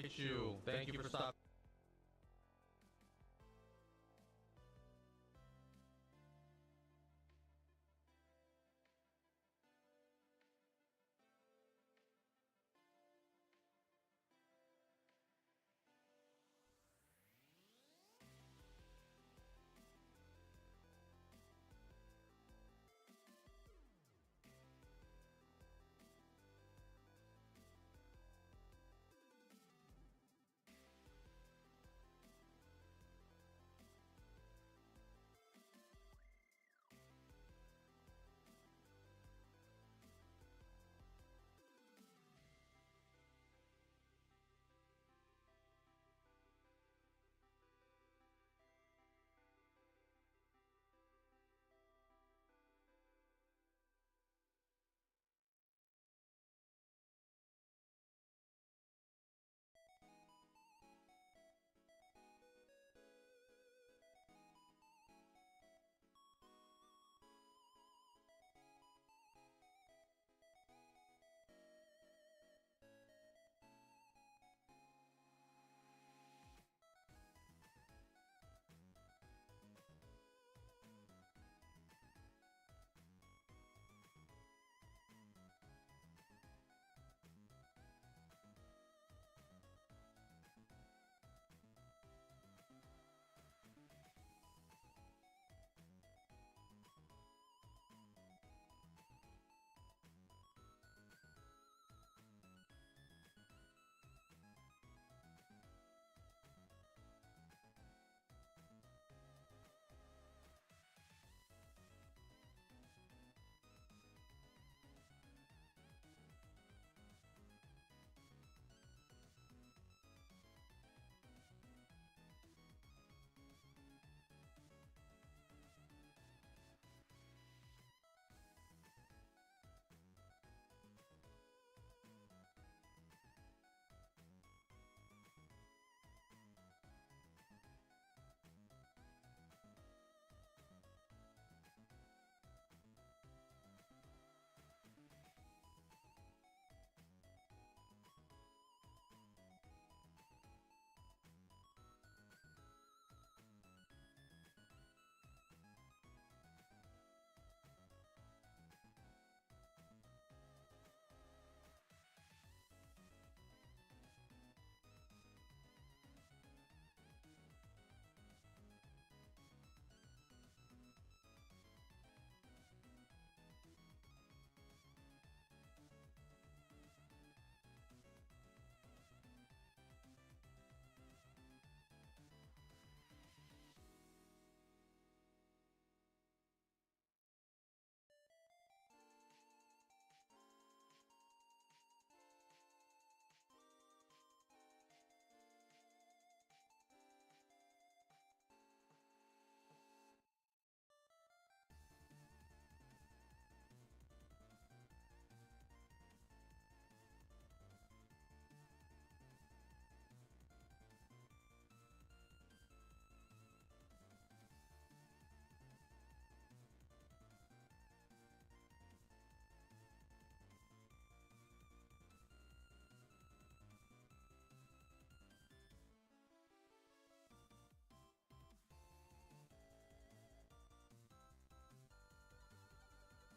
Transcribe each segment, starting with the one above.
you. Thank you for stopping.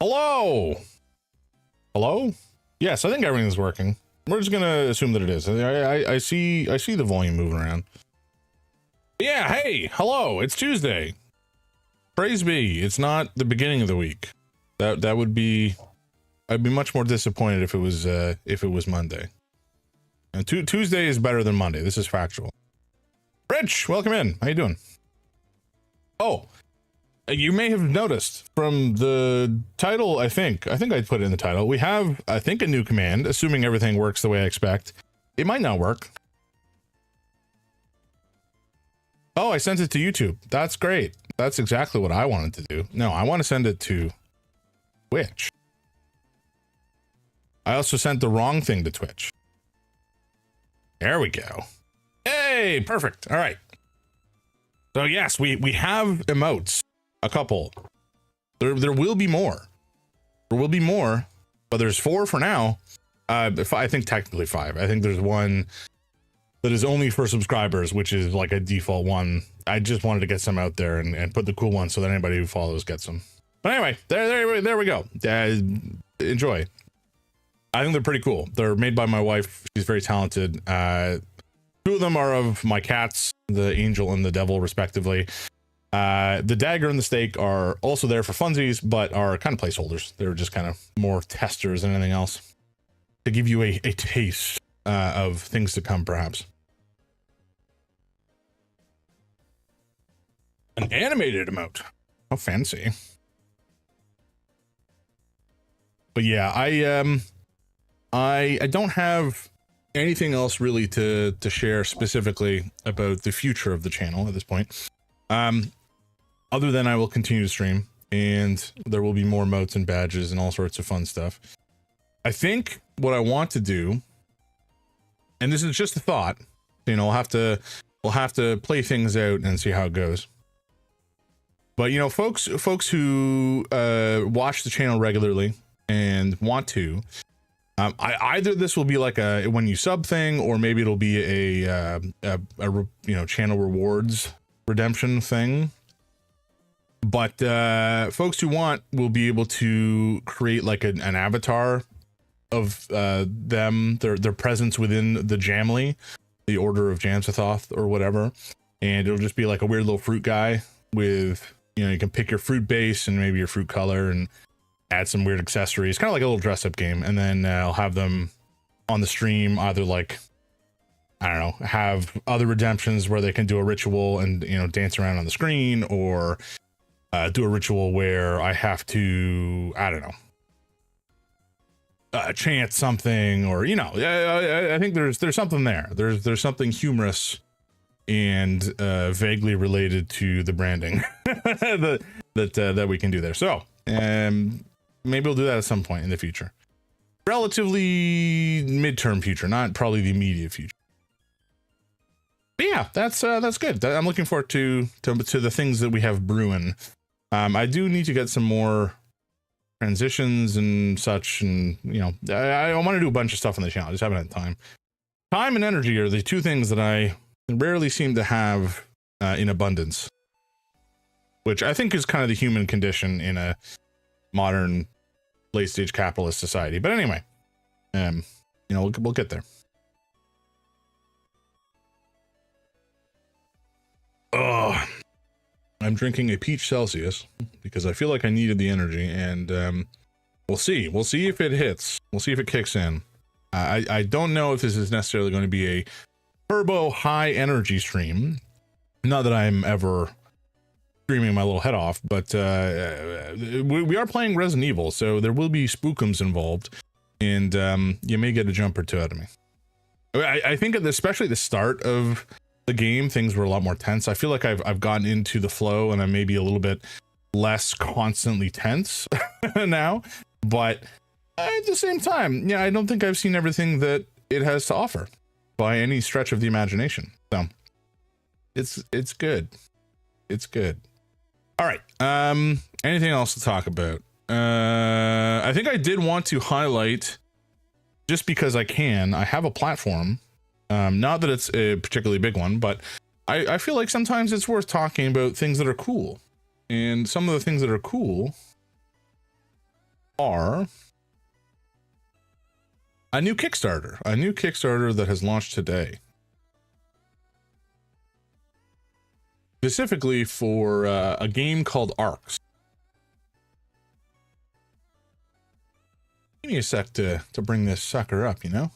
Hello. Hello. Yes, I think everything's working. We're just gonna assume that it is. I see the volume moving around. Yeah. Hey. Hello. It's Tuesday. Praise be. It's not the beginning of the week. That would be. I'd be much more disappointed if it was Monday. And Tuesday is better than Monday. This is factual. Rich, welcome in. How you doing? Oh. You may have noticed from the title, I think I put it in the title. We have, I think, a new command, assuming everything works the way I expect. It might not work. Oh, I sent it to YouTube. That's great. That's exactly what I wanted to do. No, I want to send it to Twitch. I also sent the wrong thing to Twitch. There we go. Hey, perfect. All right. So yes, we have emotes. A couple. There will be more. There will be more, but there's 4 for now. I think technically 5. I think there's one that is only for subscribers, which is like a default one. I just wanted to get some out there and put the cool ones so that anybody who follows gets them. But anyway, there we go. Enjoy. I think they're pretty cool. They're made by my wife. She's very talented. Two of them are of my cats, the angel and the devil, respectively. The dagger and the stake are also there for funsies, but are kind of placeholders. They're just kind of more testers than anything else, to give you a taste of things to come, perhaps. An animated emote. How fancy. But yeah, I don't have anything else really to share specifically about the future of the channel at this point. Other than I will continue to stream, and there will be more emotes and badges and all sorts of fun stuff. I think what I want to do, and this is just a thought, you know, we'll have to play things out and see how it goes. But you know, folks who watch the channel regularly and want to, either this will be like a when you sub thing, or maybe it'll be a you know, channel rewards redemption thing. But folks who want will be able to create like an avatar of them, their presence within the Jamly, the Order of Jamsathoth or whatever, and it'll just be like a weird little fruit guy with, you know, you can pick your fruit base and maybe your fruit color and add some weird accessories, kind of like a little dress up game. And then I'll have them on the stream, either like, I don't know, have other redemptions where they can do a ritual and, you know, dance around on the screen, or do a ritual where I have to, I don't know, chant something, or, you know, I think there's something there. There's something humorous and vaguely related to the branding that we can do there. So maybe we'll do that at some point in the future, relatively midterm future, not probably the immediate future. But yeah, that's good. I'm looking forward to the things that we have brewing. I do need to get some more transitions and such, and you know, I want to do a bunch of stuff on the channel. I just haven't had time. Time and energy are the two things that I rarely seem to have in abundance, which I think is kind of the human condition in a modern late stage capitalist society. But anyway, you know, we'll get there. Oh, I'm drinking a peach Celsius because I feel like I needed the energy, and we'll see if it hits. We'll see if it kicks in. I don't know if this is necessarily going to be a turbo high energy stream. Not that I'm ever streaming my little head off, but we are playing Resident Evil, so there will be spookums involved, and you may get a jump or two out of me. I think especially at the start of the game, things were a lot more tense. I feel like I've gotten into the flow, and I'm maybe a little bit less constantly tense now, but at the same time, yeah, I don't think I've seen everything that it has to offer by any stretch of the imagination. So it's good. It's good. All right. Anything else to talk about? I think I did want to highlight, just because I can, I have a platform. Not that it's a particularly big one, but I feel like sometimes it's worth talking about things that are cool. And some of the things that are cool are a new Kickstarter that has launched today. Specifically for a game called Arcs. Give me a sec to bring this sucker up, you know?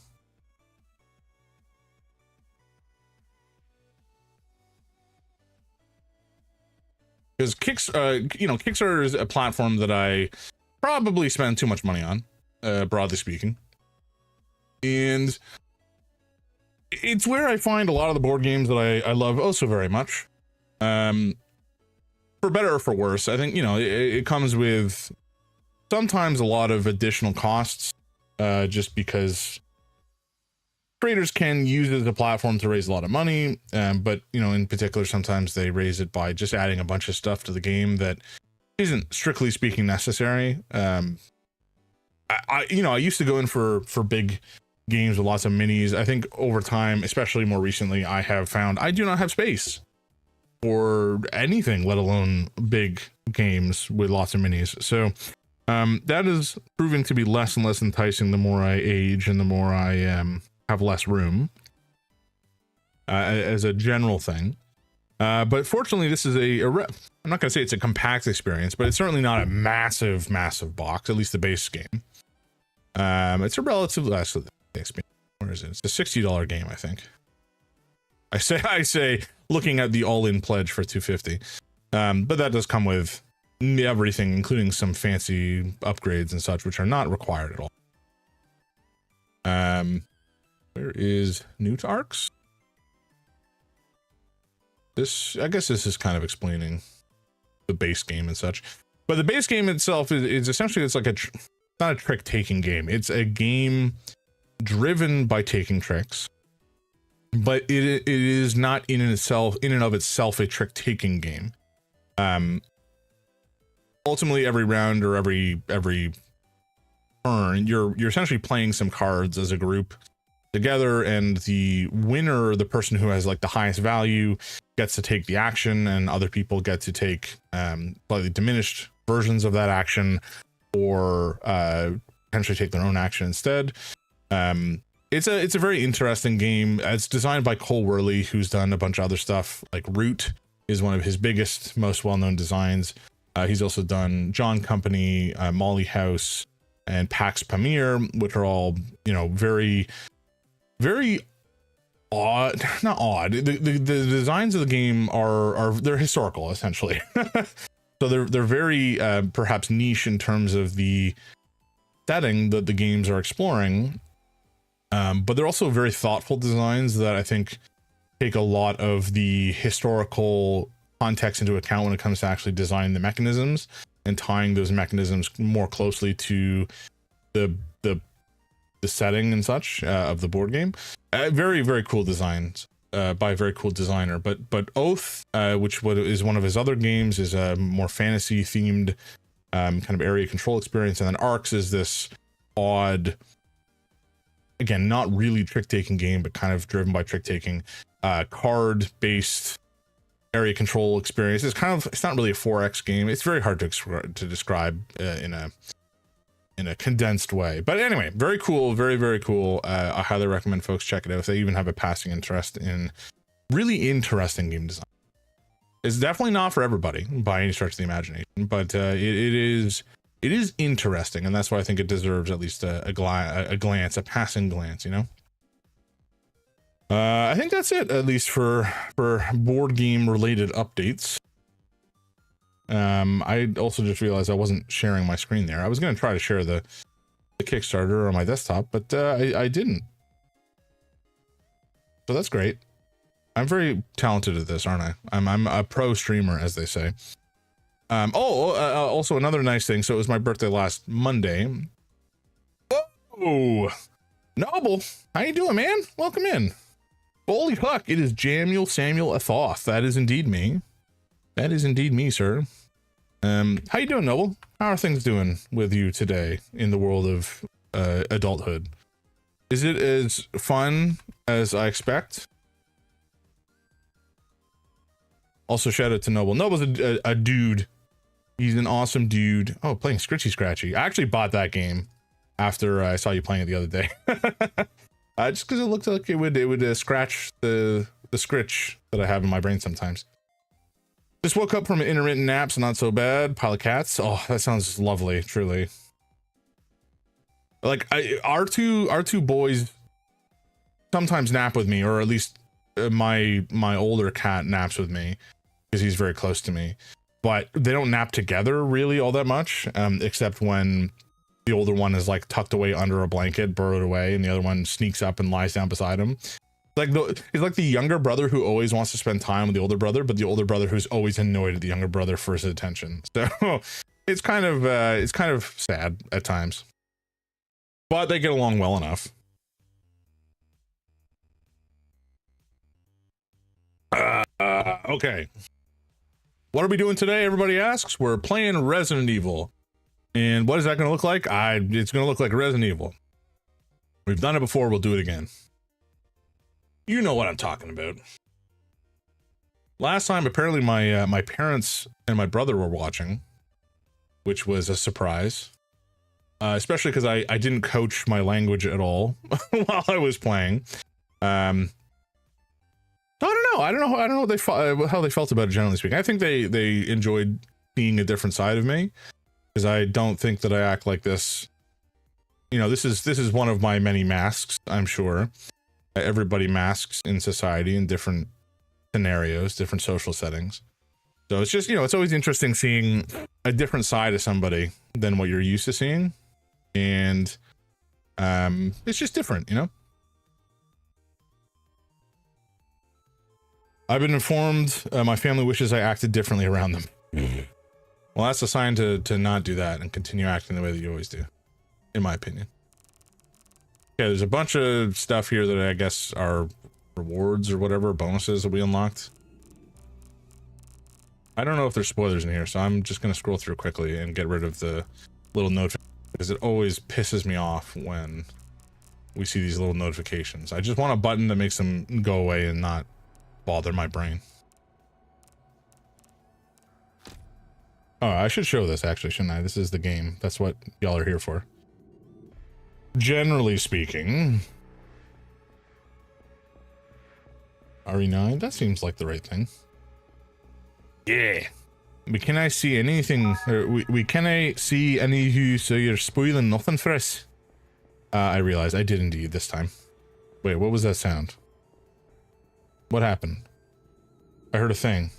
Because Kickstarter is a platform that I probably spend too much money on, broadly speaking. And it's where I find a lot of the board games that I love oh so very much. For better or for worse, I think, you know, it comes with sometimes a lot of additional costs, just because creators can use it as a platform to raise a lot of money, but you know, in particular, sometimes they raise it by just adding a bunch of stuff to the game that isn't strictly speaking necessary. I used to go in for big games with lots of minis. I think over time, especially more recently, I have found I do not have space for anything, let alone big games with lots of minis. So that is proving to be less and less enticing the more I age and the more I have less room as a general thing. But fortunately, this is I'm not going to say it's a compact experience, but it's certainly not a massive box, at least the base game. It's a relatively, where is it? It's a $60 game, I think. I say, looking at the all-in pledge for $250. But that does come with everything, including some fancy upgrades and such, which are not required at all. Where is Newt Arcs? I guess this is kind of explaining the base game and such. But the base game itself is essentially, it's like not a trick-taking game. It's a game driven by taking tricks, but it is not in and of itself a trick-taking game. Ultimately, every round or every turn, you're essentially playing some cards as a group together, and the winner, the person who has like the highest value, gets to take the action, and other people get to take slightly diminished versions of that action, or potentially take their own action instead. It's a very interesting game. It's designed by Cole Worley, who's done a bunch of other stuff. Like Root is one of his biggest, most well-known designs. He's also done John Company, Molly House, and Pax Pamir, which are all, very odd. Not odd. The designs of the game they're historical, essentially. So they're very perhaps niche in terms of the setting that the games are exploring, but they're also very thoughtful designs that I think take a lot of the historical context into account when it comes to actually designing the mechanisms and tying those mechanisms more closely to the setting and such of the board game. Very, very cool designs by a very cool designer. But Oath, which is one of his other games, is a more fantasy themed kind of area control experience, and then Arcs is this odd, again, not really trick-taking game, but kind of driven by trick-taking, card-based area control experience. It's not really a 4X game. It's very hard to describe in a condensed way. But anyway, very cool, very, very cool. I highly recommend folks check it out if they even have a passing interest in really interesting game design. It's definitely not for everybody by any stretch of the imagination, but it is interesting, and that's why I think it deserves at least a glance, a passing glance, I think that's it, at least for board game related updates. I also just realized I wasn't sharing my screen there. I was going to try to share the Kickstarter on my desktop, but I didn't. So that's great. I'm very talented at this, aren't I? I'm a pro streamer, as they say. Also another nice thing. So it was my birthday last Monday. Oh, Noble, how you doing, man? Welcome in. Holy fuck, it is Jamuel Samuel Athoth. That is indeed me. That is indeed me, sir. How you doing, Noble? How are things doing with you today in the world of adulthood? Is it as fun as I expect? Also, shout out to Noble. Noble's a dude. He's an awesome dude. Oh, playing Scritchy Scratchy. I actually bought that game after I saw you playing it the other day. Just because it looked like it would scratch the scritch that I have in my brain sometimes. Just woke up from an intermittent nap, so not so bad. Pile of cats. Oh, that sounds lovely, truly. Like our two boys sometimes nap with me, or at least my older cat naps with me because he's very close to me. But they don't nap together really all that much, except when the older one is like tucked away under a blanket, burrowed away, and the other one sneaks up and lies down beside him. He's like the younger brother who always wants to spend time with the older brother, but the older brother who's always annoyed at the younger brother for his attention. So it's kind of sad at times, but they get along well enough. Okay. What are we doing today? Everybody asks. We're playing Resident Evil. And what is that going to look like? It's going to look like Resident Evil. We've done it before, we'll do it again. You know what I'm talking about. Last time, apparently my parents and my brother were watching, which was a surprise. Especially because I didn't coach my language at all while I was playing. I don't know how they felt about it, generally speaking. I think they enjoyed seeing a different side of me, because I don't think that I act like this. You know, this is one of my many masks, I'm sure. Everybody masks in society in different scenarios, different social settings. So it's just, you know, it's always interesting seeing a different side of somebody than what you're used to seeing. And it's just different, you know. I've been informed my family wishes I acted differently around them. Well, that's a sign to not do that and continue acting the way that you always do, in my opinion. Yeah, there's a bunch of stuff here that I guess are rewards or whatever, bonuses that we unlocked. I don't know if there's spoilers in here, so I'm just going to scroll through quickly and get rid of the little notifications, because it always pisses me off when we see these little notifications. I just want a button that makes them go away and not bother my brain. Oh, I should show this actually, shouldn't I? This is the game. That's what y'all are here for. Generally speaking, RE9, that seems like the right thing. Yeah. But can I see anything? Can I see any of you, so you're spoiling nothing for us? I realized I did indeed this time. Wait, what was that sound? What happened? I heard a thing.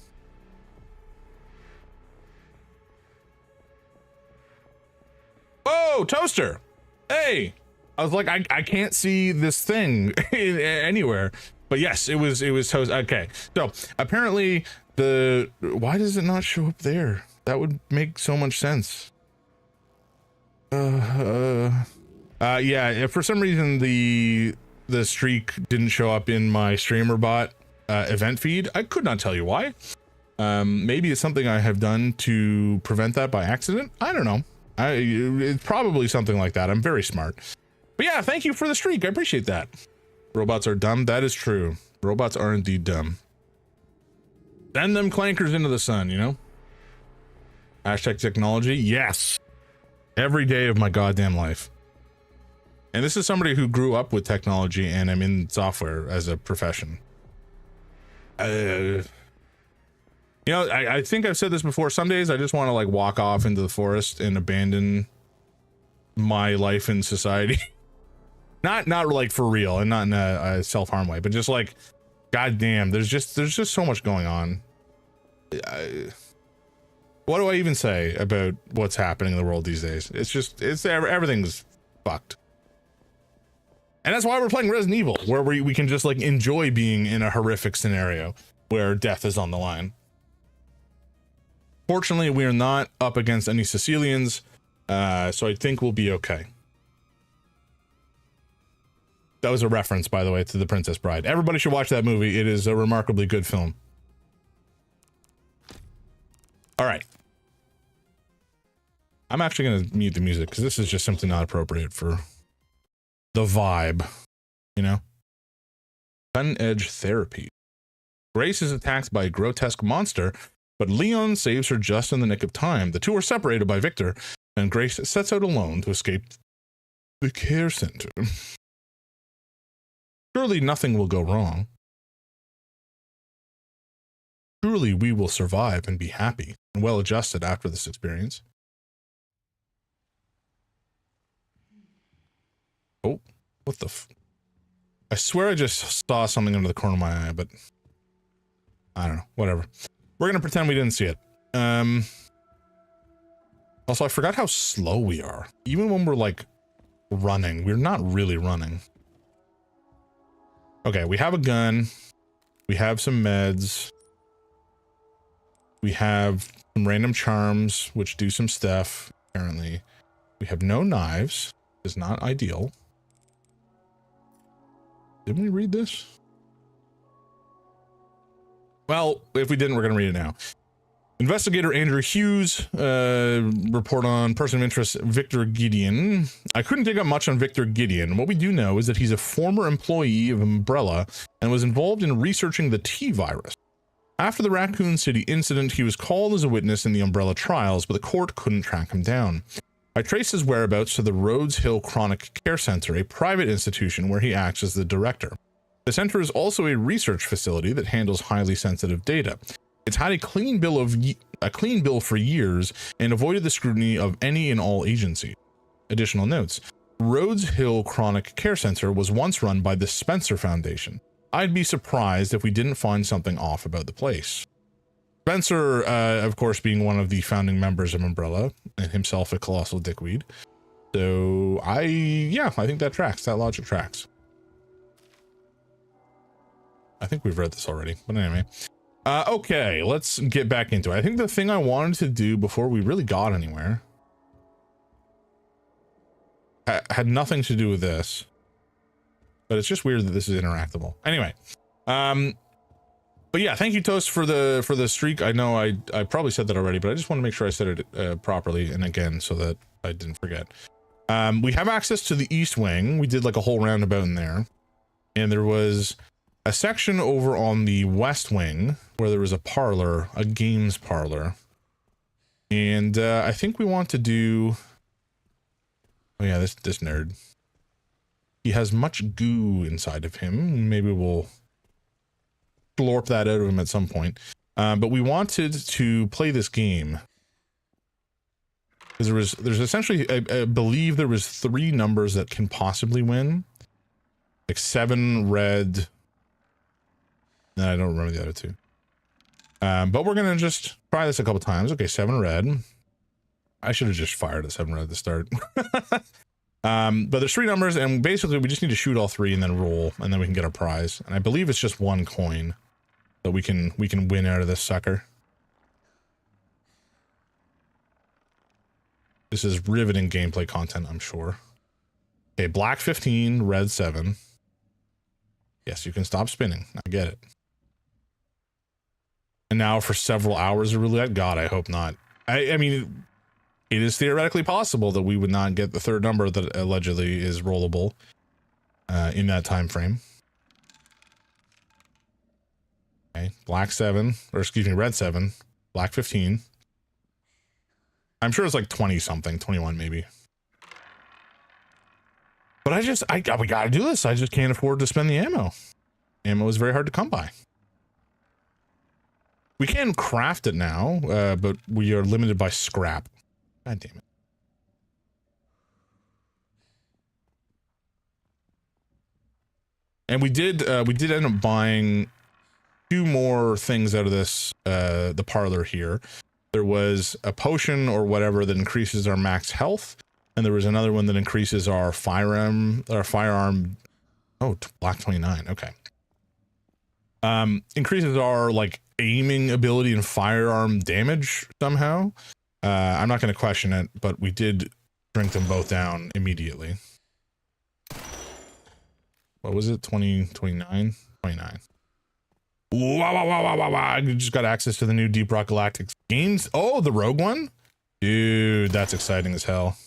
Oh, toaster! Hey! I was like, I can't see this thing anywhere. But yes, it was toast. Okay, so apparently why does it not show up there? That would make so much sense. Yeah, for some reason the streak didn't show up in my streamer bot event feed. I could not tell you why. Maybe it's something I have done to prevent that by accident. I don't know. It's probably something like that. I'm very smart. But yeah, thank you for the streak. I appreciate that. Robots are dumb. That is true. Robots are indeed dumb. Send them clankers into the sun, you know? Hashtag technology. Yes. Every day of my goddamn life. And this is somebody who grew up with technology, and I'm in software as a profession. You know, I think I've said this before. Some days I just want to like walk off into the forest and abandon my life in society. not like for real, and not in a self-harm way, but just like, goddamn, there's just so much going on. What do I even say about what's happening in the world these days? It's everything's fucked. And that's why we're playing Resident Evil, where we can just like enjoy being in a horrific scenario where death is on the line. Fortunately, we are not up against any Sicilians, so I think we'll be okay. That was a reference, by the way, to The Princess Bride. Everybody should watch that movie. It is a remarkably good film. All right. I'm actually going to mute the music because this is just simply not appropriate for the vibe, you know? Cutting edge therapy. Grace is attacked by a grotesque monster, but Leon saves her just in the nick of time. The two are separated by Victor, and Grace sets out alone to escape the care center. Surely nothing will go wrong. Surely we will survive and be happy and well adjusted after this experience. Oh, what the I swear I just saw something under the corner of my eye, but I don't know, whatever. We're gonna pretend we didn't see it. Also, I forgot how slow we are. Even when we're like running, we're not really running. Okay, we have a gun. We have some meds. We have some random charms, which do some stuff, apparently. We have no knives. Is not ideal. Didn't we read this? Well, if we didn't, we're going to read it now. Investigator Andrew Hughes, report on person of interest Victor Gideon. I couldn't dig up much on Victor Gideon. What we do know is that he's a former employee of Umbrella and was involved in researching the T virus. After the Raccoon City incident, he was called as a witness in the Umbrella trials, but the court couldn't track him down. I traced his whereabouts to the Rhodes Hill Chronic Care Center, a private institution where he acts as the director. The center is also a research facility that handles highly sensitive data. It's had a clean bill for years and avoided the scrutiny of any and all agencies. Additional notes. Rhodes Hill Chronic Care Center was once run by the Spencer Foundation. I'd be surprised if we didn't find something off about the place. Spencer, of course, being one of the founding members of Umbrella and himself a colossal dickweed. So I think that tracks. That logic tracks. I think we've read this already, but anyway. Okay, let's get back into it. I think the thing I wanted to do before we really got anywhere had nothing to do with this, but it's just weird that this is interactable. Anyway, but yeah, thank you, Toast, for the streak. I know I probably said that already, but I just want to make sure I said it properly and again so that I didn't forget. We have access to the East Wing. We did like a whole roundabout in there, and there was a section over on the West Wing where there was a parlor, a games parlor. And I think we want to do... Oh yeah, this nerd. He has much goo inside of him. Maybe we'll glorp that out of him at some point. But we wanted to play this game. Because there's essentially, I believe there was 3 numbers that can possibly win. Like 7 red... No, I don't remember the other 2. But we're going to just try this a couple times. Okay, 7 red. I should have just fired at 7 red at the start. But there's 3 numbers, and basically we just need to shoot all 3 and then roll, and then we can get our prize. And I believe it's just 1 coin that we can win out of this sucker. This is riveting gameplay content, I'm sure. Okay, black 15, red 7. Yes, you can stop spinning. I get it. And now for several hours of roulette? God, I hope not. I mean, it is theoretically possible that we would not get the 3rd number that allegedly is rollable in that time frame. Okay, black 7, or excuse me, red 7, black 15. I'm sure it's like 20 something, 21 maybe. But we gotta do this. I just can't afford to spend the ammo. Ammo is very hard to come by. We can craft it now, but we are limited by scrap. God damn it. And we did end up buying 2 more things out of this, the parlor here. There was a potion or whatever that increases our max health. And there was another one that increases our firearm. Oh, black 29. Okay. Increases our like aiming ability and firearm damage somehow. I'm not going to question it, but we did drink them both down immediately. What was it? 20, 29, 29. Wow, wow, wow, wow, wow, wow. I just got access to the new Deep Rock Galactic games. Oh, the Rogue one? Dude, that's exciting as hell.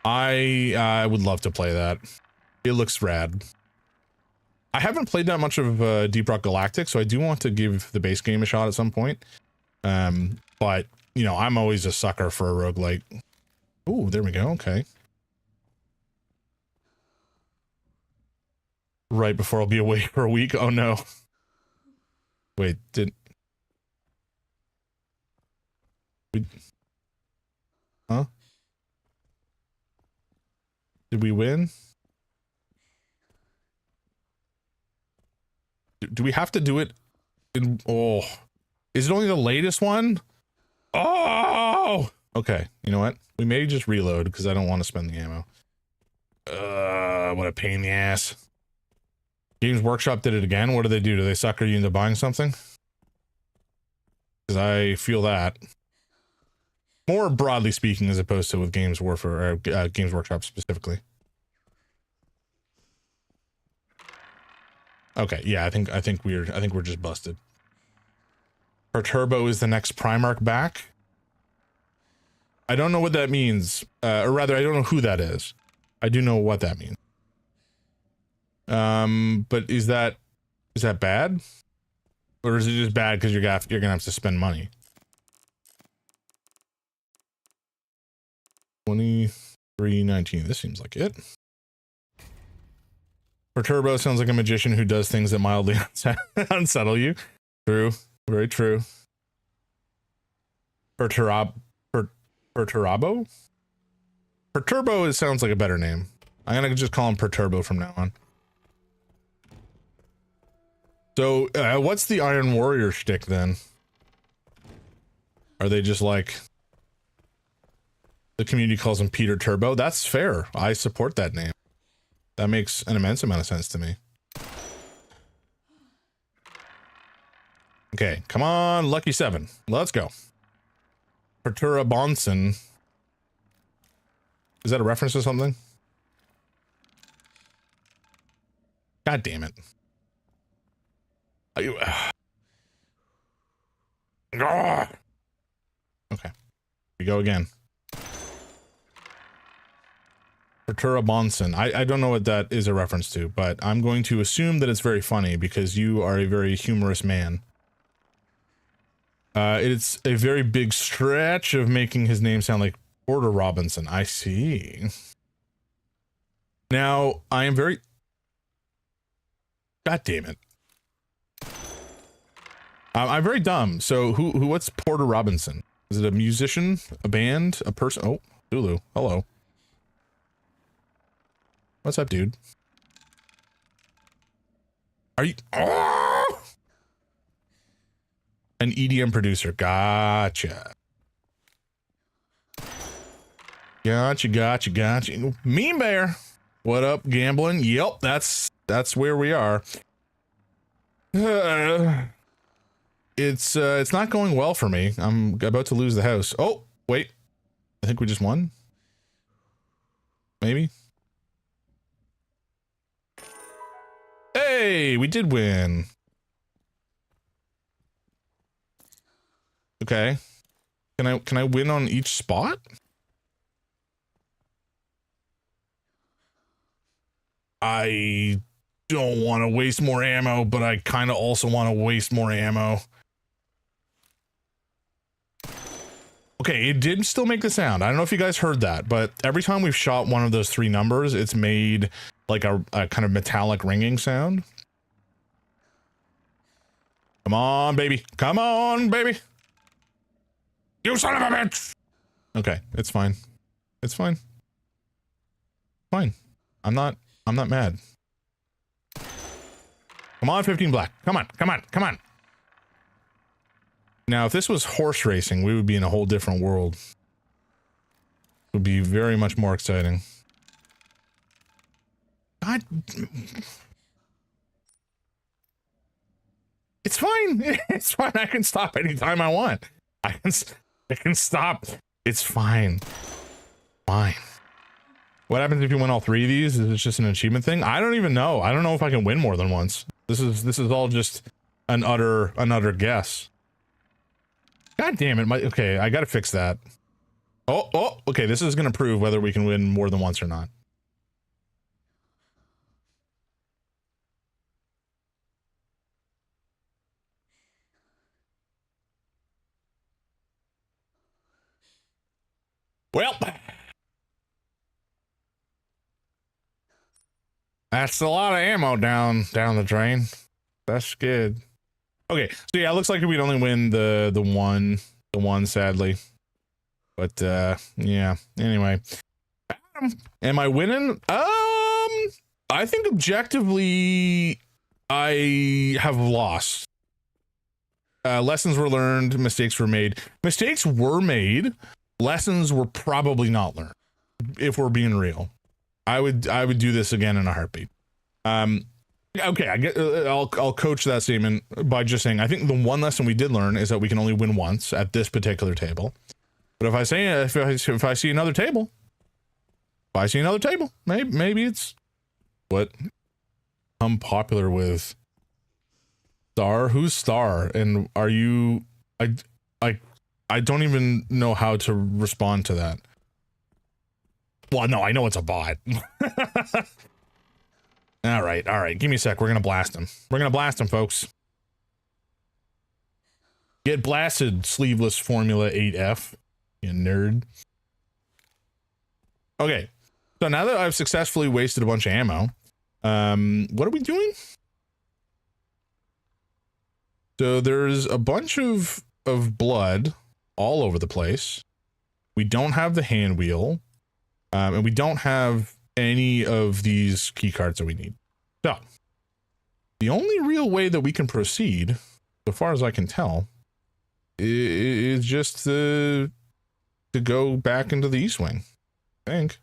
I would love to play that. It looks rad. I haven't played that much of Deep Rock Galactic, so I do want to give the base game a shot at some point. But, you know, I'm always a sucker for a roguelike. Ooh, there we go. Okay. Right before I'll be away for a week. Oh, no. Wait, Huh? Did we win? Do we have to do it in... Oh. Is it only the latest one? Oh! Okay, you know what? We may just reload because I don't want to spend the ammo. What a pain in the ass. Games Workshop did it again. What do they do? Do they sucker you into buying something? Because I feel that. More broadly speaking, as opposed to with Games Warfare, or Games Workshop specifically. Okay, yeah, I think we're just busted. Perturbo is the next Primarch back. I don't know what that means, or rather, I don't know who that is. I do know what that means. But is that bad, or is it just bad because you're gonna have to spend money? 2319. This seems like it. Perturbo sounds like a magician who does things that mildly unsettle you. True. Very true. Perturabo? Perturbo sounds like a better name. I'm gonna just call him Perturbo from now on. So, what's the Iron Warrior shtick then? Are they just like... The community calls him Peter Turbo? That's fair. I support that name. That makes an immense amount of sense to me. Okay, come on, Lucky 7. Let's go. Pertura Bonson. Is that a reference to something? God damn it. Okay. We go again. Pertura Bonson. I don't know what that is a reference to, but I'm going to assume that it's very funny because you are a very humorous man. It's a very big stretch of making his name sound like Porter Robinson. I see. Now, I am very... God damn it. I'm very dumb. So what's Porter Robinson? Is it a musician, a band, a person? Oh, Zulu. Hello. What's up, dude? Are you... Oh! An EDM producer. Gotcha. Gotcha. Mean Bear. What up, gambling? Yep, that's where we are. It's not going well for me. I'm about to lose the house. Oh, wait. I think we just won. Maybe. Hey, we did win. Okay. Can I win on each spot? I don't want to waste more ammo, but I kind of also want to waste more ammo. Okay, it did still make the sound. I don't know if you guys heard that, but every time we've shot one of those three numbers, it's made like a kind of metallic ringing sound. Come on, baby. Come on, baby. You son of a bitch. Okay, it's fine. It's fine. Fine. I'm not mad. Come on, 15 black. Come on. Now, if this was horse racing, we would be in a whole different world. It would be very much more exciting. God. It's fine. It's fine. I can stop anytime I want. I can stop. It's fine. Fine. What happens if you win all three of these? Is it just an achievement thing? I don't even know. I don't know if I can win more than once. This is all just an utter guess. God damn it. Okay, I gotta fix that. Oh, okay, this is gonna prove whether we can win more than once or not. Well, that's a lot of ammo down the drain. That's good. Okay, so yeah, it looks like we'd only win the one, sadly. But yeah. Anyway, am I winning? I think objectively, I have lost. Lessons were learned, mistakes were made. Mistakes were made. Lessons were probably not learned. If we're being real, I would do this again in a heartbeat. Okay, I'll coach that statement by just saying I think the one lesson we did learn is that we can only win once at this particular table. But if I see another table, maybe it's what I'm popular with. Star, who's Star, and are you I, I, I don't even know how to respond to that. Well, no, I know it's a bot. All right. Give me a sec. We're gonna blast him. We're gonna blast him, folks. Get blasted, sleeveless Formula 8F. You nerd. Okay. So now that I've successfully wasted a bunch of ammo, what are we doing? So there's a bunch of blood all over the place. We don't have the hand wheel, and we don't have any of these key cards that we need. So the only real way that we can proceed, so far as I can tell, is just to go back into the East Wing. I think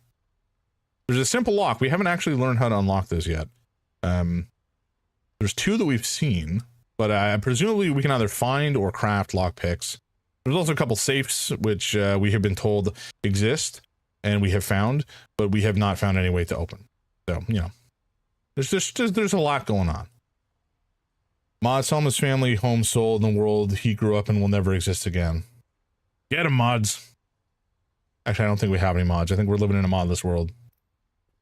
there's a simple lock. We haven't actually learned how to unlock this yet. There's two that we've seen, but presumably we can either find or craft lockpicks. There's also a couple safes which we have been told exist and we have found, but we have not found any way to open. So, you know, there's a lot going on. Mod Selma's family home sold in the world he grew up in will never exist again. Get him, mods. Actually, I don't think we have any mods. I think we're living in a modless world.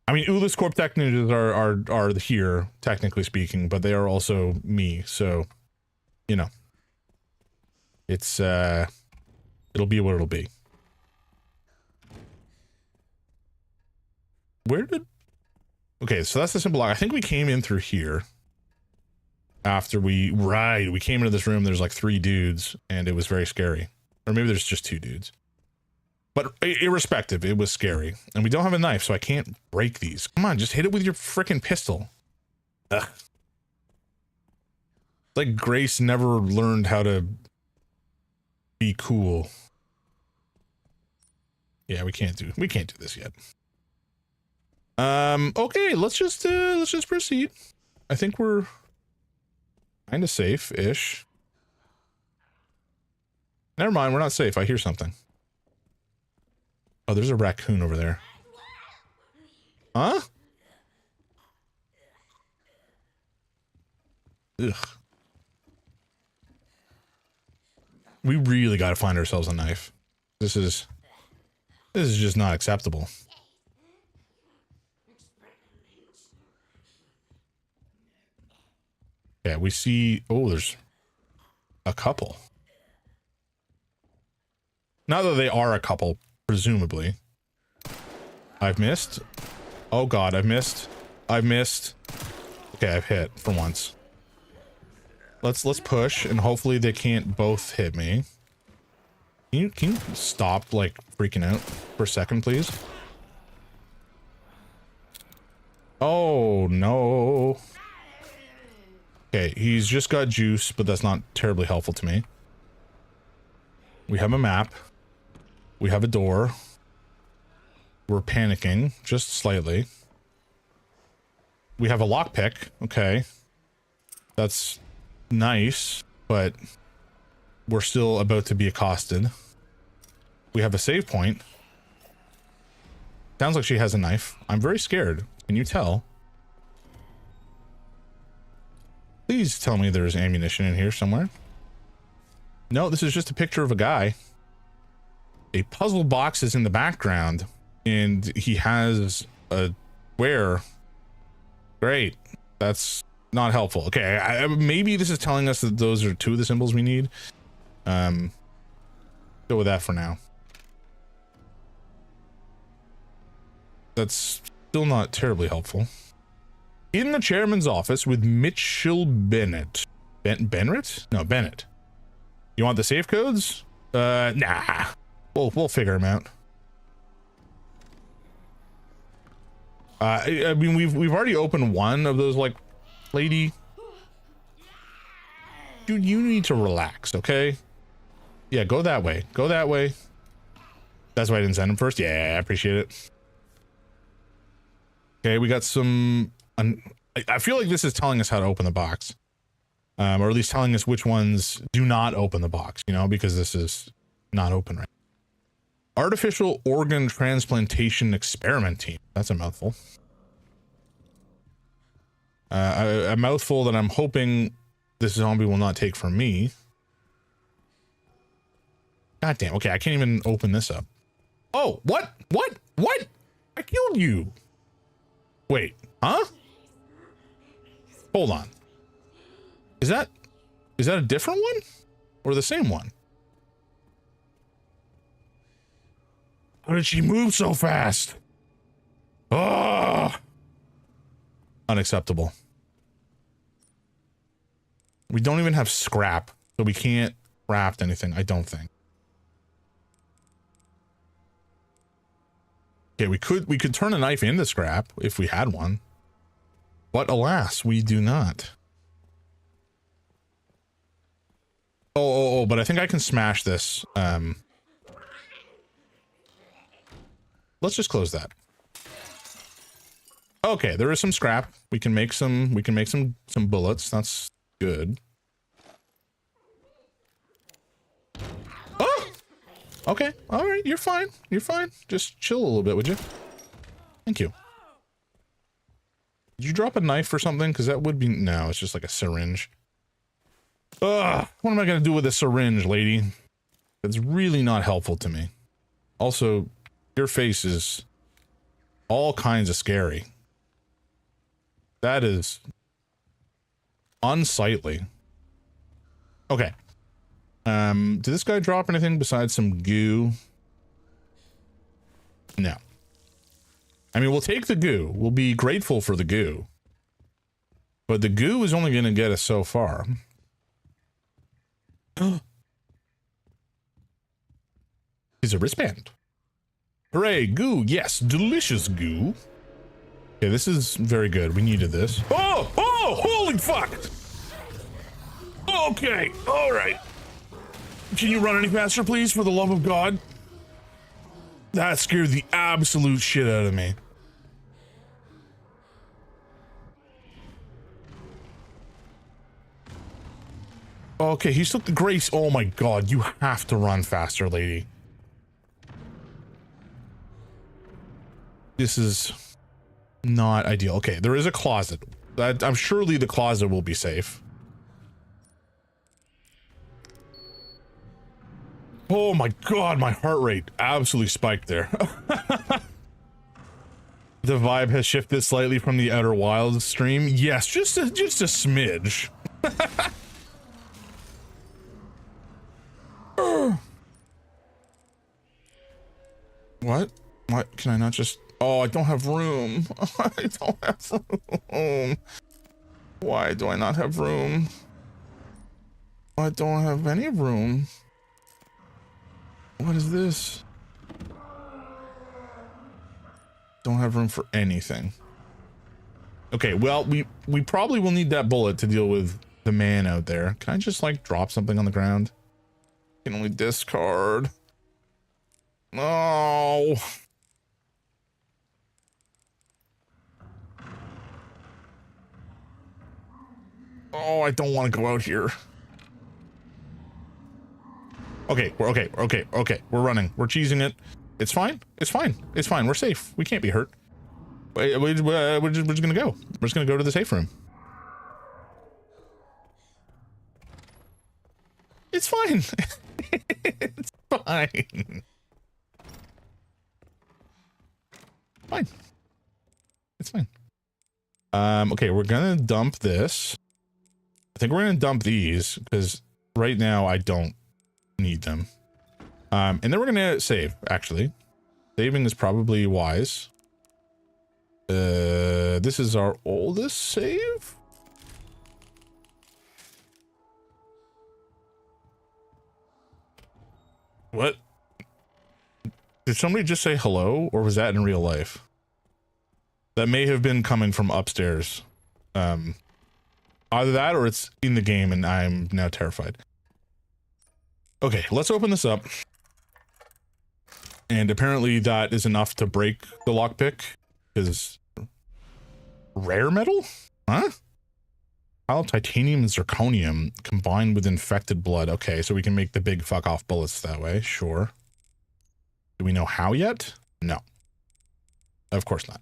I mean, Ulis Corp Tech Ninjas are here, technically speaking, but they are also me, so, you know. It's, it'll be what it'll be. Okay, so that's the simple lock. I think we came in through here. After we came into this room, there's like 3 dudes, and it was very scary. Or maybe there's just 2 dudes. But irrespective, it was scary. And we don't have a knife, so I can't break these. Come on, just hit it with your frickin' pistol. Ugh. Like Grace never learned how to be cool. Yeah, we can't do this yet. Okay, let's just proceed. I think we're kind of safe-ish. Never mind, we're not safe. I hear something. Oh, there's a raccoon over there. Huh? Ugh. We really got to find ourselves a knife. This is just not acceptable. Yeah, we see... Oh, there's a couple. Not that they are a couple, presumably. I've missed. Oh god, I've missed. I've missed. Okay, I've hit for once. Let's push, and hopefully they can't both hit me. Can you stop, like, freaking out for a second, please? Oh, no. Okay, he's just got juice, but that's not terribly helpful to me. We have a map. We have a door. We're panicking, just slightly. We have a lockpick. Okay. That's nice, but we're still about to be accosted. We have a save point. Sounds like she has a knife. I'm very scared. Can you tell? Please tell me there's ammunition in here somewhere. No, this is just a picture of a guy. A puzzle box is in the background, and he has a square. Great. That's not helpful. Okay, maybe this is telling us that those are 2 of the symbols we need. Go with that for now. That's still not terribly helpful. In the chairman's office with Mitchell Bennett. Bennett? No, Bennett. You want the safe codes? Nah. We'll figure them out. I mean, we've already opened one of those, like, lady. Dude, you need to relax, okay? Yeah, go that way. Go that way. That's why I didn't send him first. Yeah, I appreciate it. Okay, we got some... I feel like this is telling us how to open the box. Or at least telling us which ones do not open the box, you know, because this is not open right. Artificial organ transplantation experiment team. That's a mouthful. A mouthful that I'm hoping this zombie will not take from me. God damn. Okay, I can't even open this up. Oh, what? What? What? I killed you. Wait, huh? Hold on. Is that a different one? Or the same one? How did she move so fast? Oh! Unacceptable. We don't even have scrap, so we can't craft anything, I don't think. Okay, we could turn a knife into scrap if we had one. But alas, we do not. Oh, but I think I can smash this. Let's just close that. Okay, there is some scrap. We can make some bullets. That's good. Oh! Okay, all right, you're fine. You're fine. Just chill a little bit, would you? Thank you. Did you drop a knife or something? Because that would be... No, it's just like a syringe. Ugh, what am I going to do with a syringe, lady? That's really not helpful to me. Also, your face is all kinds of scary. That is unsightly. Okay. Did this guy drop anything besides some goo? No. I mean, we'll take the goo. We'll be grateful for the goo. But the goo is only going to get us so far. It's a wristband. Hooray, goo. Yes, delicious goo. Okay, this is very good. We needed this. Oh, holy fuck. Okay, all right. Can you run any faster, please, for the love of God? That scared the absolute shit out of me. Okay, he took the grace. Oh my God, you have to run faster, lady. This is not ideal. Okay, there is a closet. I'm surely the closet will be safe. Oh my God, my heart rate absolutely spiked there. The vibe has shifted slightly from the Outer Wilds stream. Yes, just a smidge. What? What? Can I not just... Oh, I don't have room. I don't have room. Why do I not have room? I don't have any room. What is this? Don't have room for anything. Okay, well, we probably will need that bullet to deal with the man out there. Can I just, like, drop something on the ground? I can only discard. Oh. Oh, I don't want to go out here. Okay, we're okay. We're running. We're cheesing it. It's fine. It's fine. It's fine. We're safe. We can't be hurt. We're just gonna go. We're just gonna go to the safe room. It's fine. It's fine. Fine. It's fine. Okay, we're gonna dump this. I think we're gonna dump these because right now I don't need them. And then we're gonna save, actually. Saving is probably wise. This is our oldest save. What? Did somebody just say hello, or was that in real life? That may have been coming from upstairs. Either that or it's in the game and I'm now terrified. Okay, let's open this up. And apparently that is enough to break the lockpick. Because rare metal? Huh? How titanium and zirconium combined with infected blood. Okay, so we can make the big fuck off bullets that way. Sure. Do we know how yet? No. Of course not.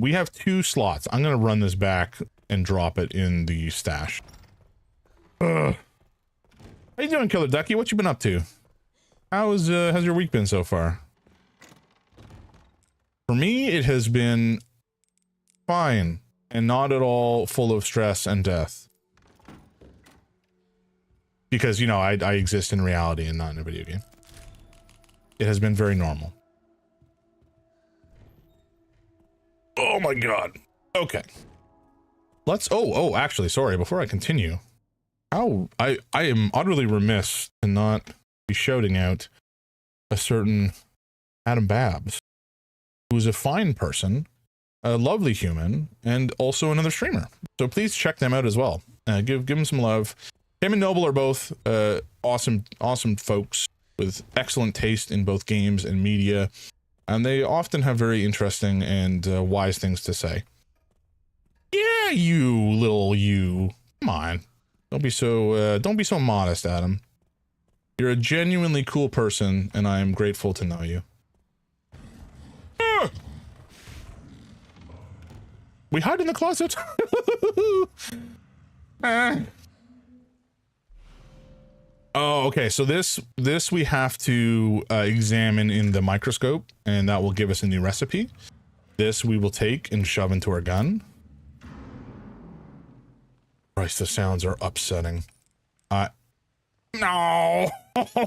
We have 2 slots. I'm gonna run this back and drop it in the stash. Ugh. How you doing, Killer Ducky? What you been up to? How's your week been so far? For me, it has been fine and not at all full of stress and death. Because, you know, I exist in reality and not in a video game. It has been very normal. Oh my god. Okay. Let's actually, sorry, before I continue. I am utterly remiss to not be shouting out a certain Adam Babs, who's a fine person, a lovely human, and also another streamer. So please check them out as well. Give them some love. Him and Noble are both awesome folks with excellent taste in both games and media, and they often have very interesting and wise things to say. Yeah, you. Come on. Don't be so modest, Adam. You're a genuinely cool person, and I am grateful to know you. We hide in the closet. Oh, okay. So this we have to examine in the microscope, and that will give us a new recipe. This we will take and shove into our gun. Christ, the sounds are upsetting. No,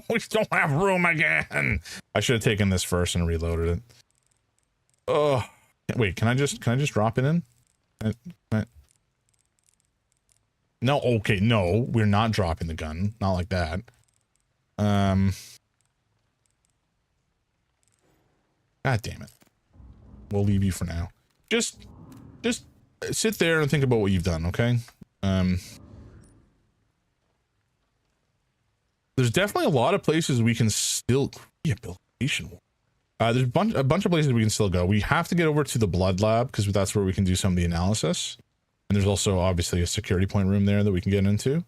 we don't have room again. I should have taken this first and reloaded it. Oh, wait, can I just drop it in? No, okay, no, we're not dropping the gun. Not like that. God damn it. We'll leave you for now. Just sit there and think about what you've done, okay? There's definitely a lot of places we can still rehabilitation. There's a bunch of places we can still go. We have to get over to the blood lab because that's where we can do some of the analysis. And there's also obviously a security point room there that we can get into.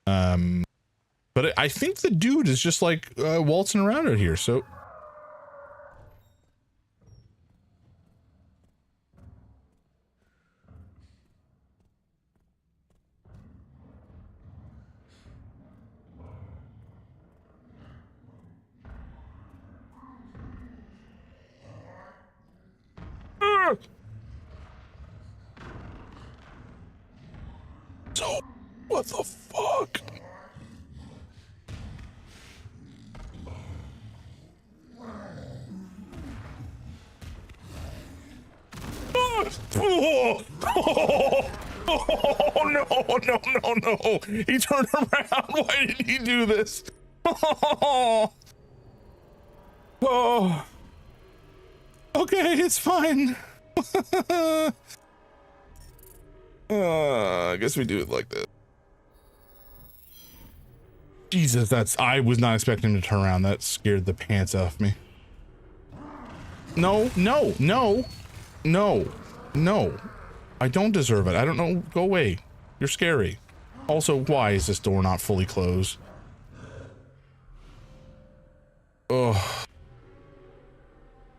But I think the dude is just like waltzing around out here. So So, what the fuck? Oh, no. He turned around. Why did he do this? Oh. Okay, it's fine. I guess we do it like this. Jesus, I was not expecting him to turn around. That scared the pants off me. No. I don't deserve it. I don't know. Go away. You're scary. Also, why is this door not fully closed? Oh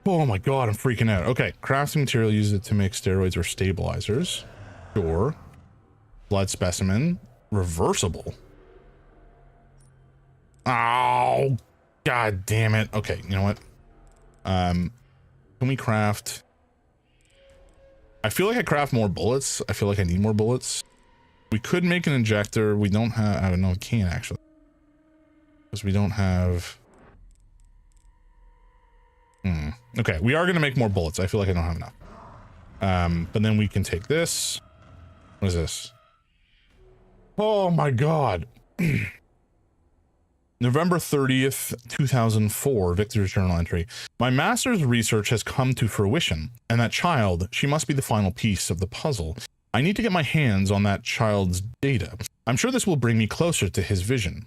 my god, I'm freaking out. Okay, crafting material, use it to make steroids or stabilizers. Sure. Blood specimen. Reversible. Oh, god damn it. Okay, you know what? Can we craft? I feel like I craft more bullets. I feel like I need more bullets. We could make an injector. We don't have, I don't know, we can't actually. Because we don't have... Okay, we are going to make more bullets. I feel like I don't have enough. But then we can take this. What is this? Oh my god. November 30th, 2004, Victor's journal entry. My master's research has come to fruition, and that child, she must be the final piece of the puzzle. I need to get my hands on that child's data. I'm sure this will bring me closer to his vision.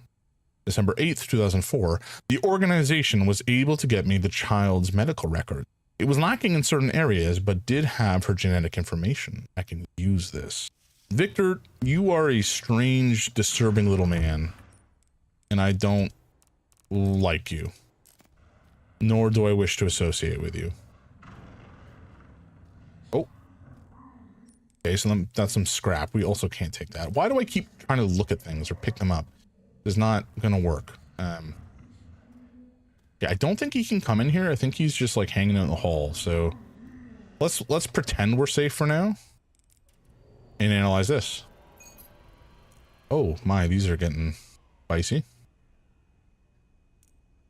December 8th, 2004, the organization was able to get me the child's medical record. It was lacking in certain areas, but did have her genetic information. I can use this. Victor, you are a strange, disturbing little man, and I don't like you. Nor do I wish to associate with you. Oh. Okay, so that's some scrap. We also can't take that. Why do I keep trying to look at things or pick them up? is not gonna work. Yeah, I don't think he can come in here. I think he's just like hanging out in the hall. So let's pretend we're safe for now and analyze this. Oh my, these are getting spicy.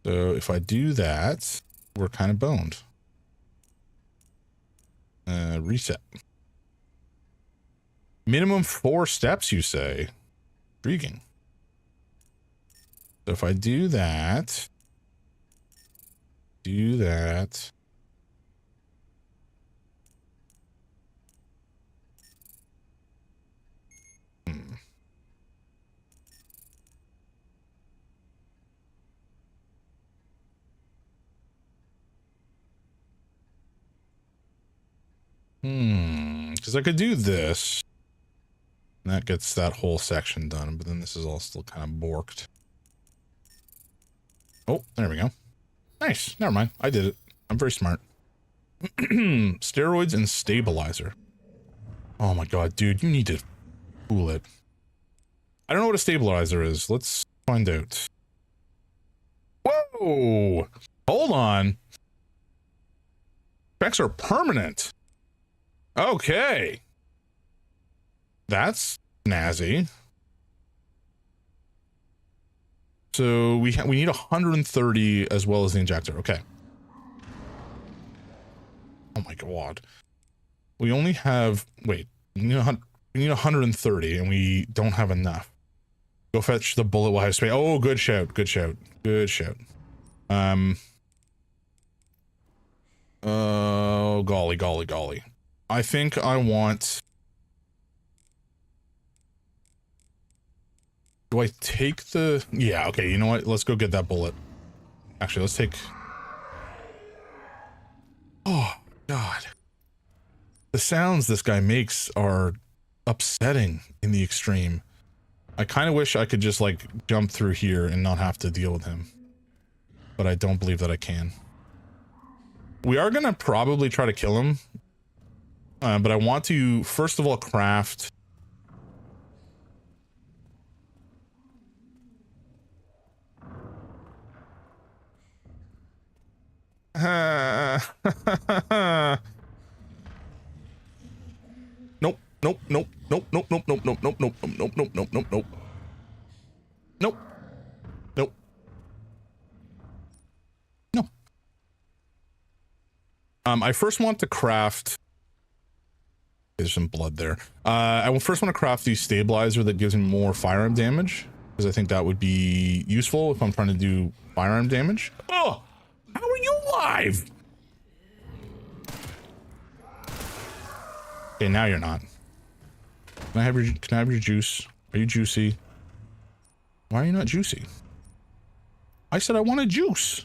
So if I do that, we're kind of boned. Reset. Minimum 4 steps, you say? Intriguing. So if I do that, because I could do this. And that gets that whole section done, but then this is all still kind of borked. Oh, there we go. Nice. Never mind. I did it. I'm very smart. Steroids and stabilizer. Oh my god, dude, you need to cool it. I don't know what a stabilizer is. Let's find out. Whoa! Hold on. Effects are permanent. Okay. That's snazzy. So we need 130 as well as the injector. Okay. Oh my god. We only have, wait, we need 130 and we don't have enough. Go fetch the bullet while I have space. Oh, good shout. Good shout. Good shout. Oh, golly, golly, golly. I think I want... Do I take the... Yeah, okay, you know what? Let's go get that bullet. Actually, let's take... Oh, God. The sounds this guy makes are upsetting in the extreme. I kind of wish I could just, like, jump through here and not have to deal with him. But I don't believe that I can. We are gonna probably try to kill him. But I want to, first of all, craft... Nope, nope, nope, nope, nope, nope, nope, nope, nope, nope, nope, nope, nope, nope, nope. Nope. Nope. No. I first want to craft... There's some blood there. I will first want to craft the stabilizer that gives me more firearm damage, because I think that would be useful if I'm trying to do firearm damage. Oh! How are you alive? Okay, now you're not. Can I have your juice? Are you juicy? Why are you not juicy? I said I wanted juice.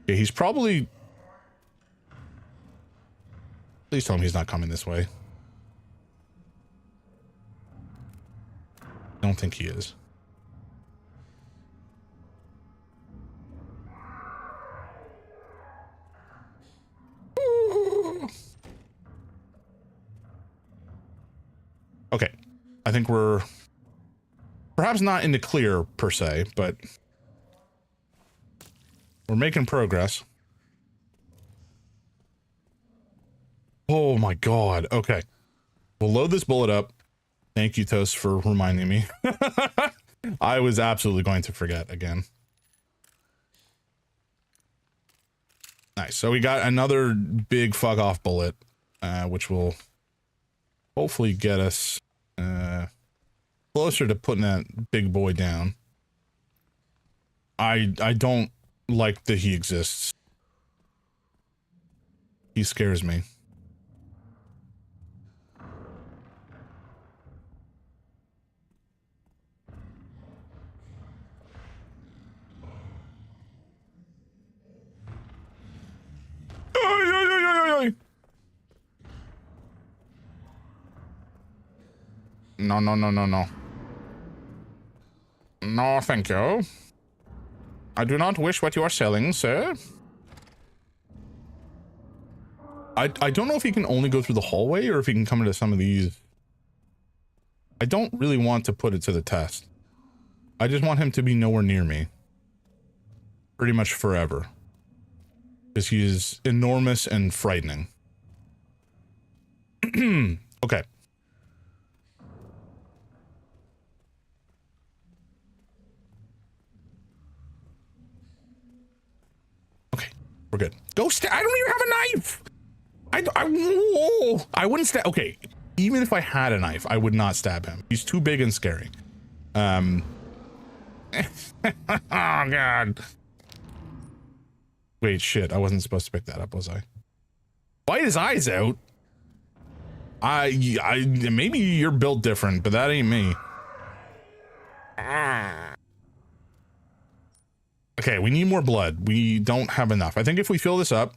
Okay, he's probably... Please tell him he's not coming this way. I don't think he is. Okay, I think we're perhaps not in the clear per se, but we're making progress. Oh my god, okay. We'll load this bullet up. Thank you, Toast, for reminding me. I was absolutely going to forget again. Nice, so we got another big fuck off bullet, which will hopefully get us closer to putting that big boy down. I don't like that he exists. He scares me. No, no, no, no, no. No, thank you. I do not wish what you are selling, sir. I don't know if he can only go through the hallway or if he can come into some of these. I don't really want to put it to the test. I just want him to be nowhere near me. Pretty much forever. Because he is enormous and frightening. Okay. Okay, we're good. Go I don't even have a knife! I wouldn't stab. Okay, even if I had a knife, I would not stab him. He's too big and scary. Oh god. Wait, shit. I wasn't supposed to pick that up, was I? Bite his eyes out. Maybe you're built different, but that ain't me. Okay, we need more blood. We don't have enough. I think if we fill this up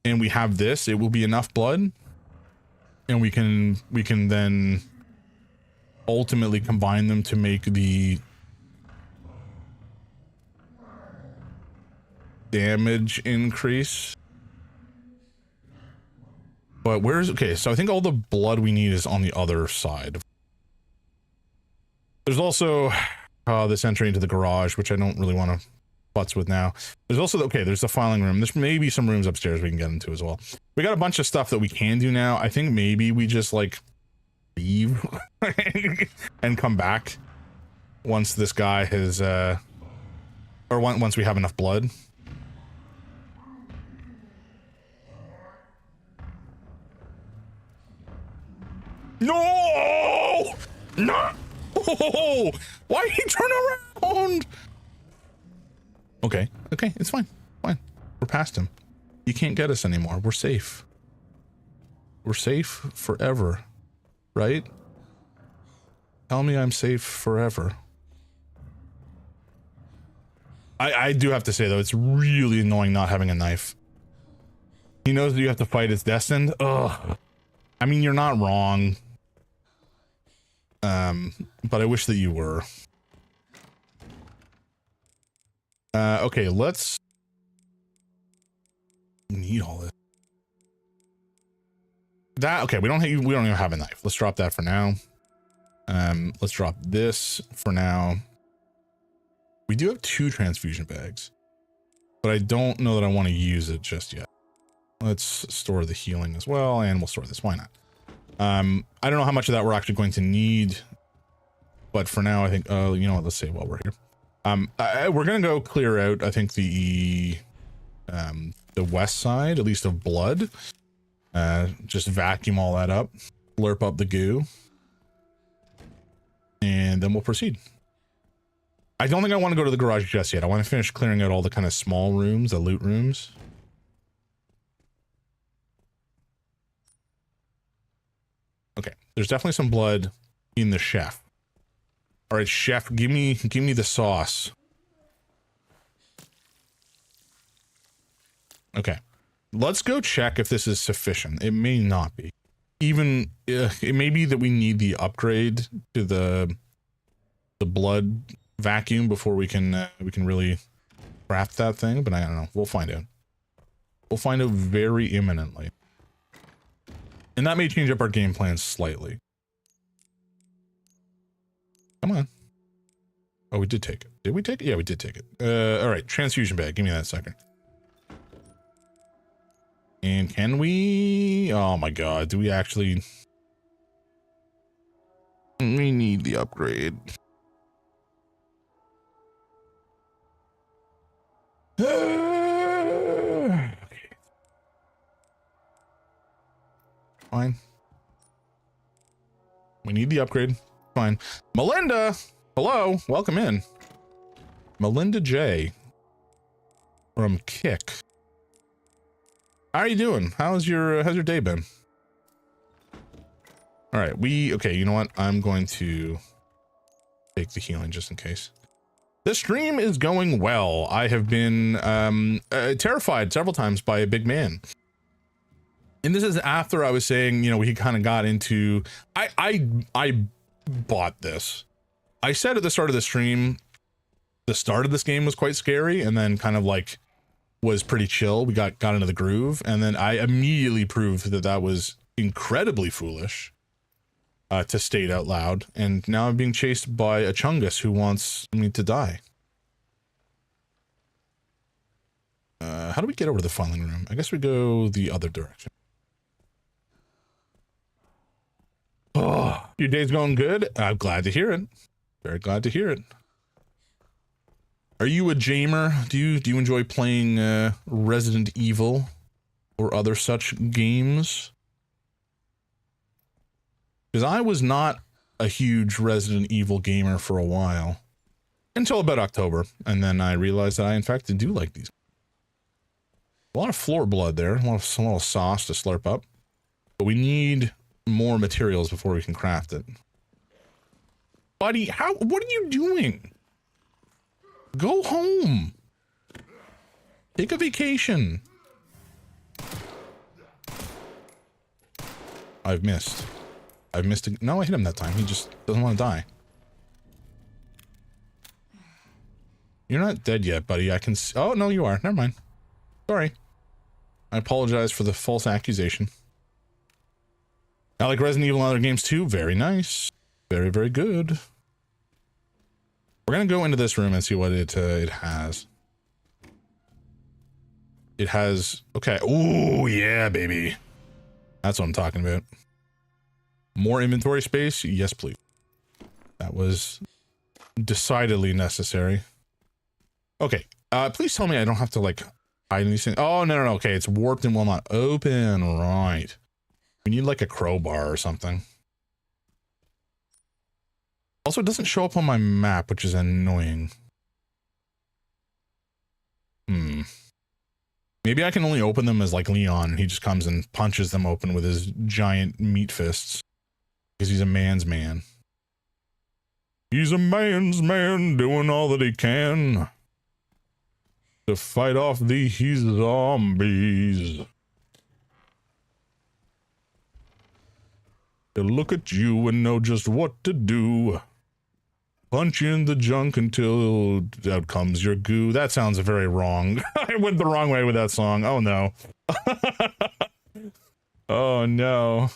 and we have this, it will be enough blood, and we can then ultimately combine them to make the damage increase. But where's okay, so I think all the blood we need is on the other side. There's also this entry into the garage, which I don't really want to butts with now. There's also okay, there's the filing room. There's maybe some rooms upstairs we can get into as well. We got a bunch of stuff that we can do now. I think maybe we just like leave and come back once this guy has or once we have enough blood. No! No! Oh, why did he turn around? Okay, okay, it's fine. Fine. We're past him. You can't get us anymore. We're safe. We're safe forever. Right? Tell me I'm safe forever. I do have to say though, it's really annoying not having a knife. He knows that you have to fight, it's destined. Ugh. I mean, you're not wrong. But I wish that you were. Okay, let's need all this. That okay, we don't even have a knife. Let's drop that for now. Let's drop this for now. We do have 2 transfusion bags, but I don't know that I want to use it just yet. Let's store the healing as well, and we'll store this. Why not? I don't know how much of that we're actually going to need, but for now, I think, you know what, let's save while we're here. We're going to go clear out, I think, the west side, at least of blood. Just vacuum all that up, slurp up the goo, and then we'll proceed. I don't think I want to go to the garage just yet. I want to finish clearing out all the kind of small rooms, the loot rooms. Okay, there's definitely some blood in the chef. All right, chef, give me the sauce. Okay, let's go check if this is sufficient. It may not be. Even it may be that we need the upgrade to the blood vacuum before we can really craft that thing. But I don't know. We'll find out. We'll find out very imminently. And that may change up our game plan slightly. Come on. Oh, we did take it. Did we take it? Yeah, we did take it. All right, transfusion bag. Give me that second. And can we... Oh my god, do we actually... We need the upgrade. Okay. Fine. We need the upgrade. Fine. Melinda! Hello, welcome in. Melinda J. From Kick. How are you doing? How's your day been? All right, okay, you know what? I'm going to take the healing just in case. The stream is going well. I have been terrified several times by a big man. And this is after I was saying, you know, we kind of got into, I bought this. I said at the start of the stream, the start of this game was quite scary, and then kind of like was pretty chill. We got into the groove, and then I immediately proved that that was incredibly foolish. to state out loud, and now I'm being chased by a Chungus who wants me to die. How do we get over to the filing room? I guess we go the other direction. Oh, your day's going good? I'm glad to hear it. Very glad to hear it. Are you a gamer? Do you enjoy playing Resident Evil or other such games? Because I was not a huge Resident Evil gamer for a while. Until about October. And then I realized that I, in fact, do like these. A lot of floor blood there. A little sauce to slurp up. But we need more materials before we can craft it. Buddy, what are you doing? Go home. Take a vacation. I've missed. No, I hit him that time. He just doesn't want to die. You're not dead yet, buddy. I can see. Oh, no, you are. Never mind. Sorry. I apologize for the false accusation. I like Resident Evil and other games too. Very nice. Very, very good. We're going to go into this room and see what it has. It has... Okay. Ooh, yeah, baby. That's what I'm talking about. More inventory space? Yes, please. That was decidedly necessary. Okay. Please tell me I don't have to, like, hide in these things. Oh, no. Okay, it's warped and will not open. Right. We need, like, a crowbar or something. Also, it doesn't show up on my map, which is annoying. Maybe I can only open them as, like, Leon, and he just comes and punches them open with his giant meat fists. Because he's a man's man. He's a man's man doing all that he can to fight off these zombies. They look at you and know just what to do. Punch you in the junk until out comes your goo. That sounds very wrong. I went the wrong way with that song. Oh no. Oh no.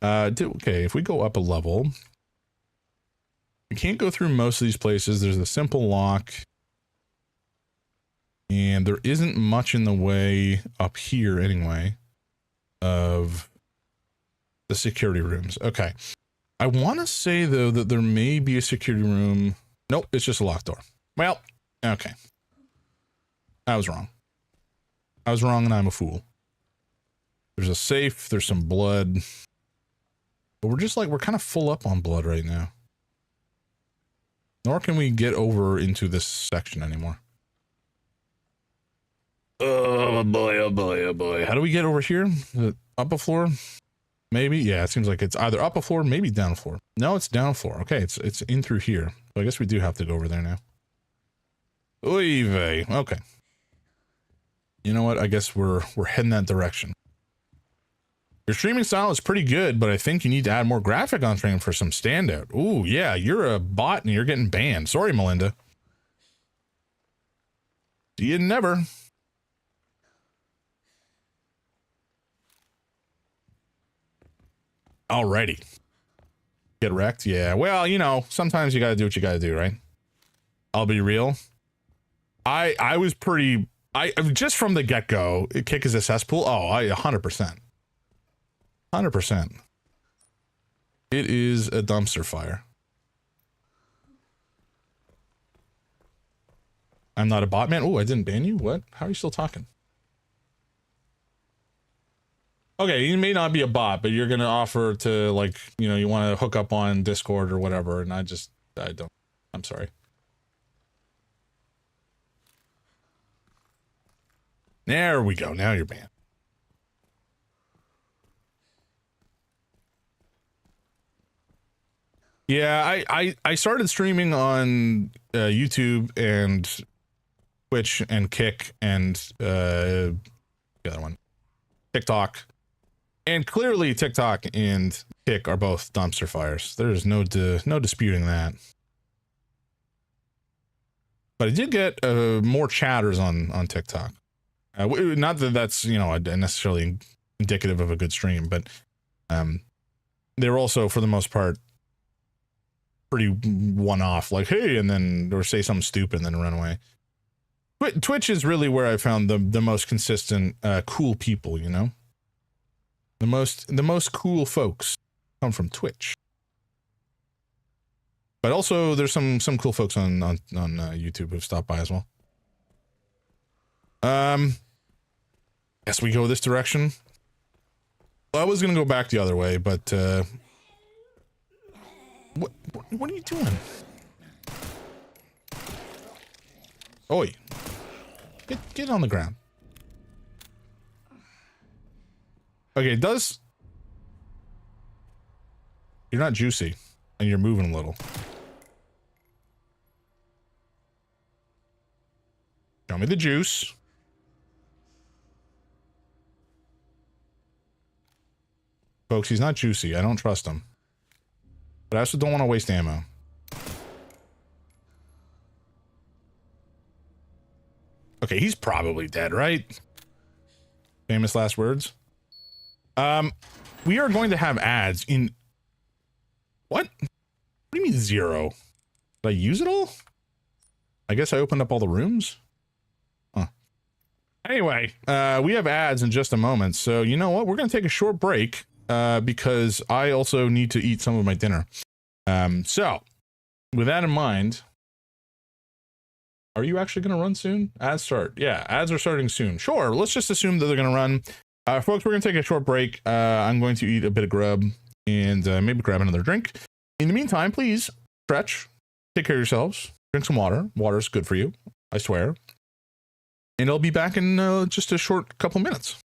Okay, if we go up a level, we can't go through most of these places. There's a simple lock, and there isn't much in the way up here anyway of the security rooms. Okay, I want to say though that there may be a security room. Nope, it's just a locked door. Well, okay, I was wrong. I was wrong, and I'm a fool. There's a safe. There's some blood. But we're kind of full up on blood right now. Nor can we get over into this section anymore. Oh boy, oh boy, oh boy. How do we get over here? Up a floor? Maybe? Yeah, it seems like it's either up a floor, maybe down a floor. No, it's down a floor. Okay, it's in through here. So I guess we do have to go over there now. Oy vey. Okay. You know what? I guess we're heading that direction. Your streaming style is pretty good, but I think you need to add more graphic on stream for some standout. Ooh, yeah, you're a bot and you're getting banned. Sorry, Melinda. See you never. Alrighty. Get wrecked? Yeah, well, you know, sometimes you gotta do what you gotta do, right? I'll be real. I was pretty... just from the get-go, kick is a cesspool. Oh, 100%. 100%. It is a dumpster fire. I'm not a bot man. Oh, I didn't ban you? What? How are you still talking? Okay, you may not be a bot, but you're going to offer to, like, you know, you want to hook up on Discord or whatever, and I don't. I'm sorry. There we go. Now you're banned. Yeah, I started streaming on YouTube and Twitch and Kick and the other one, TikTok. And clearly TikTok and Kick are both dumpster fires. There's no disputing that. But I did get more chatters on TikTok. Not that that's, you know, necessarily indicative of a good stream, but They're also, for the most part, pretty one-off, like, hey, and then, or say something stupid and then run away. But Twitch is really where I found the most consistent, cool people, you know? The most cool folks come from Twitch. But also, there's some cool folks on YouTube who've stopped by as well. Guess we go this direction. Well, I was gonna go back the other way, but what are you doing? Oi! Get on the ground. Okay, you're not juicy, and you're moving a little. Show me the juice. Folks, he's not juicy. I don't trust him. But I also don't want to waste ammo. Okay, he's probably dead, right? Famous last words. We are going to have ads in... What? What do you mean 0? Did I use it all? I guess I opened up all the rooms? Huh. Anyway, we have ads in just a moment, so you know what? We're going to take a short break, because I also need to eat some of my dinner. So, with that in mind... Are you actually going to run soon? Ads start. Yeah, ads are starting soon. Sure, let's just assume that they're going to run. Folks, we're going to take a short break. I'm going to eat a bit of grub and maybe grab another drink. In the meantime, please stretch, take care of yourselves, drink some water. Water's good for you, I swear. And I'll be back in just a short couple minutes.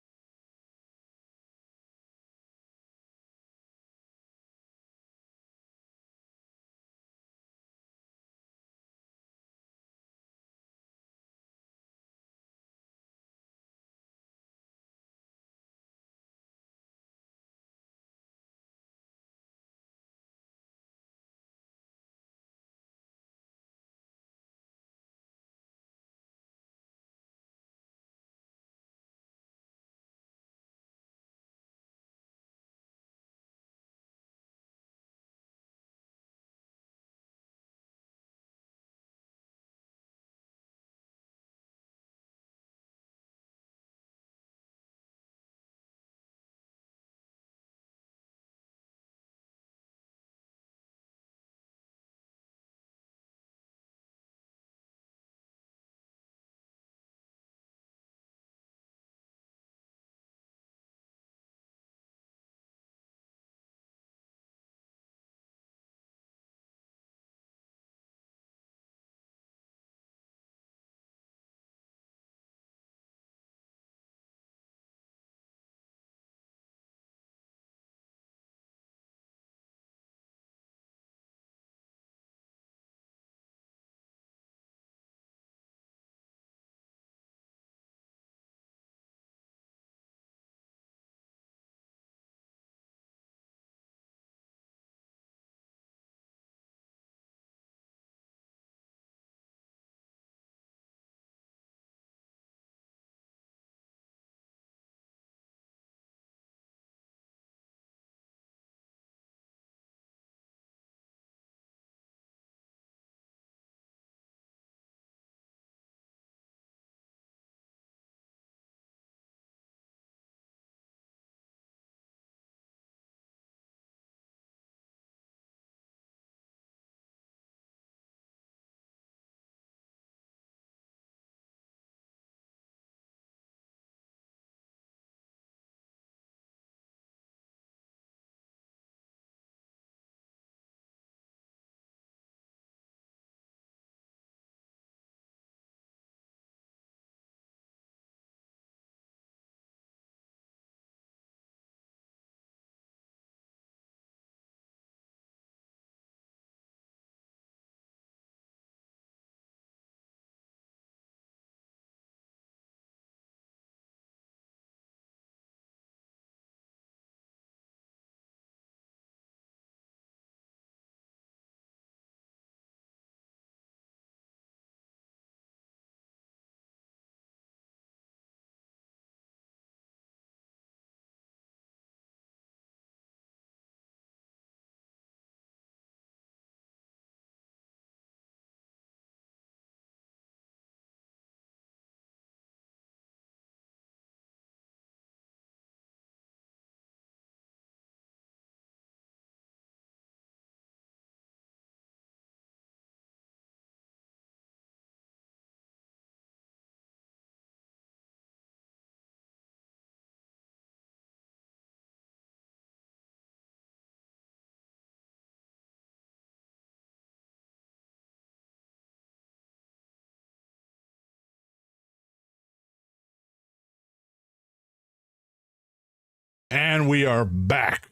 And we are back.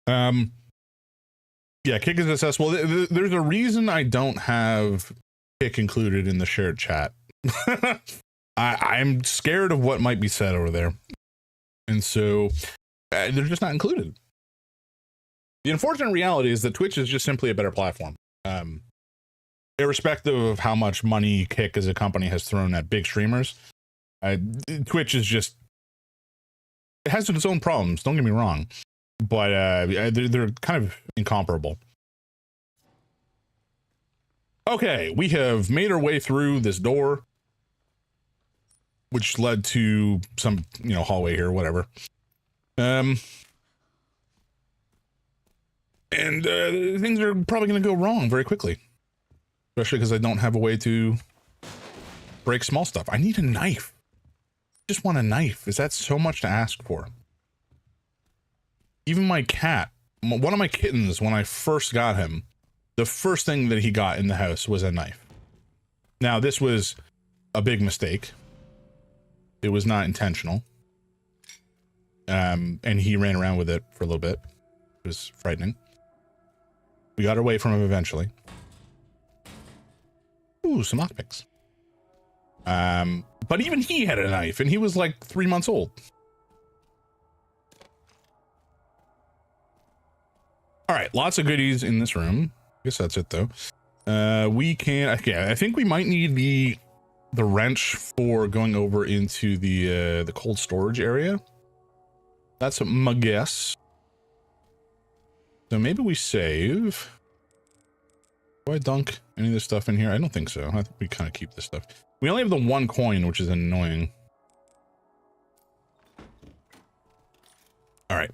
Yeah, Kick is accessible. There's a reason I don't have Kick included in the shared chat. I'm scared of what might be said over there. And so they're just not included. The unfortunate reality is that Twitch is just simply a better platform. Irrespective of how much money Kick as a company has thrown at big streamers, Twitch is just, it has its own problems, don't get me wrong, but they're kind of incomparable. Okay, we have made our way through this door, which led to some, hallway here, whatever. And things are probably going to go wrong very quickly, especially because I don't have a way to break small stuff. I need a knife. Just want a knife. Is that so much to ask for? Even my cat, one of my kittens, when I first got him, the first thing that he got in the house was a knife. Now, this was a big mistake. It was not intentional. And he ran around with it for a little bit. It was frightening. We got away from him eventually. Ooh, some lockpicks. But even he had a knife, and he was like 3 months old. All right, lots of goodies in this room. I guess that's it though. We can, okay, I think we might need the wrench for going over into the cold storage area. That's my guess. So maybe we save. Do I dunk any of this stuff in here? I don't think so. I think we kind of keep this stuff. We only have the one coin, which is annoying. All right.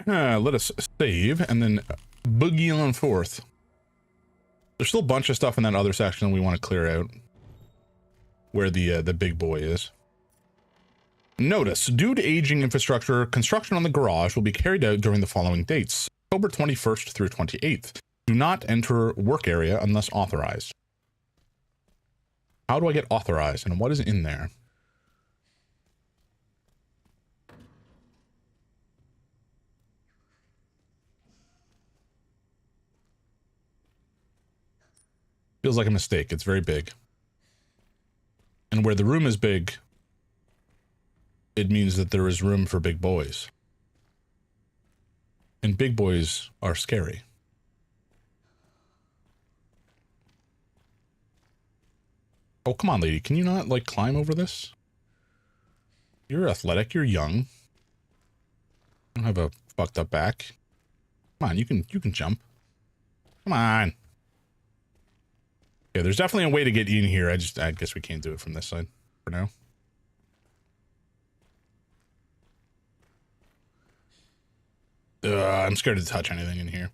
Let us save and then boogie on forth. There's still a bunch of stuff in that other section we want to clear out, where the big boy is. Notice, due to aging infrastructure, construction on the garage will be carried out during the following dates: October 21st through 28th. Do not enter work area unless authorized. How do I get authorized, and what is in there? Feels like a mistake. It's very big. And where the room is big, it means that there is room for big boys. And big boys are scary. Oh, come on, lady. Can you not, like, climb over this? You're athletic. You're young. You don't have a fucked up back. Come on, you can jump. Come on. Yeah, there's definitely a way to get in here. I guess we can't do it from this side for now. I'm scared to touch anything in here.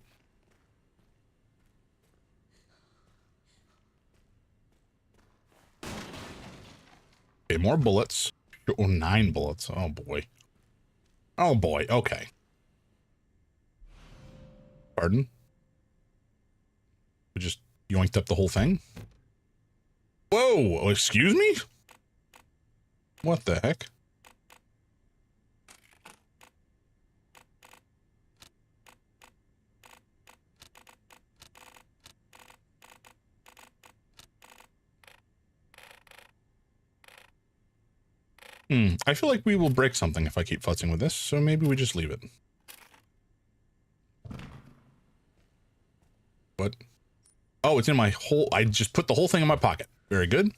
Okay, more bullets. Oh, 9 bullets. Oh boy. Oh boy. Okay. Pardon? We just yoinked up the whole thing? Whoa, excuse me? What the heck? I feel like we will break something if I keep futzing with this, so maybe we just leave it. What? Oh, it's in my whole... I just put the whole thing in my pocket. Very good.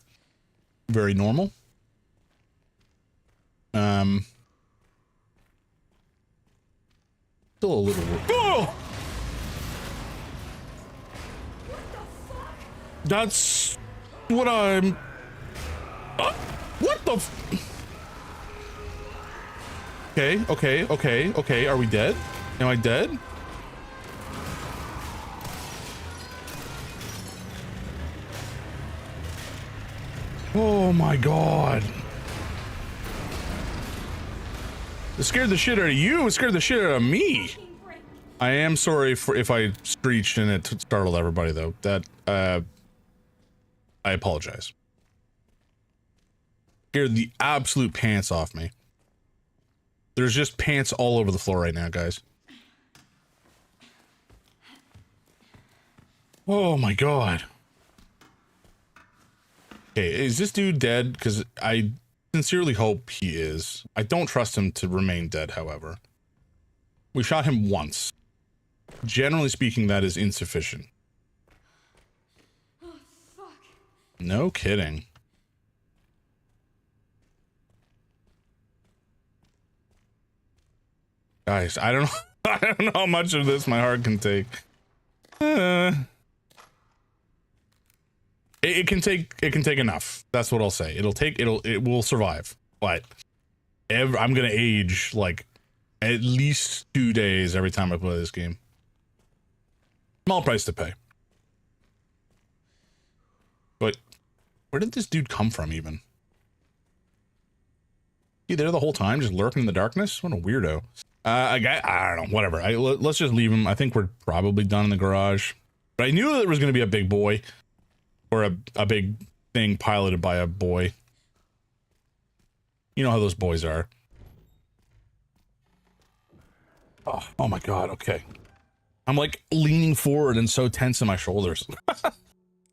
Very normal. Still a little... Oh! That's what I'm... what the... Okay. Are we dead? Am I dead? Oh my god. It scared the shit out of you. It scared the shit out of me. I am sorry for if I screeched and it startled everybody though. That, I apologize. Scared the absolute pants off me. There's just pants all over the floor right now, guys. Oh my god. Okay, is this dude dead? Because I sincerely hope he is. I don't trust him to remain dead, however. We shot him once. Generally speaking, that is insufficient. Oh, fuck. No kidding. Guys, I don't know. I don't know how much of this my heart can take. It can take enough. That's what I'll say. It will survive. But I'm gonna age like at least 2 days every time I play this game. Small price to pay. But where did this dude come from even? He there the whole time, just lurking in the darkness? What a weirdo. I don't know, whatever. Let's just leave him. I think we're probably done in the garage. But I knew there was going to be a big boy. Or a big thing piloted by a boy. You know how those boys are. Oh my god, okay. I'm like leaning forward and so tense in my shoulders.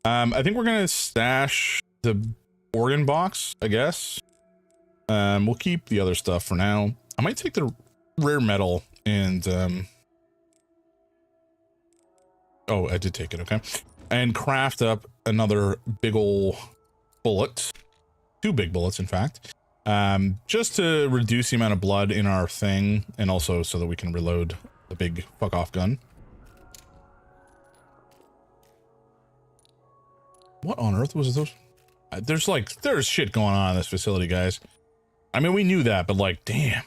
I think we're going to stash the organ box, I guess. We'll keep the other stuff for now. I might take the rare metal and oh, I did take it, okay. And craft up another big ol' bullet. 2 big bullets, in fact. Just to reduce the amount of blood in our thing, and also so that we can reload the big fuck off gun. What on earth was those? There's shit going on in this facility, guys. I mean, we knew that, but like, damn.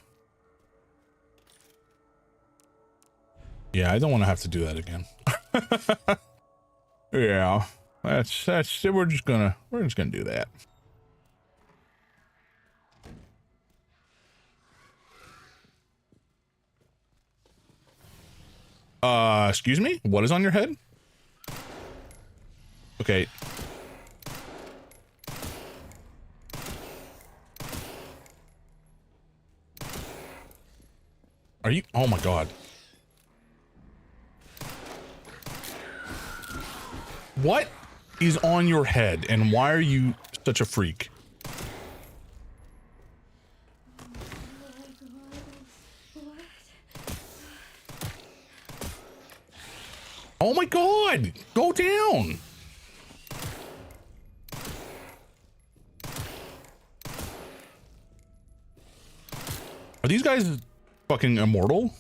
Yeah, I don't want to have to do that again. Yeah, that's we're just gonna do that. Excuse me? What is on your head? Okay. Are you? Oh my god. What is on your head, and why are you such a freak? Oh my god! Go down! Are these guys fucking immortal?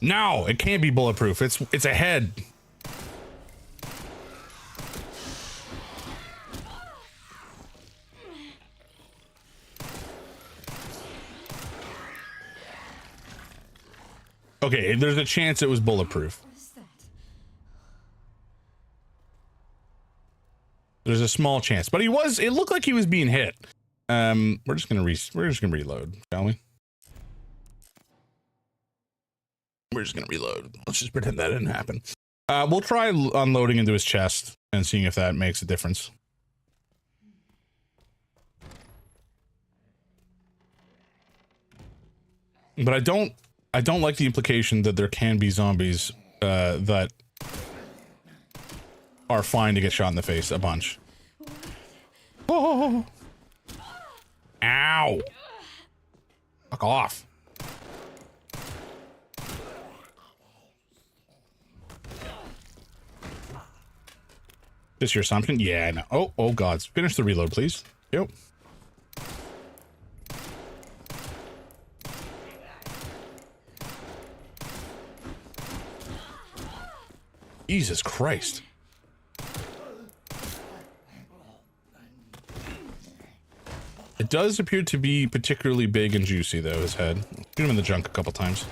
No, it can't be bulletproof. It's a head. Okay, there's a chance it was bulletproof. There's a small chance, but it looked like he was being hit. We're just gonna reload, shall we? We're just gonna reload. Let's just pretend that didn't happen. We'll try unloading into his chest and seeing if that makes a difference. But I don't like the implication that there can be zombies that are fine to get shot in the face a bunch. Oh. Ow. Fuck off. This your assumption? Yeah, no. Oh god. Finish the reload, please. Yep. Jesus Christ. It does appear to be particularly big and juicy, though, his head. Shoot him in the junk a couple times.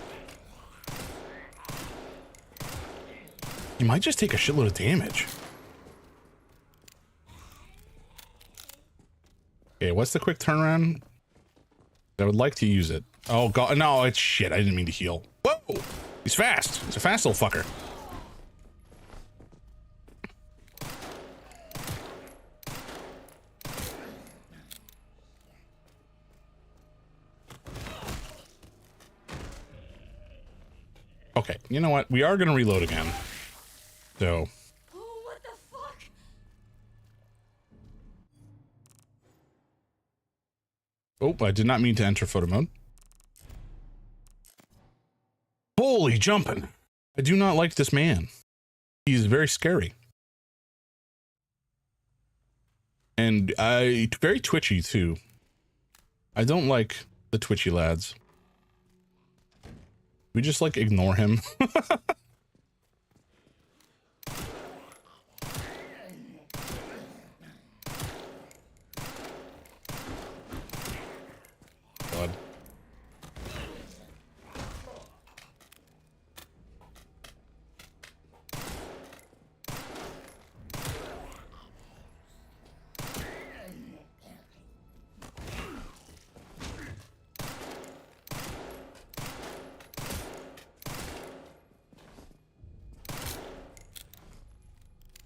He might just take a shitload of damage. Okay, what's the quick turnaround? I would like to use it. Oh god, no, it's shit. I didn't mean to heal. Whoa! He's fast. He's a fast little fucker. Okay, you know what? We are going to reload again. So. Oh, what the fuck? Oh, I did not mean to enter photo mode. Holy jumping. I do not like this man. He's very scary. And very twitchy too. I don't like the twitchy lads. We just like ignore him. God.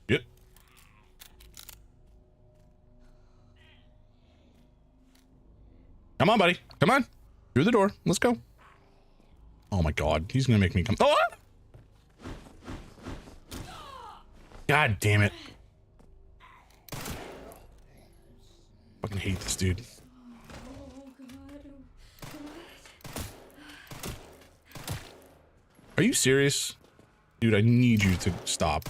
Yep. Come on, buddy. Come on. Through the door. Let's go. Oh my God. He's gonna make me come. Oh! God damn it. Fucking hate this dude. Oh, God. Are you serious? Dude, I need you to stop.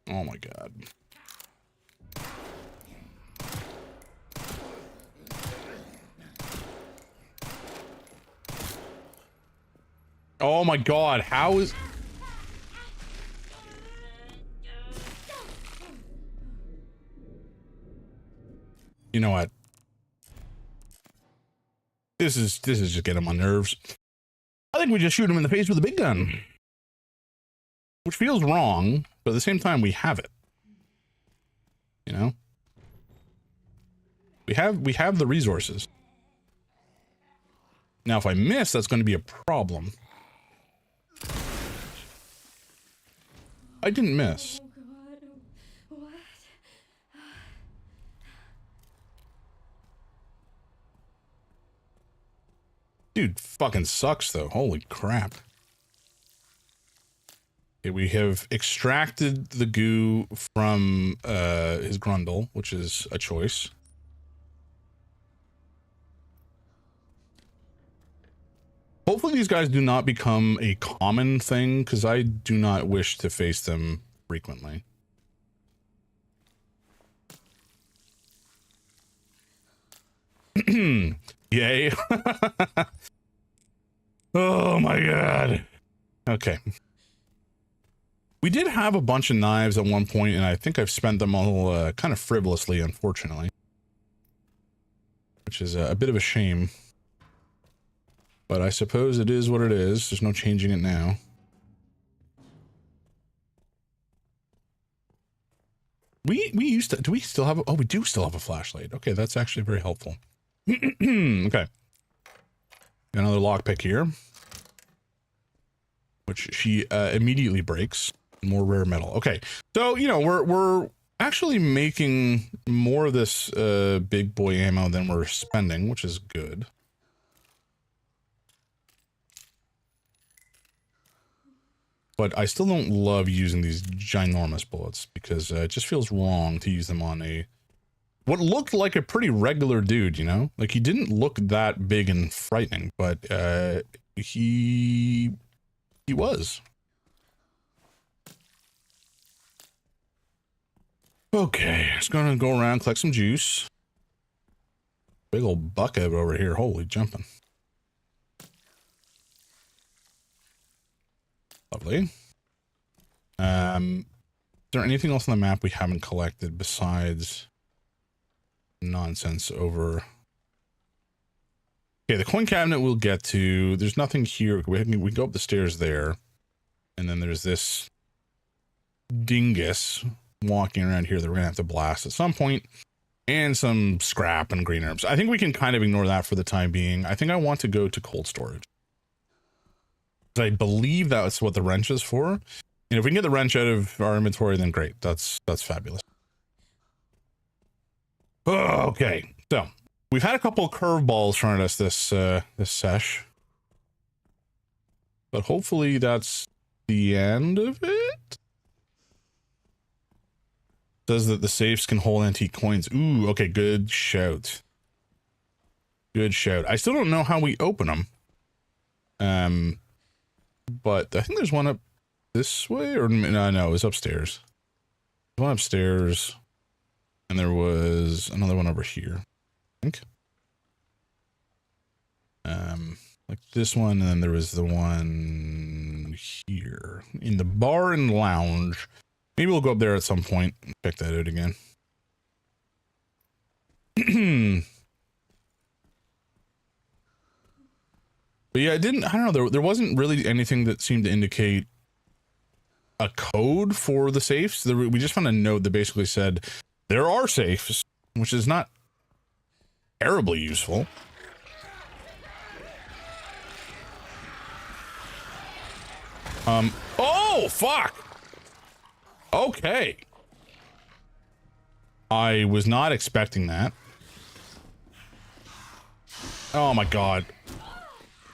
Oh my God. Oh my God, how is... You know what? This is just getting on my nerves. I think we just shoot him in the face with a big gun. Which feels wrong, but at the same time we have it. You know? We have the resources. Now if I miss, that's going to be a problem. I didn't miss. Oh, God. What? Dude fucking sucks though. Holy crap. Okay, we have extracted the goo from his grundle, which is a choice. Hopefully these guys do not become a common thing, because I do not wish to face them frequently. Yay. Oh my God. Okay. We did have a bunch of knives at one point, and I think I've spent them all kind of frivolously, unfortunately. Which is a bit of a shame. But I suppose it is what it is. There's no changing it now. We used to... Do we still have... Oh, we do still have a flashlight. Okay, that's actually very helpful. Okay. Got another lockpick here. Which she immediately breaks. More rare metal. Okay. So, you know, we're actually making more of this big boy ammo than we're spending, which is good. But I still don't love using these ginormous bullets because it just feels wrong to use them on what looked like a pretty regular dude, you know? Like, he didn't look that big and frightening, but he was. Okay, just gonna go around, collect some juice. Big old bucket over here. Holy jumping. Lovely. Is there anything else on the map we haven't collected besides nonsense over? Okay, the coin cabinet we'll get to. There's nothing here. We go up the stairs there. And then there's this dingus walking around here that we're gonna have to blast at some point. And some scrap and green herbs. I think we can kind of ignore that for the time being. I think I want to go to cold storage. I believe that's what the wrench is for. And if we can get the wrench out of our inventory, then great. That's fabulous. Okay, so We've had a couple of curveballs thrown at us this sesh. But hopefully that's the end of it. Says that the safes can hold antique coins. Ooh, okay, good shout. Good shout. I still don't know how we open them. But I think there's one up this way, or no, it's upstairs. There's one upstairs, and there was another one over here, I think. Like this one, and then there was the one here in the bar and lounge. Maybe we'll go up there at some point and check that out again. But yeah, I don't know, there wasn't really anything that seemed to indicate a code for the safes. We just found a note that basically said there are safes, which is not terribly useful. Oh, fuck! Okay. I was not expecting that. Oh my god.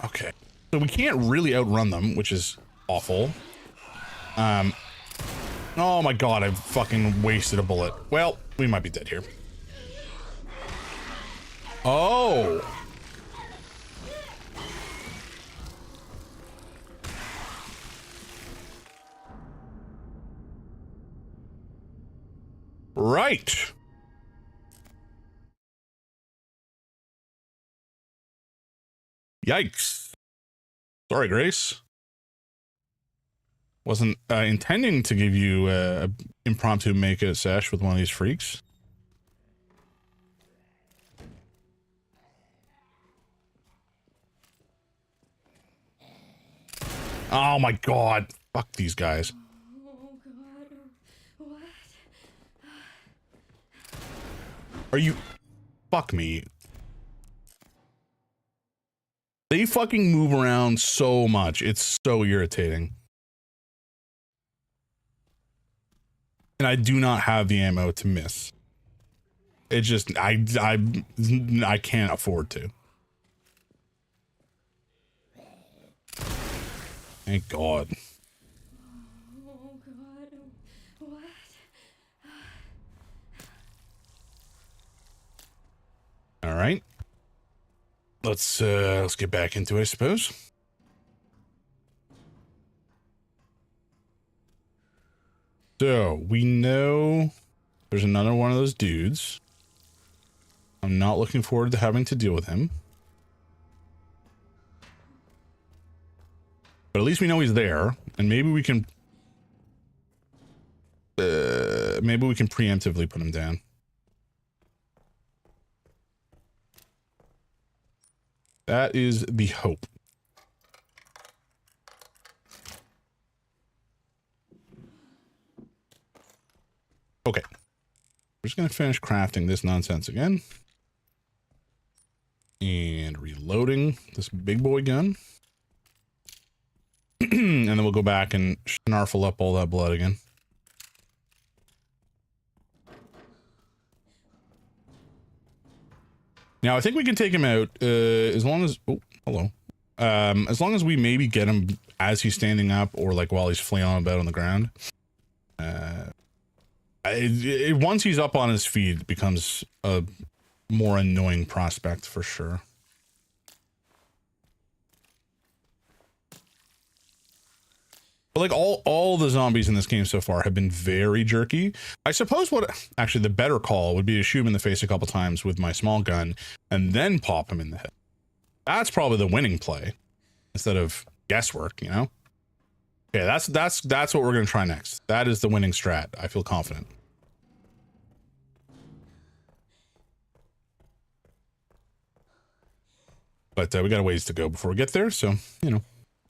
Okay. So we can't really outrun them, which is awful. Oh my god, I fucking wasted a bullet. Well, we might be dead here. Oh! Right! Yikes. Sorry, Grace. Wasn't intending to give you a impromptu make a sesh with one of these freaks. Oh my god. Fuck these guys. Oh god. What? Are you... Fuck me. They fucking move around so much. It's so irritating. And I do not have the ammo to miss. It just... I can't afford to. Thank God. Oh god. What? All right. Let's get back into it, I suppose. So, we know there's another one of those dudes. I'm not looking forward to having to deal with him. But at least we know he's there, and maybe we can preemptively put him down. That is the hope. Okay. We're just going to finish crafting this nonsense again. And reloading this big boy gun. And then we'll go back and snarfle up all that blood again. Now, I think we can take him out as long as... Oh, hello. As long as we maybe get him as he's standing up or like while he's flailing about on the ground. Once he's up on his feet, it becomes a more annoying prospect for sure. But like all the zombies in this game so far have been very jerky. I suppose actually the better call would be to shoot him in the face a couple times with my small gun and then pop him in the head. That's probably the winning play instead of guesswork, you know? Okay, that's what we're gonna try next. That is the winning strat. I feel confident. But we got a ways to go before we get there, so you know,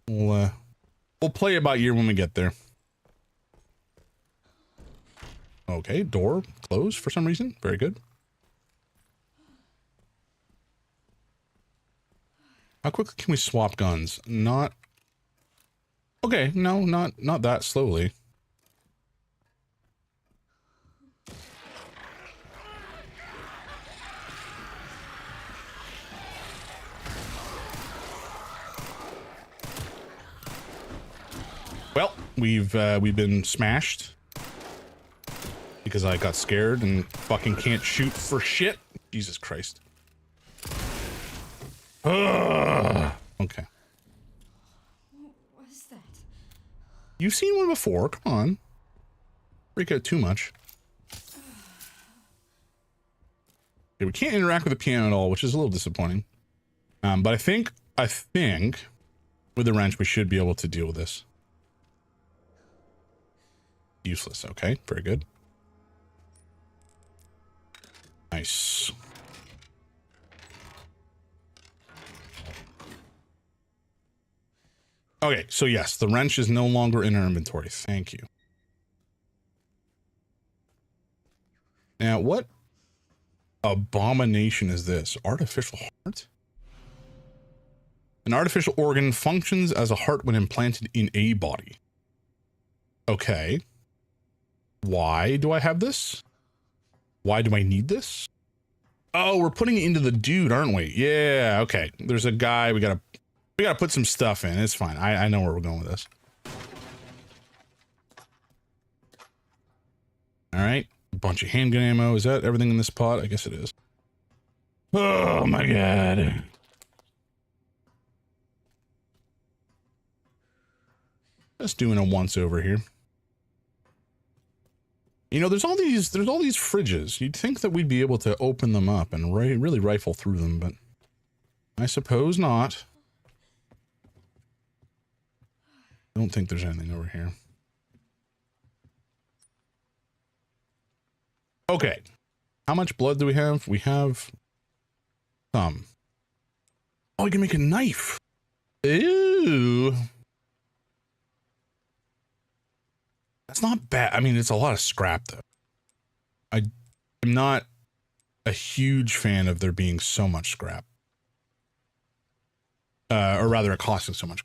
we'll play it by ear when we get there. Okay, door closed for some reason. Very good. How quickly can we swap guns? Not... Okay, no, not that slowly. Well, we've been smashed because I got scared and fucking can't shoot for shit. Jesus Christ. Ugh. Okay. What is that? You've seen one before. Come on. Freak out too much. Okay, we can't interact with the piano at all, which is a little disappointing. But I think with the wrench we should be able to deal with this. Useless. Okay, very good. Nice. Okay, so yes, the wrench is no longer in our inventory. Thank you. Now, what abomination is this? Artificial heart? An artificial organ functions as a heart when implanted in a body. Okay. Why do I have this? Why do I need this? Oh, we're putting it into the dude, aren't we? Yeah, okay. There's a guy, we gotta put some stuff in. It's fine. I know where we're going with this. Alright. A bunch of handgun ammo. Is that everything in this pot? I guess it is. Oh my god. Just doing a once over here. You know, there's all these fridges. You'd think that we'd be able to open them up and really rifle through them, but I suppose not. I don't think there's anything over here. Okay. How much blood do we have? We have some. Oh, we can make a knife. Ew. That's not bad. I mean, it's a lot of scrap, though. I am not a huge fan of there being so much scrap. Or rather, it costing so much.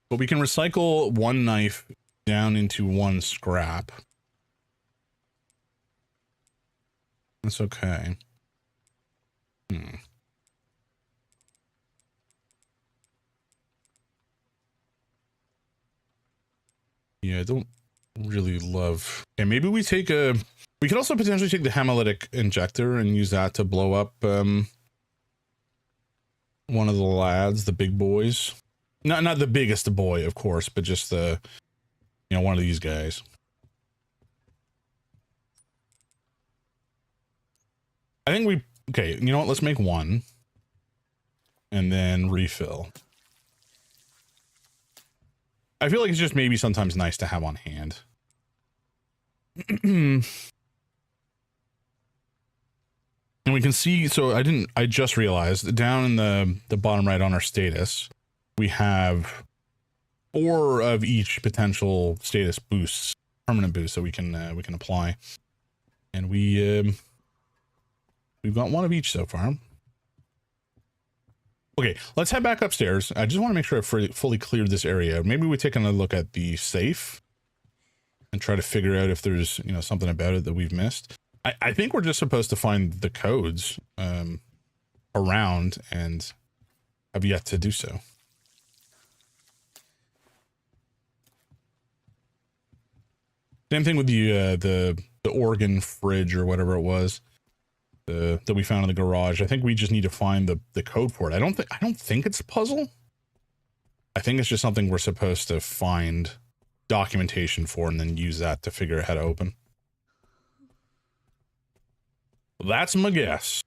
But we can recycle one knife down into one scrap. That's okay. Yeah, I don't really love... Okay, maybe we take a... We could also potentially take the hemolytic injector and use that to blow up one of the lads, the big boys. Not the biggest boy, of course, but just the... You know, one of these guys. I think we... Okay, you know what? Let's make one. And then refill. I feel like it's just maybe sometimes nice to have on hand. And we can see, so I just realized down in the bottom right on our status, we have 4 of each potential status boosts, permanent boosts that we can apply. And we've got 1 of each so far. Okay, let's head back upstairs. I just want to make sure I've fully cleared this area. Maybe we take another look at the safe and try to figure out if there's, you know, something about it that we've missed. I think we're just supposed to find the codes around and have yet to do so. Same thing with the organ fridge or whatever it was. That we found in the garage. I think we just need to find the code for it. I don't think it's a puzzle. I think it's just something we're supposed to find documentation for and then use that to figure out how to open. That's my guess.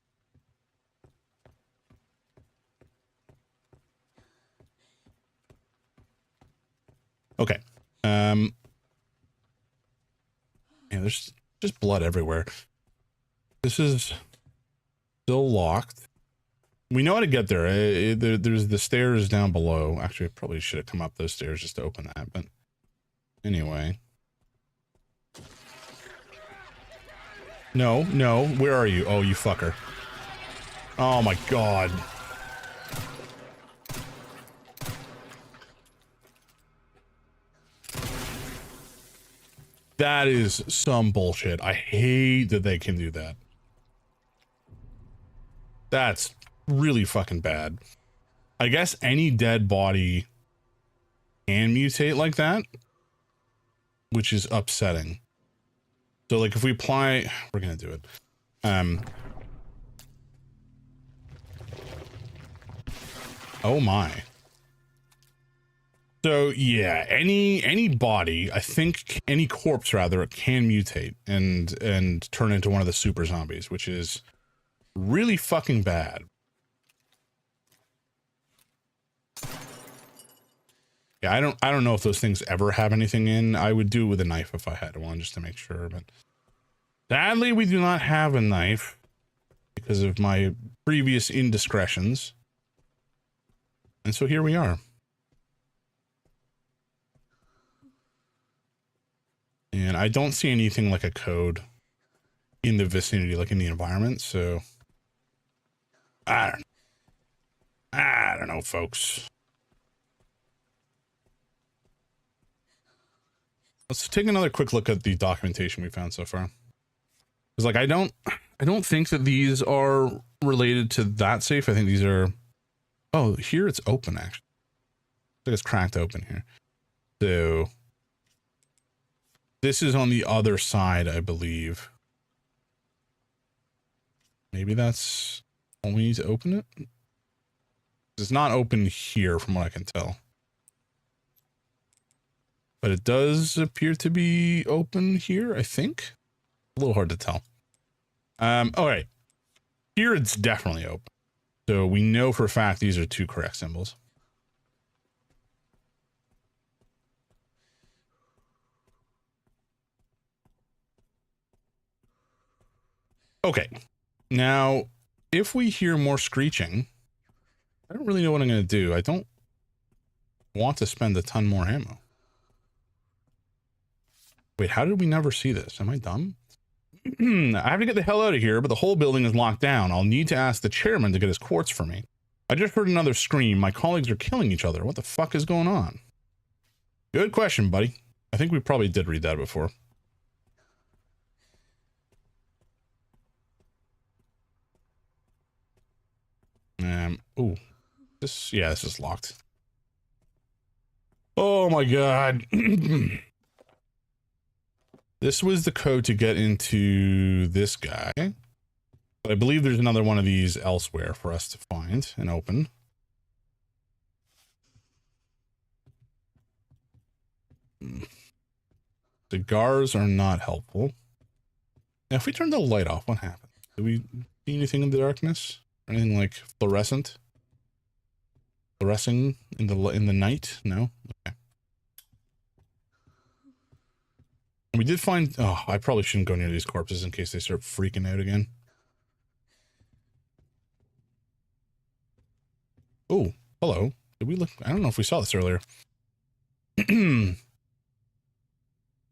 Okay. Yeah, there's just blood everywhere. This is still locked. We know how to get there. There's the stairs down below. Actually, I probably should have come up those stairs just to open that, but anyway. No, where are you? Oh, you fucker. Oh my god. That is some bullshit. I hate that they can do that. That's really fucking bad. I guess any dead body can mutate like that, which is upsetting. So like if we apply, we're gonna do it. Oh my. So yeah, any body, I think any corpse rather, can mutate and turn into one of the super zombies, which is really fucking bad. Yeah, I don't know if those things ever have anything in. I would do it with a knife if I had one just to make sure, but sadly we do not have a knife because of my previous indiscretions. And so here we are. And I don't see anything like a code in the vicinity, like in the environment, so I don't know, folks. Let's take another quick look at the documentation we found so far. Because like I don't think that these are related to that safe. I think these are, oh, here it's open actually. I think it's cracked open here. So this is on the other side, I believe. Maybe that's when we need to open it. It's not open here from what I can tell. But it does appear to be open here, I think. A little hard to tell. All right. Here it's definitely open. So we know for a fact these are two correct symbols. Okay. Now, if we hear more screeching, I don't really know what I'm going to do. I don't want to spend a ton more ammo. Wait, how did we never see this? Am I dumb? I have to get the hell out of here, but the whole building is locked down. I'll need to ask the chairman to get his quartz for me. I just heard another scream. My colleagues are killing each other. What the fuck is going on? Good question, buddy. I think we probably did read that before. Oh, this is locked. Oh my god. This was the code to get into this guy. But I believe there's another one of these elsewhere for us to find and open. Cigars are not helpful. Now, if we turn the light off, what happens? Do we see anything in the darkness? Anything like fluorescent? Fluorescing in the night? No? Okay. We did find, oh, I probably shouldn't go near these corpses in case they start freaking out again. Oh, hello. Did we look? I don't know if we saw this earlier.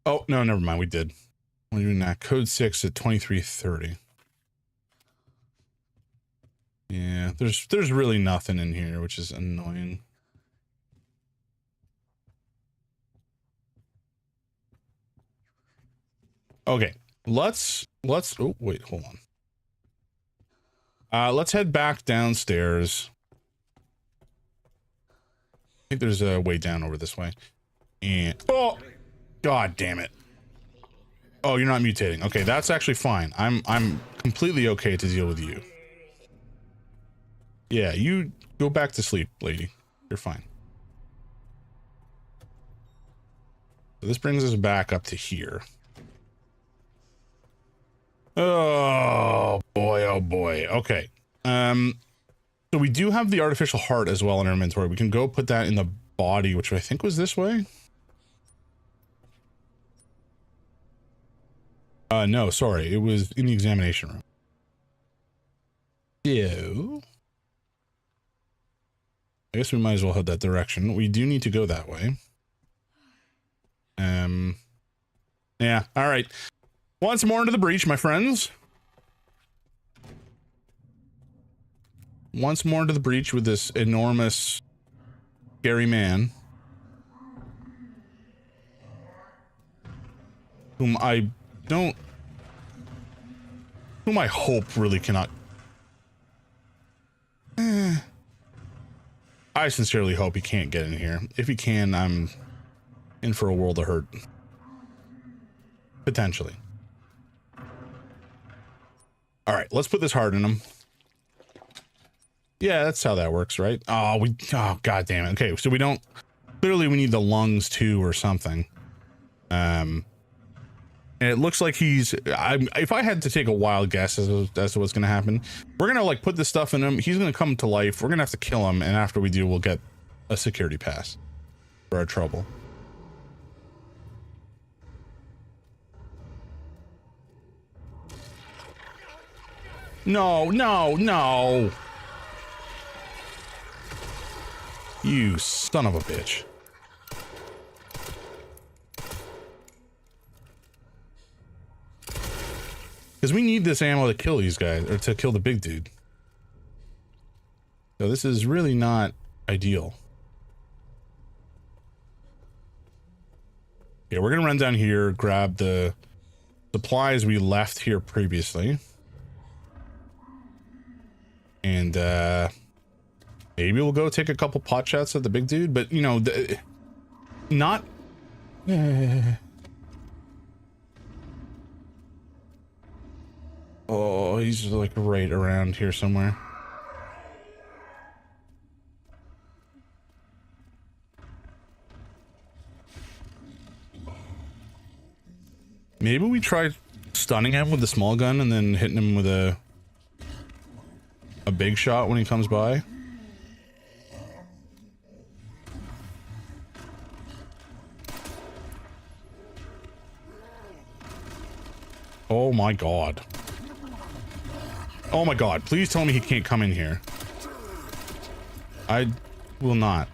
Oh, no, never mind. We did. We're doing that. Code 6 at 2330. Yeah, there's really nothing in here, which is annoying. Okay, let's oh wait, hold on. Let's head back downstairs. I think there's a way down over this way. And oh, god damn it. Oh, you're not mutating. Okay, that's actually fine. I'm completely okay to deal with you. Yeah, you go back to sleep, lady. You're fine. So this brings us back up to here. Oh boy, oh boy. Okay. So we do have the artificial heart as well in our inventory. We can go put that in the body, which I think was this way. No, sorry. It was in the examination room. Ew. I guess we might as well head that direction. We do need to go that way. Yeah, all right. Once more into the breach, my friends. Once more into the breach with this enormous, scary man. Whom I hope really cannot. I sincerely hope he can't get in here. If he can, I'm in for a world of hurt. Potentially. All right, let's put this heart in him. Yeah, that's how that works, right? Oh, god damn it. Okay, so we don't, clearly we need the lungs too or something. And it looks like if I had to take a wild guess as to what's gonna happen, we're gonna like put this stuff in him, he's gonna come to life, we're gonna have to kill him, and after we do, we'll get a security pass for our trouble. No, no, no. You son of a bitch. Because we need this ammo to kill these guys, or to kill the big dude. So this is really not ideal. Okay, we're gonna run down here, grab the supplies we left here previously. And, maybe we'll go take a couple pot shots at the big dude, but, you know, not... Oh, he's like right around here somewhere. Maybe we try stunning him with the small gun and then hitting him with a big shot when he comes by. Oh my god. Oh my god, please tell me he can't come in here. I will not.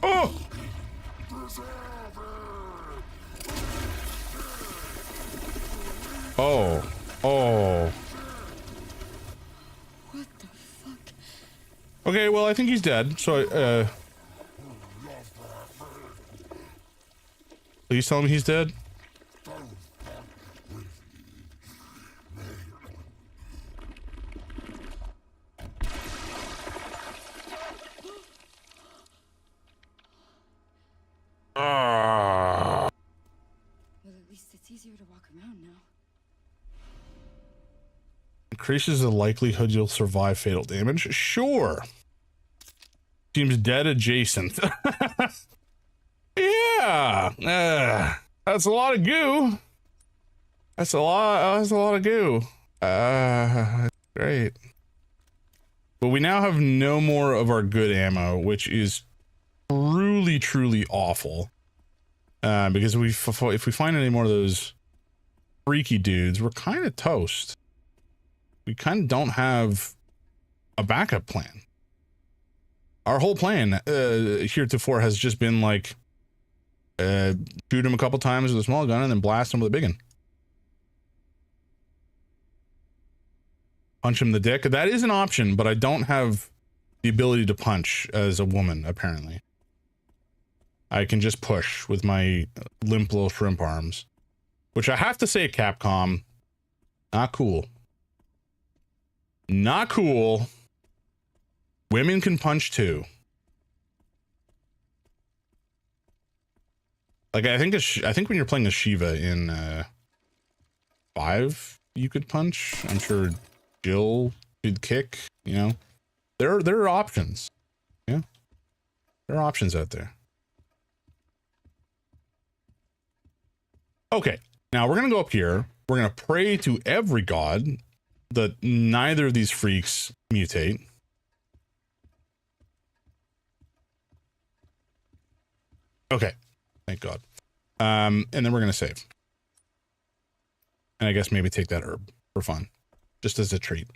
Oh! Oh. Oh. What the fuck? Okay, well, I think he's dead, so, please tell me he's dead? Well, at least it's easier to walk around now. Increases the likelihood you'll survive fatal damage? Sure. Seems dead adjacent. Yeah. That's a lot of goo. That's a lot of goo. Great. But we now have no more of our good ammo, which is truly awful. Because if we find any more of those freaky dudes, we're kind of toast. We kind of don't have a backup plan. Our whole plan heretofore has just been like shoot him a couple times with a small gun and then blast him with a big one. Punch him in the dick. That is an option, but I don't have the ability to punch as a woman, apparently. I can just push with my limp little shrimp arms. Which I have to say, Capcom, not cool. Not cool. Women can punch too. Like, I think when you're playing a Shiva in 5, you could punch. I'm sure Jill could kick, you know. There are options. Yeah. There are options out there. Okay. Now we're going to go up here. We're going to pray to every god that neither of these freaks mutate. Okay. Thank God. And then we're going to save. And I guess maybe take that herb for fun. Just as a treat.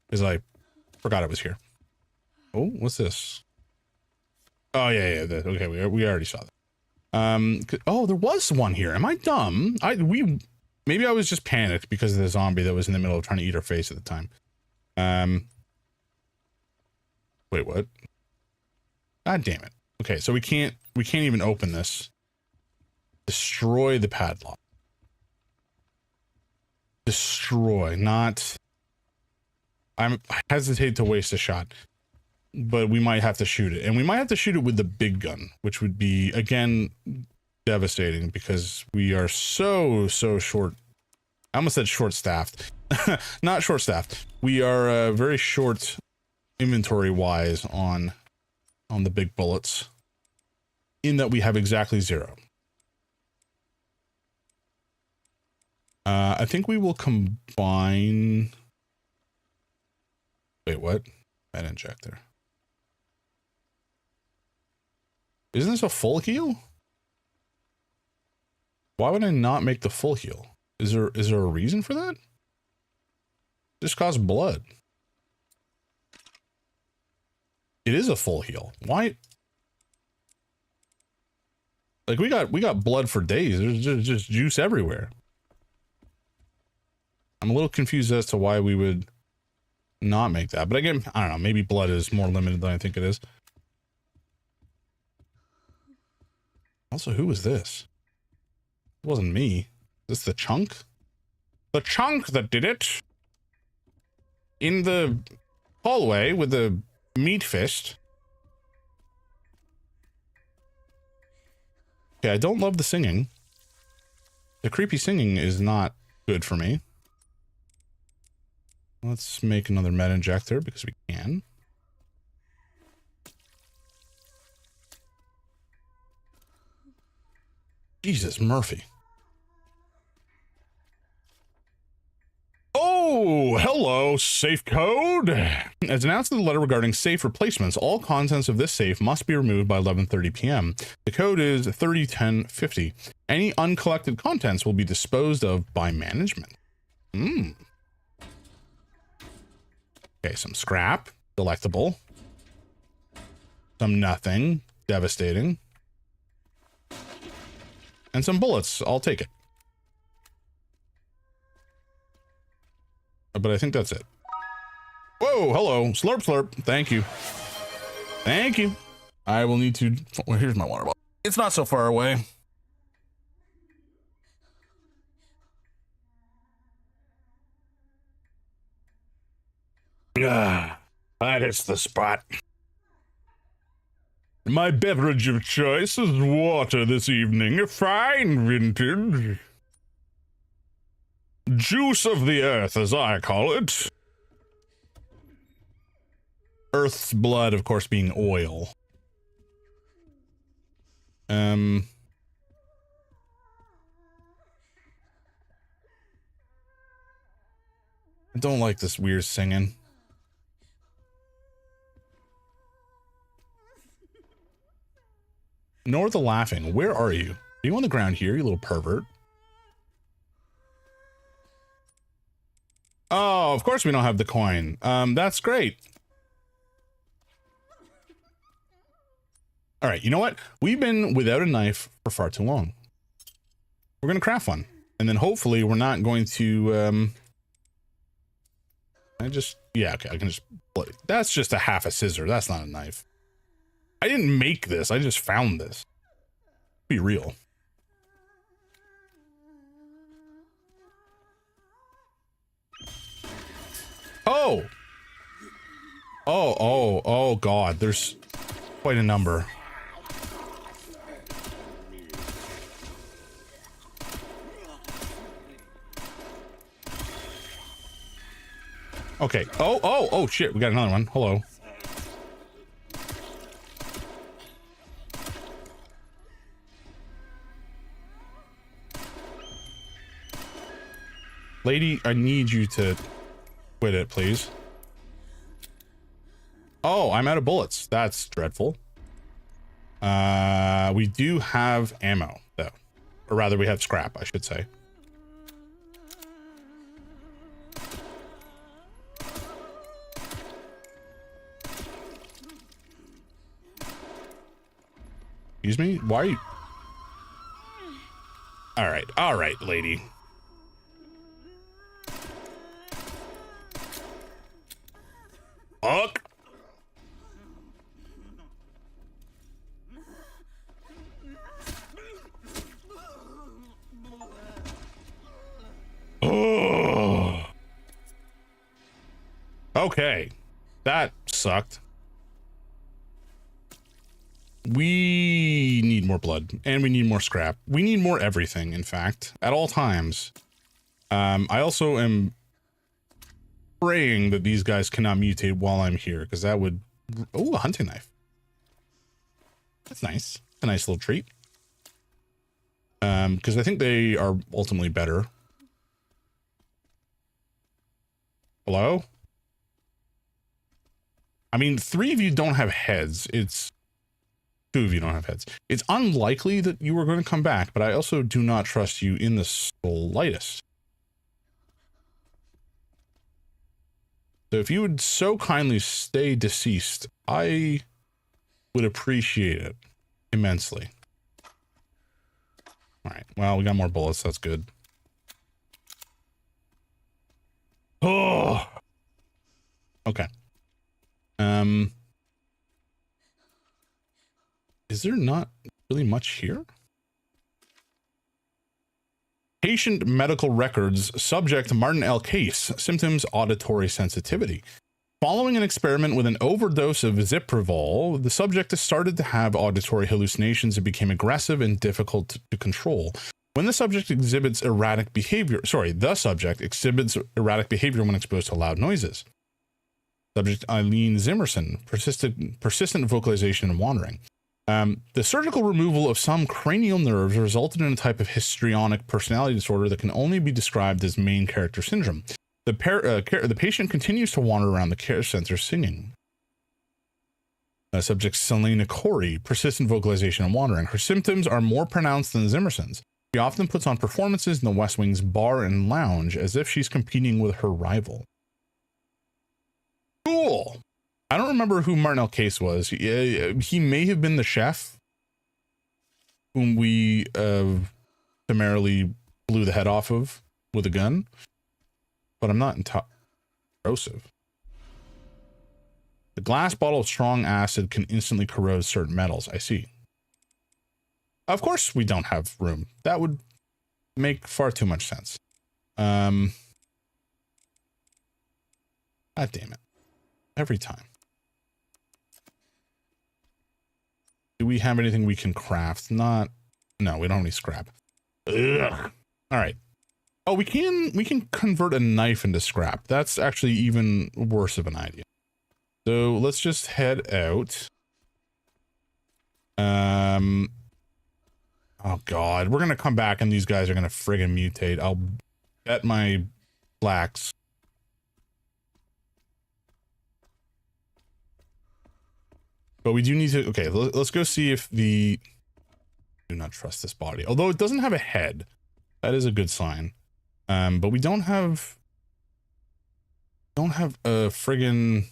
Because I forgot it was here. Oh, what's this? Oh, yeah. Okay, we already saw that. Oh, there was one here. Am I dumb? Maybe I was just panicked because of the zombie that was in the middle of trying to eat our face at the time. Wait, what? God damn it. Okay, so we can't even open this. Destroy the padlock. Destroy, not... I hesitate to waste a shot, but we might have to shoot it. And we might have to shoot it with the big gun, which would be, again, devastating because we are so short. I almost said short-staffed. Not short-staffed. We are very short inventory-wise on the big bullets, in that we have exactly 0. I think we will combine... Wait, what? Med injector. Isn't this a full heal? Why would I not make the full heal? Is there a reason for that? Just costs blood. It is a full heal. Why? Like we got blood for days. There's just juice everywhere. I'm a little confused as to why we would not make that. But again, I don't know. Maybe blood is more limited than I think it is. Also, who was this? It wasn't me. Is this the chunk? The chunk that did it. In the hallway with the meat fist. Okay, I don't love the singing. The creepy singing is not good for me. Let's make another med injector because we can. Jesus, Murphy. Oh, hello, safe code. As announced in the letter regarding safe replacements, all contents of this safe must be removed by 11:30 p.m. The code is 301050. Any uncollected contents will be disposed of by management. Okay, some scrap, delectable. Some nothing, devastating. And some bullets, I'll take it. But I think that's it. Whoa, hello, slurp slurp, thank you. Thank you. I will need to, well, here's my water bottle. It's not so far away. Ah, that is the spot. My beverage of choice is water this evening, a fine vintage. Juice of the earth, as I call it. Earth's blood, of course, being oil. I don't like this weird singing. Nor the laughing. Where are you? Are you on the ground here, you little pervert? Oh, of course we don't have the coin. That's great. All right, you know what? We've been without a knife for far too long. We're gonna craft one, and then hopefully we're not going to. Yeah, okay, I can just. That's just a half a scissor. That's not a knife. I didn't make this. I just found this. Be real. Oh. Oh, God. There's quite a number. Okay. Oh, shit. We got another one. Hello. Lady, I need you to quit it, please. Oh, I'm out of bullets. That's dreadful. We do have ammo, though. Or rather, we have scrap, I should say. Excuse me? Why are you... All right, lady. Fuck. Okay. That sucked. We need more blood and we need more scrap. We need more everything, in fact, at all times. I also am praying that these guys cannot mutate while I'm here, because that would... Oh, a hunting knife. That's nice. A nice little treat. Because I think they are ultimately better. Hello? I mean, 3 of you don't have heads. It's 2 of you don't have heads. It's unlikely that you are going to come back, but I also do not trust you in the slightest. So if you would so kindly stay deceased, I would appreciate it immensely. All right. Well, we got more bullets. That's good. Oh. Okay. Is there not really much here? Patient medical records, subject Martin L. Case, symptoms auditory sensitivity. Following an experiment with an overdose of Ziprivol, the subject started to have auditory hallucinations and became aggressive and difficult to control. When the subject exhibits erratic behavior, the subject exhibits erratic behavior when exposed to loud noises. Subject Eileen Zimmerson, persistent vocalization and wandering. The surgical removal of some cranial nerves resulted in a type of histrionic personality disorder that can only be described as main character syndrome. The patient continues to wander around the care center singing. Subject Selena Corey, persistent vocalization and wandering. Her symptoms are more pronounced than Zimmerson's. She often puts on performances in the West Wing's bar and lounge as if she's competing with her rival. Cool. I don't remember who Martin L. Case was. He may have been the chef whom we summarily blew the head off of with a gun, but I'm not entirely corrosive. The glass bottle of strong acid can instantly corrode certain metals. I see. Of course we don't have room. That would make far too much sense. God damn it. Every time. Do we have anything we can craft? No, we don't have any scrap. Ugh. All right. Oh, we can convert a knife into scrap. That's actually even worse of an idea. So let's just head out. Oh God, we're gonna come back and these guys are gonna friggin' mutate. I'll bet my blacks. But we do need to, okay, let's go see if the, do not trust this body. Although it doesn't have a head. That is a good sign. But we don't have a friggin,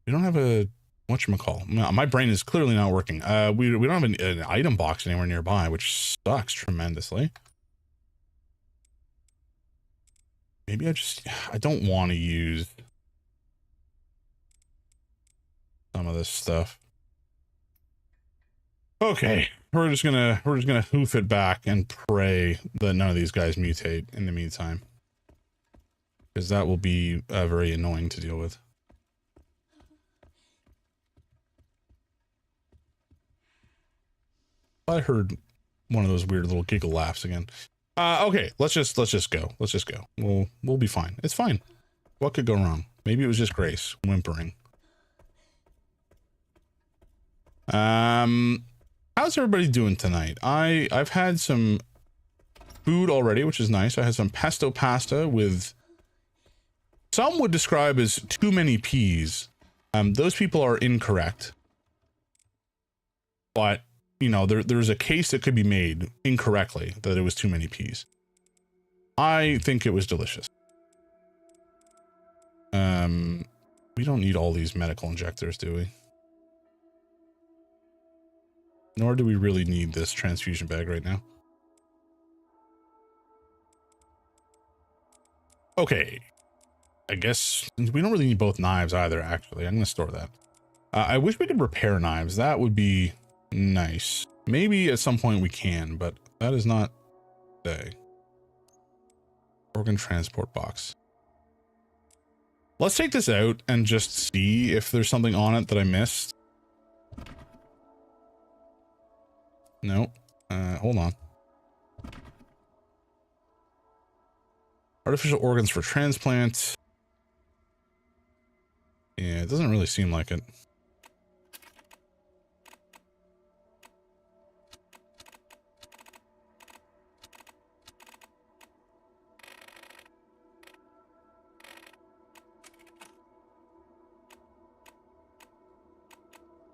we don't have a, whatchamacall. My brain is clearly not working. We don't have an item box anywhere nearby, which sucks tremendously. Maybe I don't want to use some of this stuff. Okay, we're just gonna hoof it back and pray that none of these guys mutate in the meantime, because that will be very annoying to deal with. I heard one of those weird little giggle laughs again. Okay, let's just go. Let's just go. We'll be fine. It's fine. What could go wrong? Maybe it was just Grace whimpering. How's everybody doing tonight? I've had some food already, which is nice. I had some pesto pasta with, some would describe as too many peas. Those people are incorrect. But you know, there's a case that could be made incorrectly that it was too many peas. I think it was delicious. We don't need all these medical injectors, do we? Nor do we really need this transfusion bag right now. Okay. I guess we don't really need both knives either, actually. I'm going to store that. I wish we could repair knives. That would be nice. Maybe at some point we can, but that is not today. Organ transport box. Let's take this out and just see if there's something on it that I missed. No. Hold on. Artificial organs for transplant. Yeah, it doesn't really seem like it.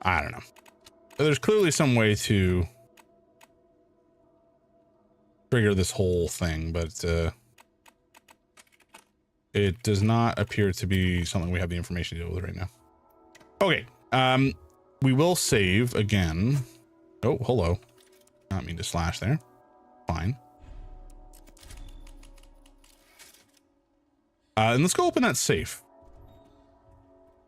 I don't know. There's clearly some way to trigger this whole thing, but it does not appear to be something we have the information to deal with right now. Okay, we will save again. Oh, hello. Not mean to slash there. Fine. And let's go open that safe.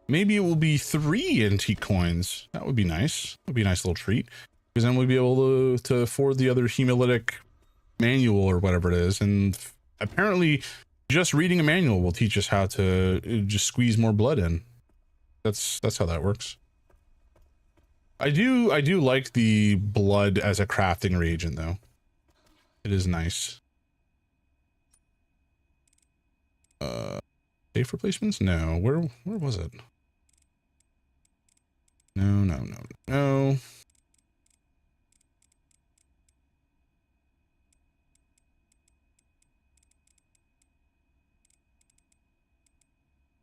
Maybe it will be 3 antique coins. That would be nice. That would be a nice little treat. Because then we'll be able to afford the other hemolytic manual or whatever it is. And apparently just reading a manual will teach us how to just squeeze more blood in. That's how that works. I do like the blood as a crafting reagent though. It is nice. Safe replacements? No. Where was it? No.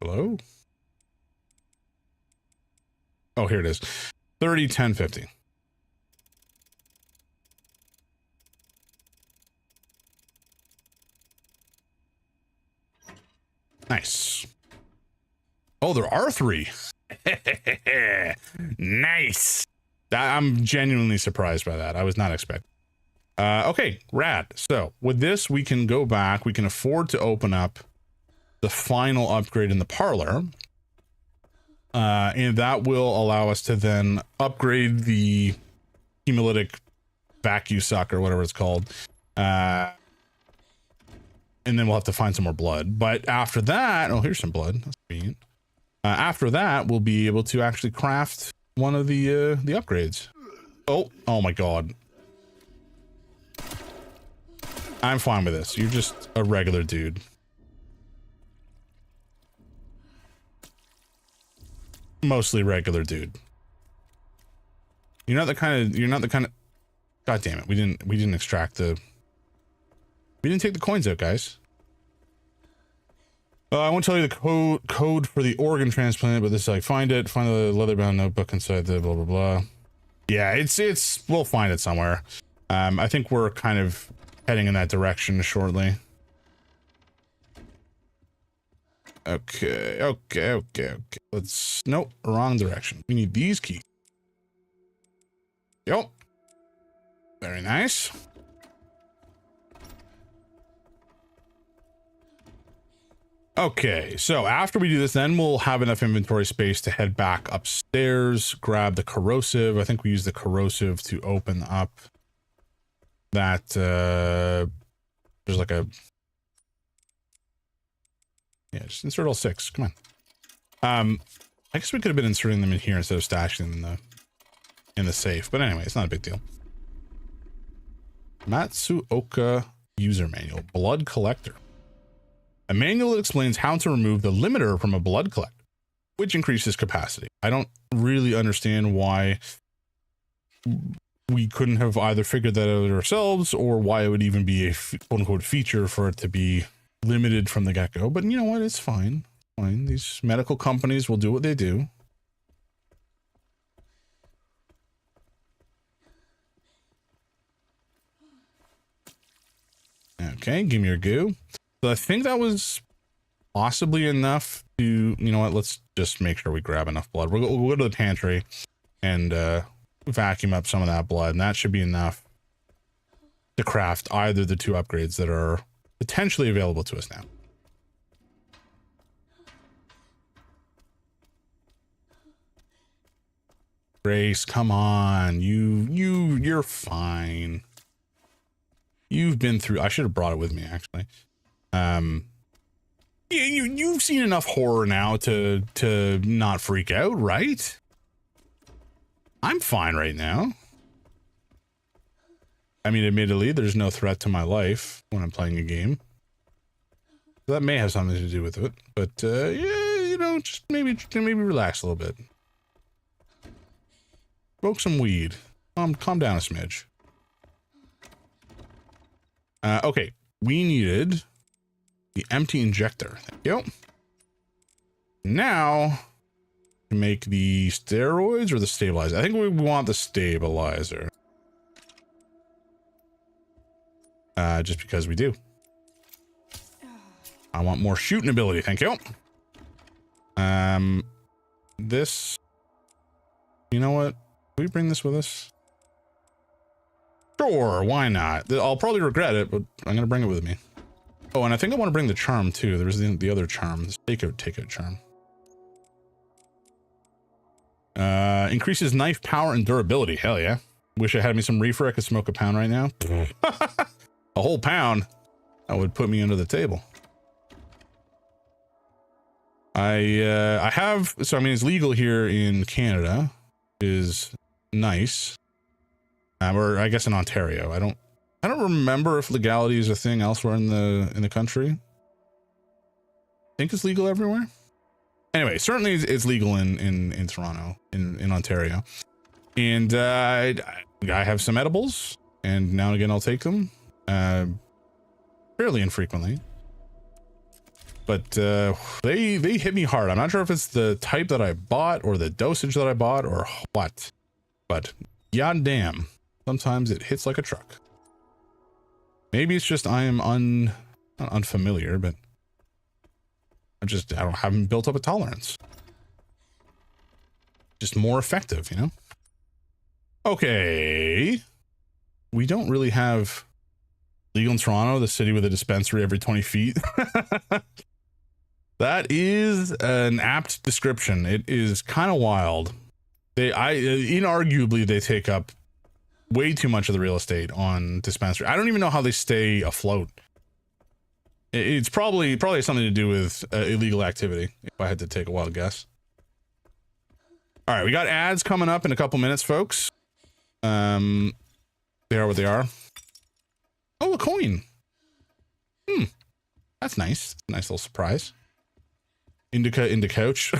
Hello? Oh, here it is. 30, 10, 50. Nice. Oh, there are 3. Nice. I'm genuinely surprised by that. I was not expecting. Okay, rad. So with this, we can go back. We can afford to open up the final upgrade in the parlor. And that will allow us to then upgrade the hemolytic vacuum suck or whatever it's called. And then we'll have to find some more blood. But after that, oh, here's some blood. That's convenient. After that, we'll be able to actually craft one of the upgrades. Oh my god. I'm fine with this. You're just a regular dude. Mostly regular dude. You're not the kind of God damn it. We didn't extract the We didn't take the coins out, guys. I won't tell you the code for the organ transplant, but this is like find the leather-bound notebook inside the blah blah blah. Yeah, it's we'll find it somewhere. I think we're kind of heading in that direction shortly. Okay. Let's nope, wrong direction. We need these keys. Yep. Very nice. Okay, so after we do this, then we'll have enough inventory space to head back upstairs, grab the corrosive. I think we use the corrosive to open up that, there's like a, yeah, just insert all 6, come on. I guess we could have been inserting them in here instead of stashing them in the safe, but anyway, it's not a big deal. Matsuoka user manual, blood collector. A manual that explains how to remove the limiter from a blood collector, which increases capacity. I don't really understand why we couldn't have either figured that out ourselves or why it would even be a quote-unquote feature for it to be limited from the get-go. But you know what? It's fine. Fine. These medical companies will do what they do. Okay, give me your goo. So I think that was possibly enough to, you know what, let's just make sure we grab enough blood. We'll go to the pantry and vacuum up some of that blood, and that should be enough to craft either the 2 upgrades that are potentially available to us now. Grace, come on. You're fine. You've been through, I should have brought it with me actually. You've seen enough horror now to not freak out, right? I'm fine right now. I mean, admittedly, there's no threat to my life when I'm playing a game. That may have something to do with it, but yeah, you know, just maybe relax a little bit. Smoke some weed. Calm down a smidge. Okay, we needed the empty injector. Thank you. Now, to make the steroids or the stabilizer. I think we want the stabilizer. Just because we do. I want more shooting ability. Thank you. This. You know what? Can we bring this with us? Sure, why not? I'll probably regret it, but I'm gonna bring it with me. Oh, and I think I want to bring the charm too. There's the other charm, the takeout charm. Increases knife power and durability. Hell yeah. Wish I had me some reefer. I could smoke a pound right now. A whole pound. That would put me under the table. I have, so I mean, it's legal here in Canada, is nice. Or I guess in Ontario. I don't remember if legality is a thing elsewhere in the country. I think it's legal everywhere. Anyway, certainly it's legal in Toronto, in Ontario. And I have some edibles, and now and again I'll take them. Fairly infrequently. But they hit me hard. I'm not sure if it's the type that I bought or the dosage that I bought or what. But goddamn, sometimes it hits like a truck. Maybe it's just I am not unfamiliar, but I haven't built up a tolerance. Just more effective, you know? Okay. We don't really have legal in Toronto, the city with a dispensary every 20 feet. That is an apt description. It is kind of wild. Inarguably, they take up way too much of the real estate on dispensary. I don't even know how they stay afloat. It's probably something to do with illegal activity, if I had to take a wild guess. All right, we got ads coming up in a couple minutes, folks. They are what they are. Oh, a coin. That's nice. Nice little surprise. Indica couch.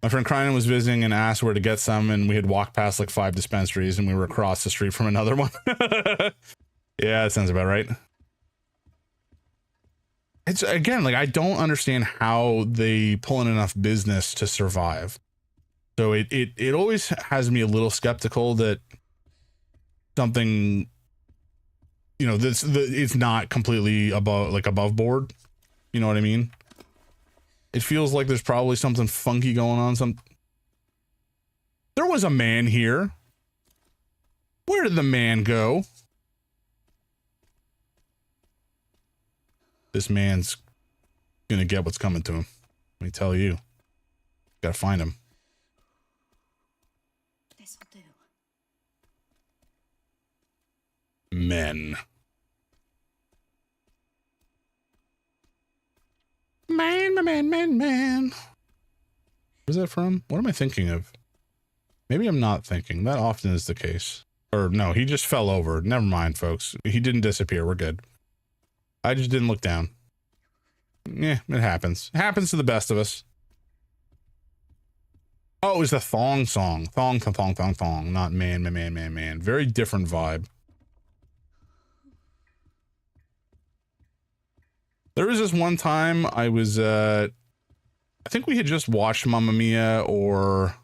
My friend Krynan was visiting and asked where to get some, and we had walked past like 5 dispensaries, and we were across the street from another one. Yeah, that sounds about right. It's, again, like, I don't understand how they pull in enough business to survive. So it always has me a little skeptical that something, you know, it's not completely above board. You know what I mean? It feels like there's probably something funky going on. There was a man here. Where did the man go? This man's gonna get what's coming to him. Let me tell you. Gotta find him. This'll do. Men. Man. Where's that from? What am I thinking of? Maybe I'm not thinking. That often is the case. Or no, he just fell over. Never mind, folks. He didn't disappear. We're good. I just didn't look down. Yeah, it happens. It happens to the best of us. Oh, it was the thong song. Thong, not man. Very different vibe. There was this one time I was, I think we had just watched Mamma Mia, or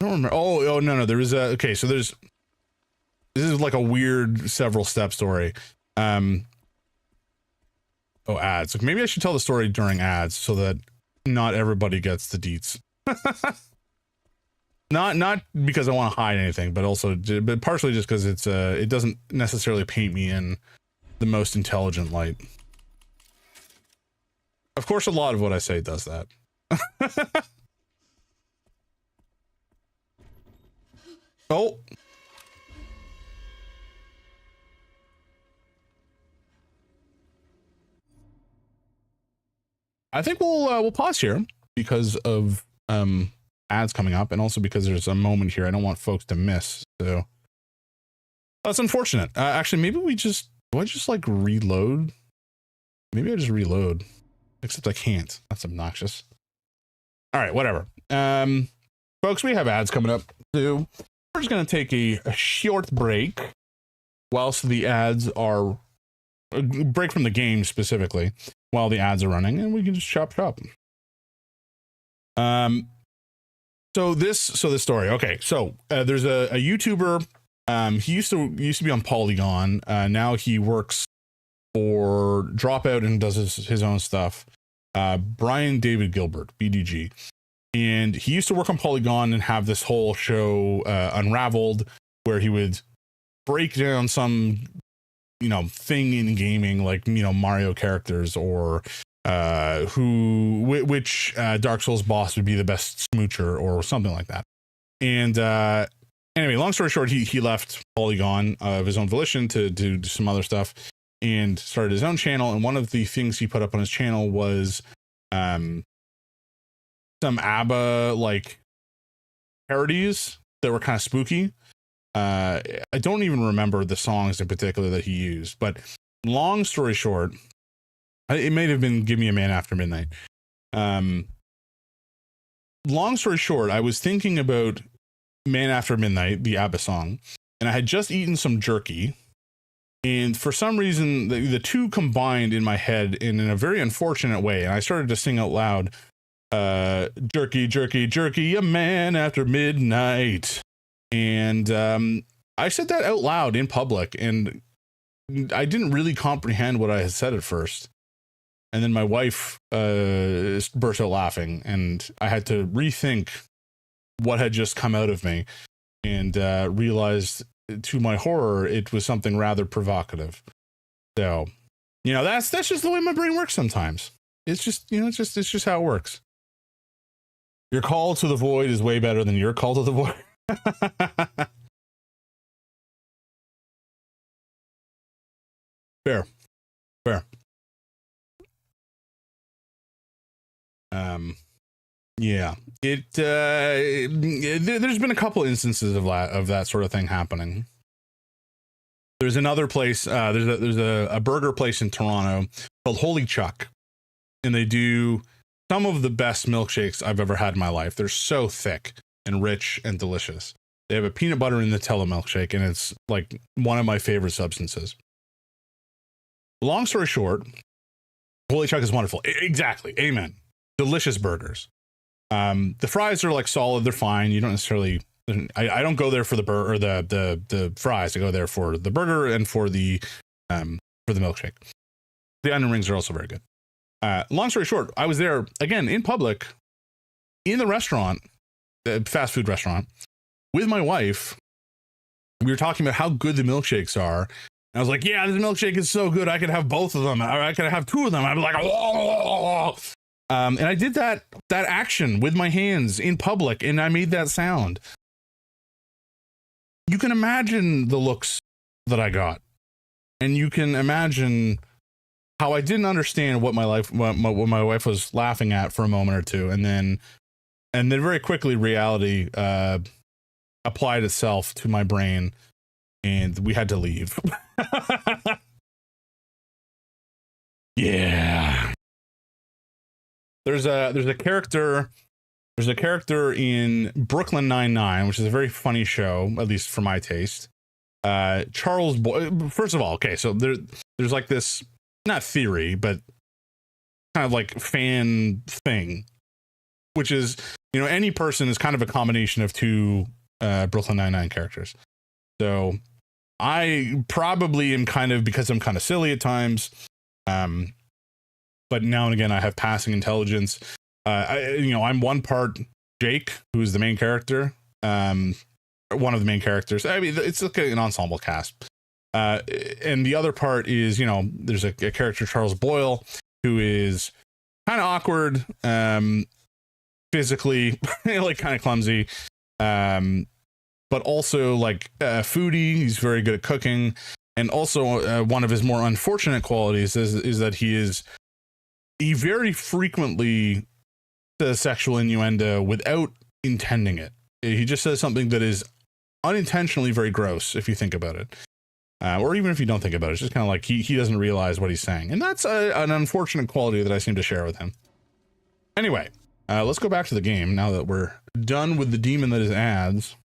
I don't remember. Oh, no, there was okay, so this is like a weird several step story. Oh, ads. Like, maybe I should tell the story during ads so that not everybody gets the deets. Not because I want to hide anything, but also, but partially just because it doesn't necessarily paint me in the most intelligent light. Of course, a lot of what I say does that. Oh. I think we'll pause here because of ads coming up, and also because there's a moment here I don't want folks to miss. So that's unfortunate. Actually, maybe do I just like reload? Maybe I just reload, except I can't. That's obnoxious. All right, whatever. Folks, we have ads coming up too. We're just gonna take a short break whilst the ads are a break from the game specifically while the ads are running, and we can just chop. So this story. Okay, so there's a YouTuber. He used to be on Polygon. Now he works for Dropout and does his own stuff. Brian David Gilbert, BDG, and he used to work on Polygon and have this whole show Unraveled, where he would break down some thing in gaming, like Mario characters, or which Dark Souls boss would be the best smoocher or something like that. And anyway, long story short, he left Polygon of his own volition to do some other stuff and started his own channel. And one of the things he put up on his channel was some ABBA like parodies that were kind of spooky. I don't even remember the songs in particular that he used, but long story short, it may have been Give Me a Man After Midnight. Long story short, I was thinking about Man After Midnight, the ABBA song, and I had just eaten some jerky, and for some reason the two combined in my head in a very unfortunate way, and I started to sing out loud, jerky, jerky, jerky, a man after midnight. And I said that out loud in public, and I didn't really comprehend what I had said at first. And then my wife burst out laughing, and I had to rethink what had just come out of me, and realized, to my horror, it was something rather provocative. So, that's just the way my brain works sometimes. It's just, it's just how it works. Your call to the void is way better than your call to the void. Fair. Yeah, there's been a couple instances of that sort of thing happening. There's another place, there's a burger place in Toronto called Holy Chuck, and they do some of the best milkshakes I've ever had in my life. They're so thick and rich and delicious. They have a peanut butter and Nutella milkshake, and it's like one of my favorite substances. Long story short, Holy Chuck is wonderful. Exactly. Amen. Delicious burgers. The fries are like solid. They're fine. You don't necessarily, I don't go there for the burger or the fries. I go there for the burger and for the milkshake. The onion rings are also very good. Long story short, I was there again in public in the restaurant, the fast food restaurant, with my wife. We were talking about how good the milkshakes are. I was like, yeah, this milkshake is so good. I could have both of them. I could have two of them. I'd be like, whoa. And I did that action with my hands in public, and I made that sound. You can imagine the looks that I got, and you can imagine how I didn't understand what my wife was laughing at for a moment or two, and then very quickly reality applied itself to my brain, and we had to leave. Yeah. There's a character in Brooklyn Nine-Nine, which is a very funny show, at least for my taste. Charles first of all, okay, so there's like this, not theory, but kind of like fan thing, which is, any person is kind of a combination of two Brooklyn Nine-Nine characters. So I probably am kind of, because I'm kind of silly at times, but now and again I have passing intelligence. I'm one part Jake, who's the main character, one of the main characters. I mean, it's like an ensemble cast. And the other part is, there's a character, Charles Boyle, who is kind of awkward, physically, like kind of clumsy, but also like a foodie. He's very good at cooking. And also one of his more unfortunate qualities is that he is he very frequently says sexual innuendo without intending it. He just says something that is unintentionally very gross if you think about it. Or even if you don't think about it, it's just kind of like he doesn't realize what he's saying. And that's an unfortunate quality that I seem to share with him. Anyway, let's go back to the game now that we're done with the demon that is ads.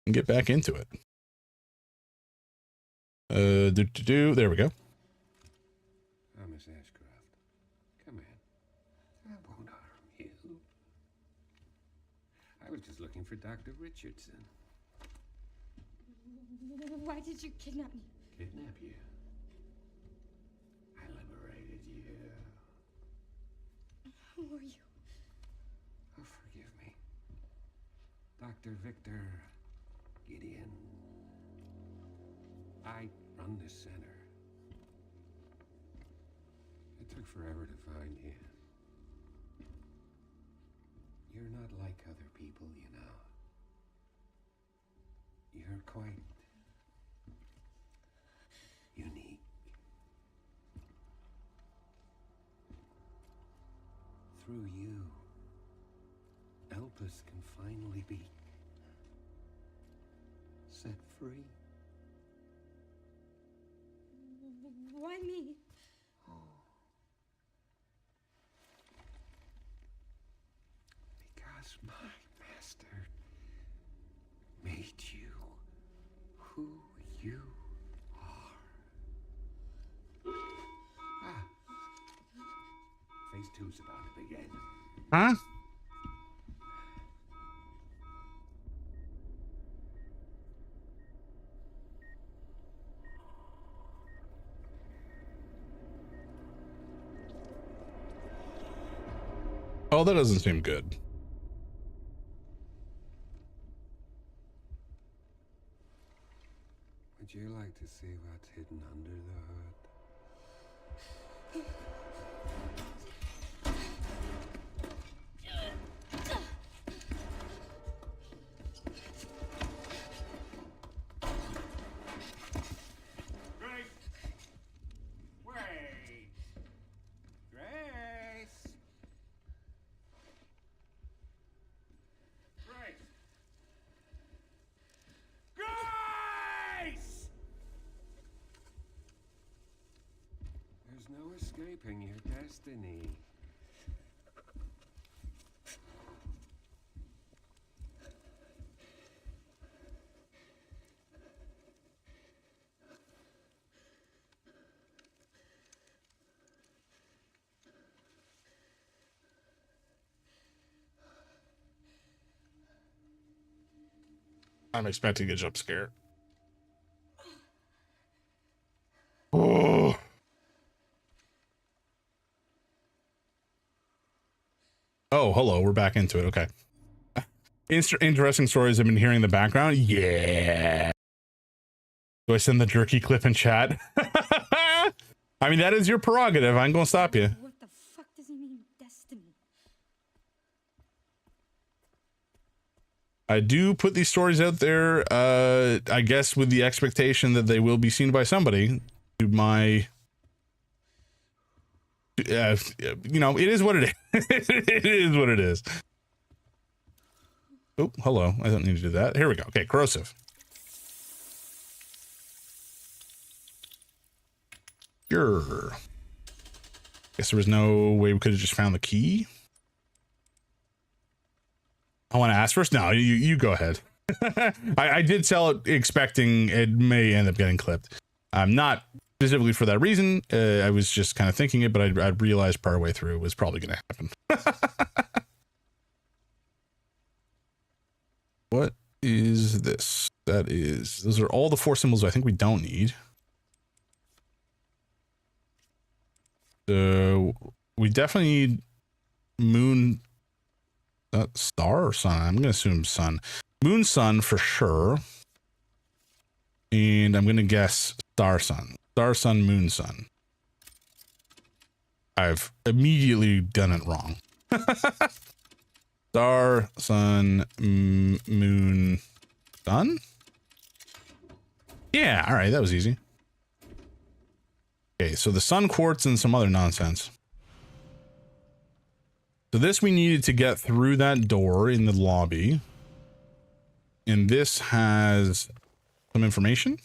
And get back into it. There we go. Miss Ashcroft, come in. I won't harm you. I was just looking for Dr. Richardson. Why did you kidnap me? Kidnap you? I liberated you. Who are you? Oh, forgive me. Dr. Victor Gideon. I run this center. It took forever to find you. You're not like other people, you know. You're quite unique. Through you, Elpis can finally be set free. Why me? Because my master made you who you are. Phase 2's about to begin. Huh? Oh, that doesn't seem good. Would you like to see what's hidden under the hood? Grace! Wait! Grace! Grace! Grace! There's no escaping your destiny. I'm expecting a jump scare. Oh. Oh, hello. We're back into it. Okay. Interesting stories I've been hearing in the background. Yeah. Do I send the jerky clip in chat? I mean, that is your prerogative. I ain't gonna stop you. What the fuck does he mean, destiny? I do put these stories out there, I guess with the expectation that they will be seen by somebody. To my, you know, it is what it is. It is what it is. Oh, hello. I don't need to do that. Here we go. Okay, corrosive. Sure. Guess there was no way we could have just found the key. I want to ask first. No, you go ahead. I did sell it expecting it may end up getting clipped. I'm not specifically for that reason. I was just kind of thinking it, but I realized partway through it was probably going to happen. What is this? Those are all the 4 symbols I think we don't need. So we definitely need moon. Star or sun? I'm gonna assume sun. Moon, sun for sure. And I'm gonna guess star, sun. Star, sun, moon, sun. I've immediately done it wrong. Star, sun, moon, sun? Yeah, alright, that was easy. Okay, so the sun quartz and some other nonsense. So this we needed to get through that door in the lobby. And this has some information.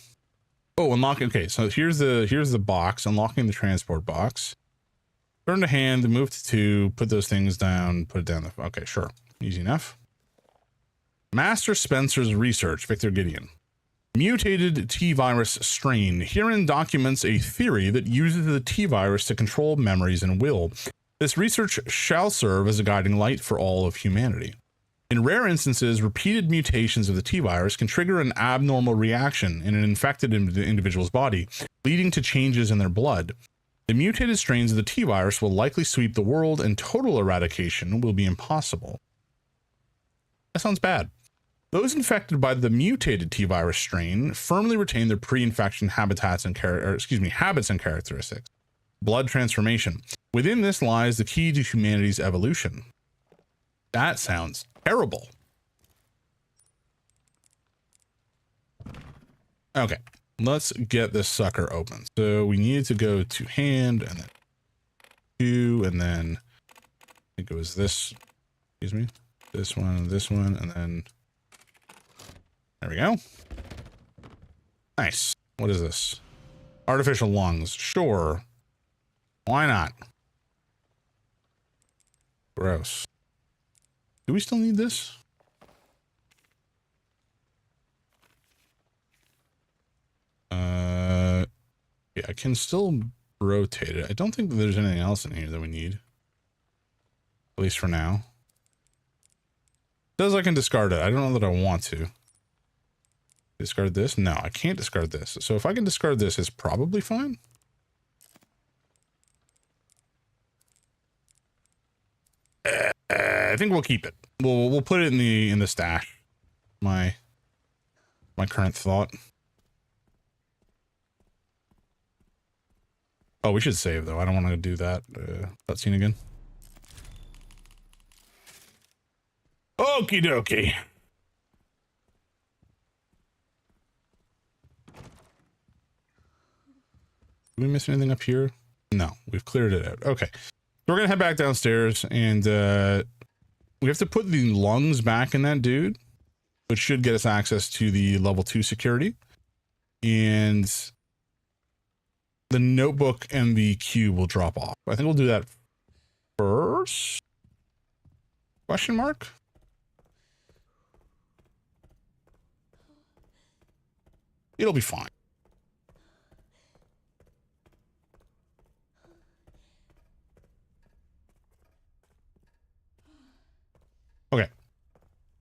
Oh, unlock. Okay, so here's the box. Unlocking the transport box. Turn to hand, move to 2, put those things down, put it down. Okay, sure. Easy enough. Master Spencer's research, Victor Gideon. Mutated T-virus strain. Herein documents a theory that uses the T-virus to control memories and will. This research shall serve as a guiding light for all of humanity. In rare instances, repeated mutations of the T-virus can trigger an abnormal reaction in an infected individual's body, leading to changes in their blood. The mutated strains of the T-virus will likely sweep the world, and total eradication will be impossible. That sounds bad. Those infected by the mutated T-virus strain firmly retain their pre-infection habits and characteristics. Blood transformation. Within this lies the key to humanity's evolution. That sounds terrible. Okay, let's get this sucker open. So we needed to go to hand and then 2, and then I think it was this, excuse me, this one, and then there we go. Nice. What is this? Artificial lungs. Sure. Why not? Gross. Do we still need this? Yeah, I can still rotate it. I don't think that there's anything else in here that we need. At least for now. It says I can discard it. I don't know that I want to. Discard this? No, I can't discard this. So if I can discard this, it's probably fine. I think we'll keep it. We'll put it in the stash. My current thought. Oh, we should save though. I don't want to do that cutscene again. Okie dokie. Did we miss anything up here? No, we've cleared it out. Okay. So we're gonna head back downstairs, and we have to put the lungs back in that dude, which should get us access to the level 2 security. And the notebook and the cube will drop off. I think we'll do that first? Question mark? It'll be fine. Okay.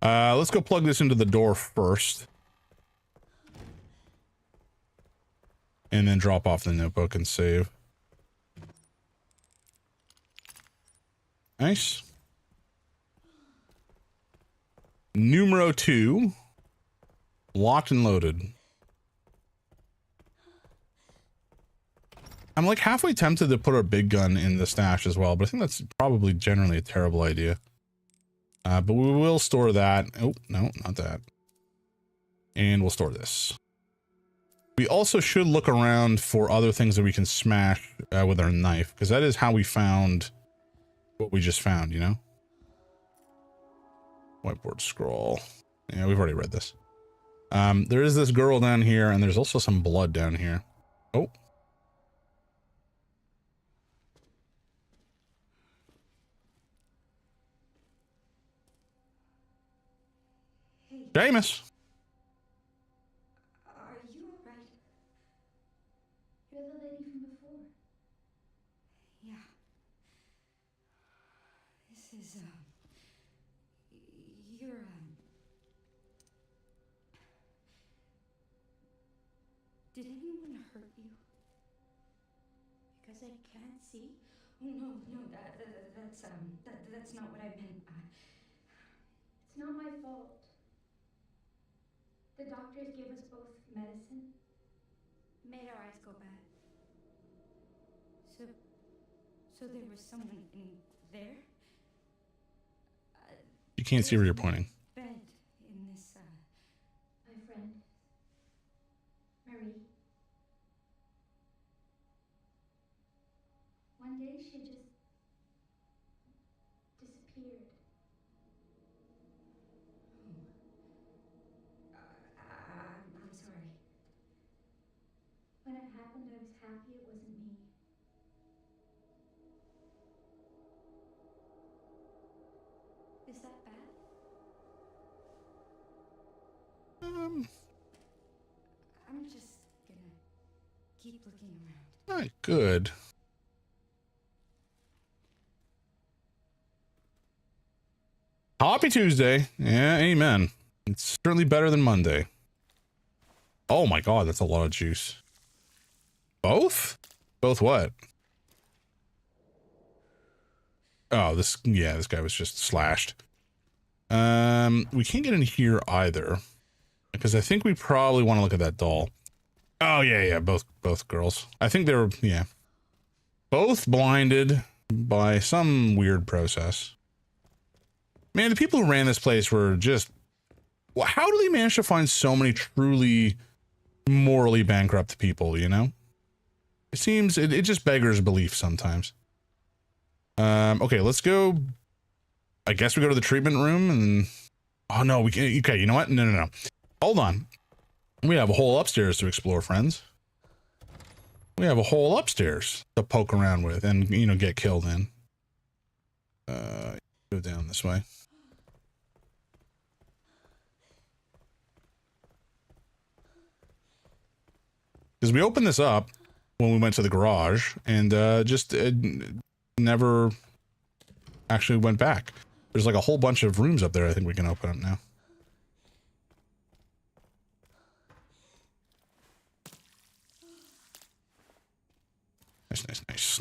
Let's go plug this into the door first. And then drop off the notebook and save. Nice. Numero 2. Locked and loaded. I'm like halfway tempted to put our big gun in the stash as well, but I think that's probably generally a terrible idea. But we will store that. Oh, no, not that. And we'll store this. We also should look around for other things that we can smash with our knife, because that is how we found what we just found, you know? Whiteboard scroll. Yeah, we've already read this. There is this girl down here, and there's also some blood down here. Oh. Jameis. Are you alright? You're the lady from before. Yeah. This is, you're, did anyone hurt you? Because I can't see. Oh, no, that's not what I meant. It's not my fault. The doctors gave us both medicine. Made our eyes go bad. So there was someone in there? You can't see where you're pointing. Bed in this, My friend. Marie. she just disappeared. I'm sorry. When it happened, I was happy it wasn't me. Is that bad? I'm just gonna keep looking around. All right, good. Happy Tuesday. Yeah, amen. It's certainly better than Monday. Oh my god, that's a lot of juice. Both? Both what? Oh, this guy was just slashed. We can't get in here either. Because I think we probably want to look at that doll. Oh yeah, both girls. I think they were, yeah. Both blinded by some weird process. Man, the people who ran this place were just... Well, how do they manage to find so many truly morally bankrupt people, you know? It seems... It just beggars belief sometimes. Okay, let's go... I guess we go to the treatment room and... Oh no, we can't... Okay, you know what? No. Hold on. We have a whole upstairs to explore, friends. We have a whole upstairs to poke around with and, you know, get killed in. Go down this way. Because we opened this up when we went to the garage and just never actually went back. There's like a whole bunch of rooms up there I think we can open up now. Nice.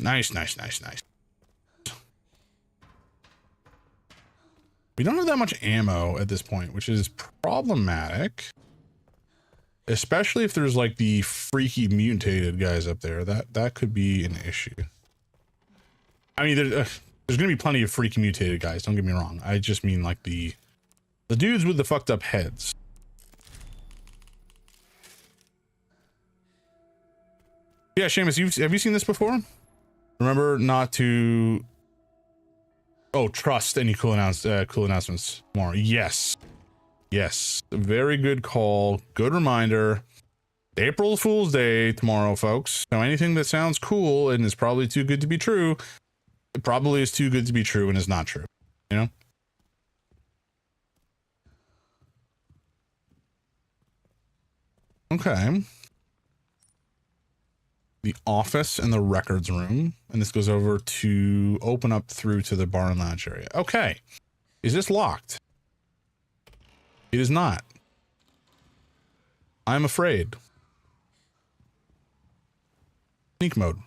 We don't have that much ammo at this point, which is problematic. Especially if there's like the freaky mutated guys up there. That could be an issue. I mean, there's gonna be plenty of freaky mutated guys, don't get me wrong. I just mean like the dudes with the fucked up heads. Yeah, Seamus, have you seen this before? Remember not to... Oh, trust any cool announcements tomorrow. Yes. Very good call. Good reminder. April Fool's Day tomorrow, folks. Now, anything that sounds cool and is probably too good to be true, it probably is too good to be true and is not true. You know? Okay. The office and the records room, and this goes over to open up through to the bar and lounge area. Okay, is this locked? It is not. I'm afraid. Sneak mode.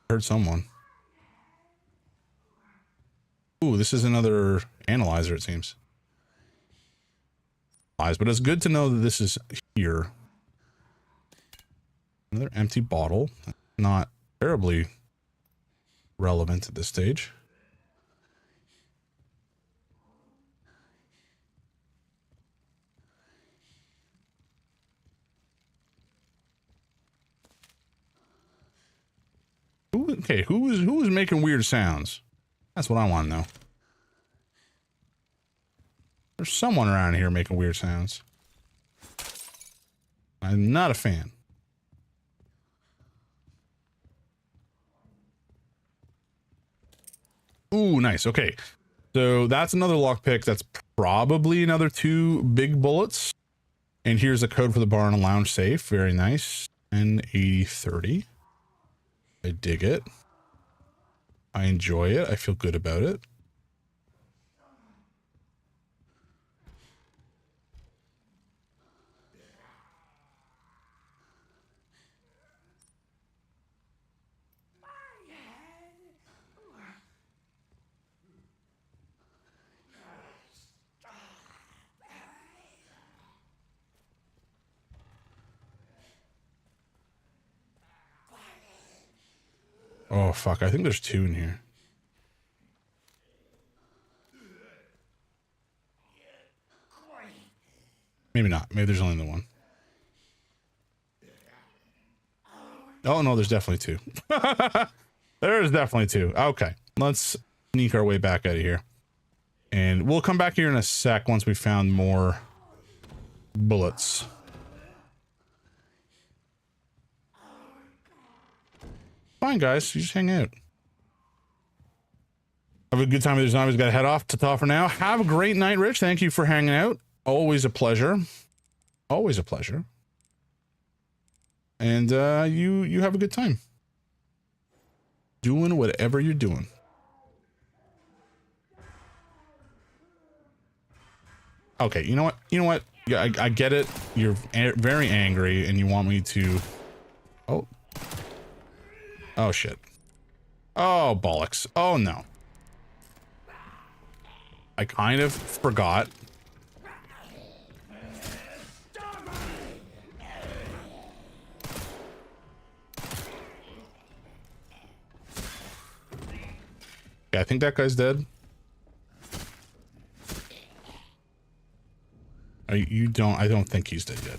Heard someone. Ooh, this is another analyzer, it seems. But it's good to know that this is here. Another empty bottle. Not terribly relevant at this stage. Who was making weird sounds? That's what I want to know. There's someone around here making weird sounds. I'm not a fan. Ooh, nice. Okay. So that's another lockpick. That's probably another 2 big bullets. And here's a code for the bar and lounge safe. Very nice. N8030. I dig it. I enjoy it. I feel good about it. Oh, fuck. I think there's 2 in here. Maybe not. Maybe there's only the one. Oh no, there's definitely two. There's definitely two. Okay, let's sneak our way back out of here. And we'll come back here in a sec once we found more bullets. Fine, guys. You just hang out. Have a good time with your zombies. Got to head off to talk for now. Have a great night, Rich. Thank you for hanging out. Always a pleasure. Always a pleasure. And you have a good time. Doing whatever you're doing. Okay, you know what? You know what? Yeah, I get it. You're very angry and you want me to... Oh. Oh, shit. Oh, bollocks. Oh, no. I kind of forgot. Yeah, I think that guy's dead. I don't think he's dead yet.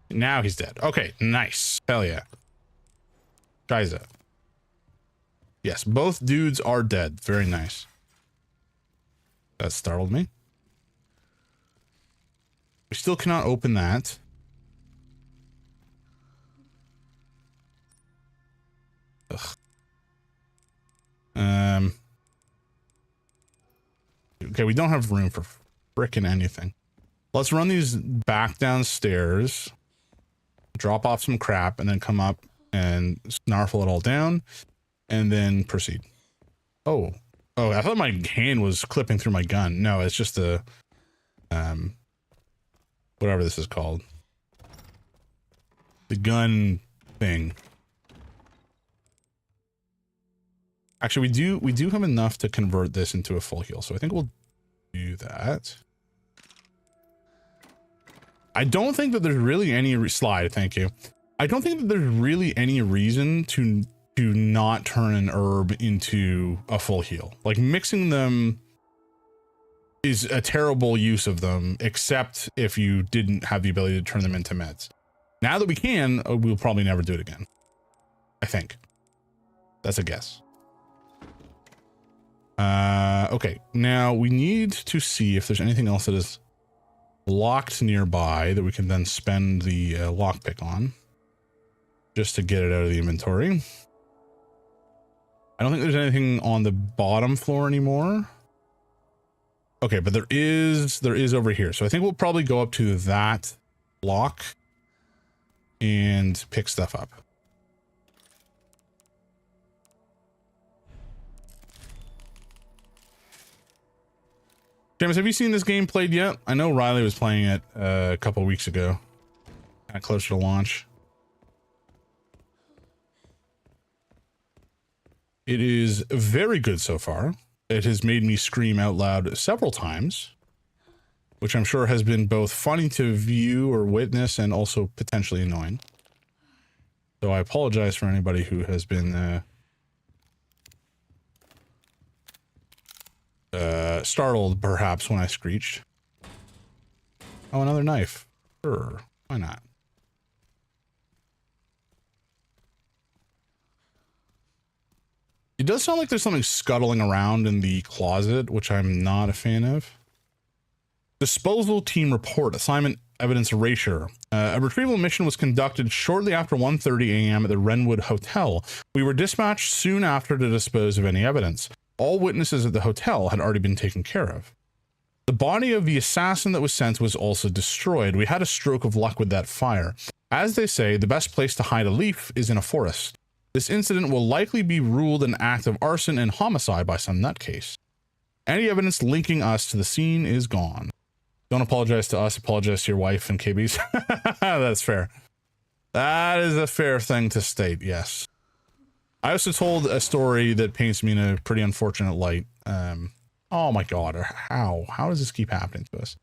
Now he's dead. Okay, nice. Hell yeah. Scheiße. Yes, both dudes are dead. Very nice. That startled me. We still cannot open that. Ugh. Okay, we don't have room for frickin' anything. Let's run these back downstairs, drop off some crap, and then come up and snarfle it all down, and then proceed. Oh, I thought my hand was clipping through my gun. No, it's just a, whatever this is called. The gun thing. Actually, we do have enough to convert this into a full heal, so I think we'll do that. I don't think that there's really any slide. Thank you. I don't think that there's really any reason to not turn an herb into a full heal. Like, mixing them is a terrible use of them, except if you didn't have the ability to turn them into meds. Now that we can, we'll probably never do it again. I think. That's a guess. Okay, now we need to see if there's anything else that is locked nearby that we can then spend the lockpick on, just to get it out of the inventory. I don't think there's anything on the bottom floor anymore. Okay, but there is over here. So I think we'll probably go up to that lock and pick stuff up. James, have you seen this game played yet? I know Riley was playing it a couple weeks ago, kind of closer to launch. It is very good so far. It has made me scream out loud several times, which I'm sure has been both funny to view or witness and also potentially annoying. So I apologize for anybody who has been startled perhaps when I screeched. Oh, another knife. Sure, why not? It does sound like there's something scuttling around in the closet, which I'm not a fan of. Disposal team report, assignment evidence erasure. A retrieval mission was conducted shortly after 1:30 a.m. at the Wrenwood Hotel. We were dispatched soon after to dispose of any evidence. All witnesses at the hotel had already been taken care of. The body of the assassin that was sent was also destroyed. We had a stroke of luck with that fire. As they say, the best place to hide a leaf is in a forest. This incident will likely be ruled an act of arson and homicide by some nutcase. Any evidence linking us to the scene is gone. Don't apologize to us, apologize to your wife and KBs. That's fair. That is a fair thing to state, yes. I also told a story that paints me in a pretty unfortunate light. Oh my god, how does this keep happening to us?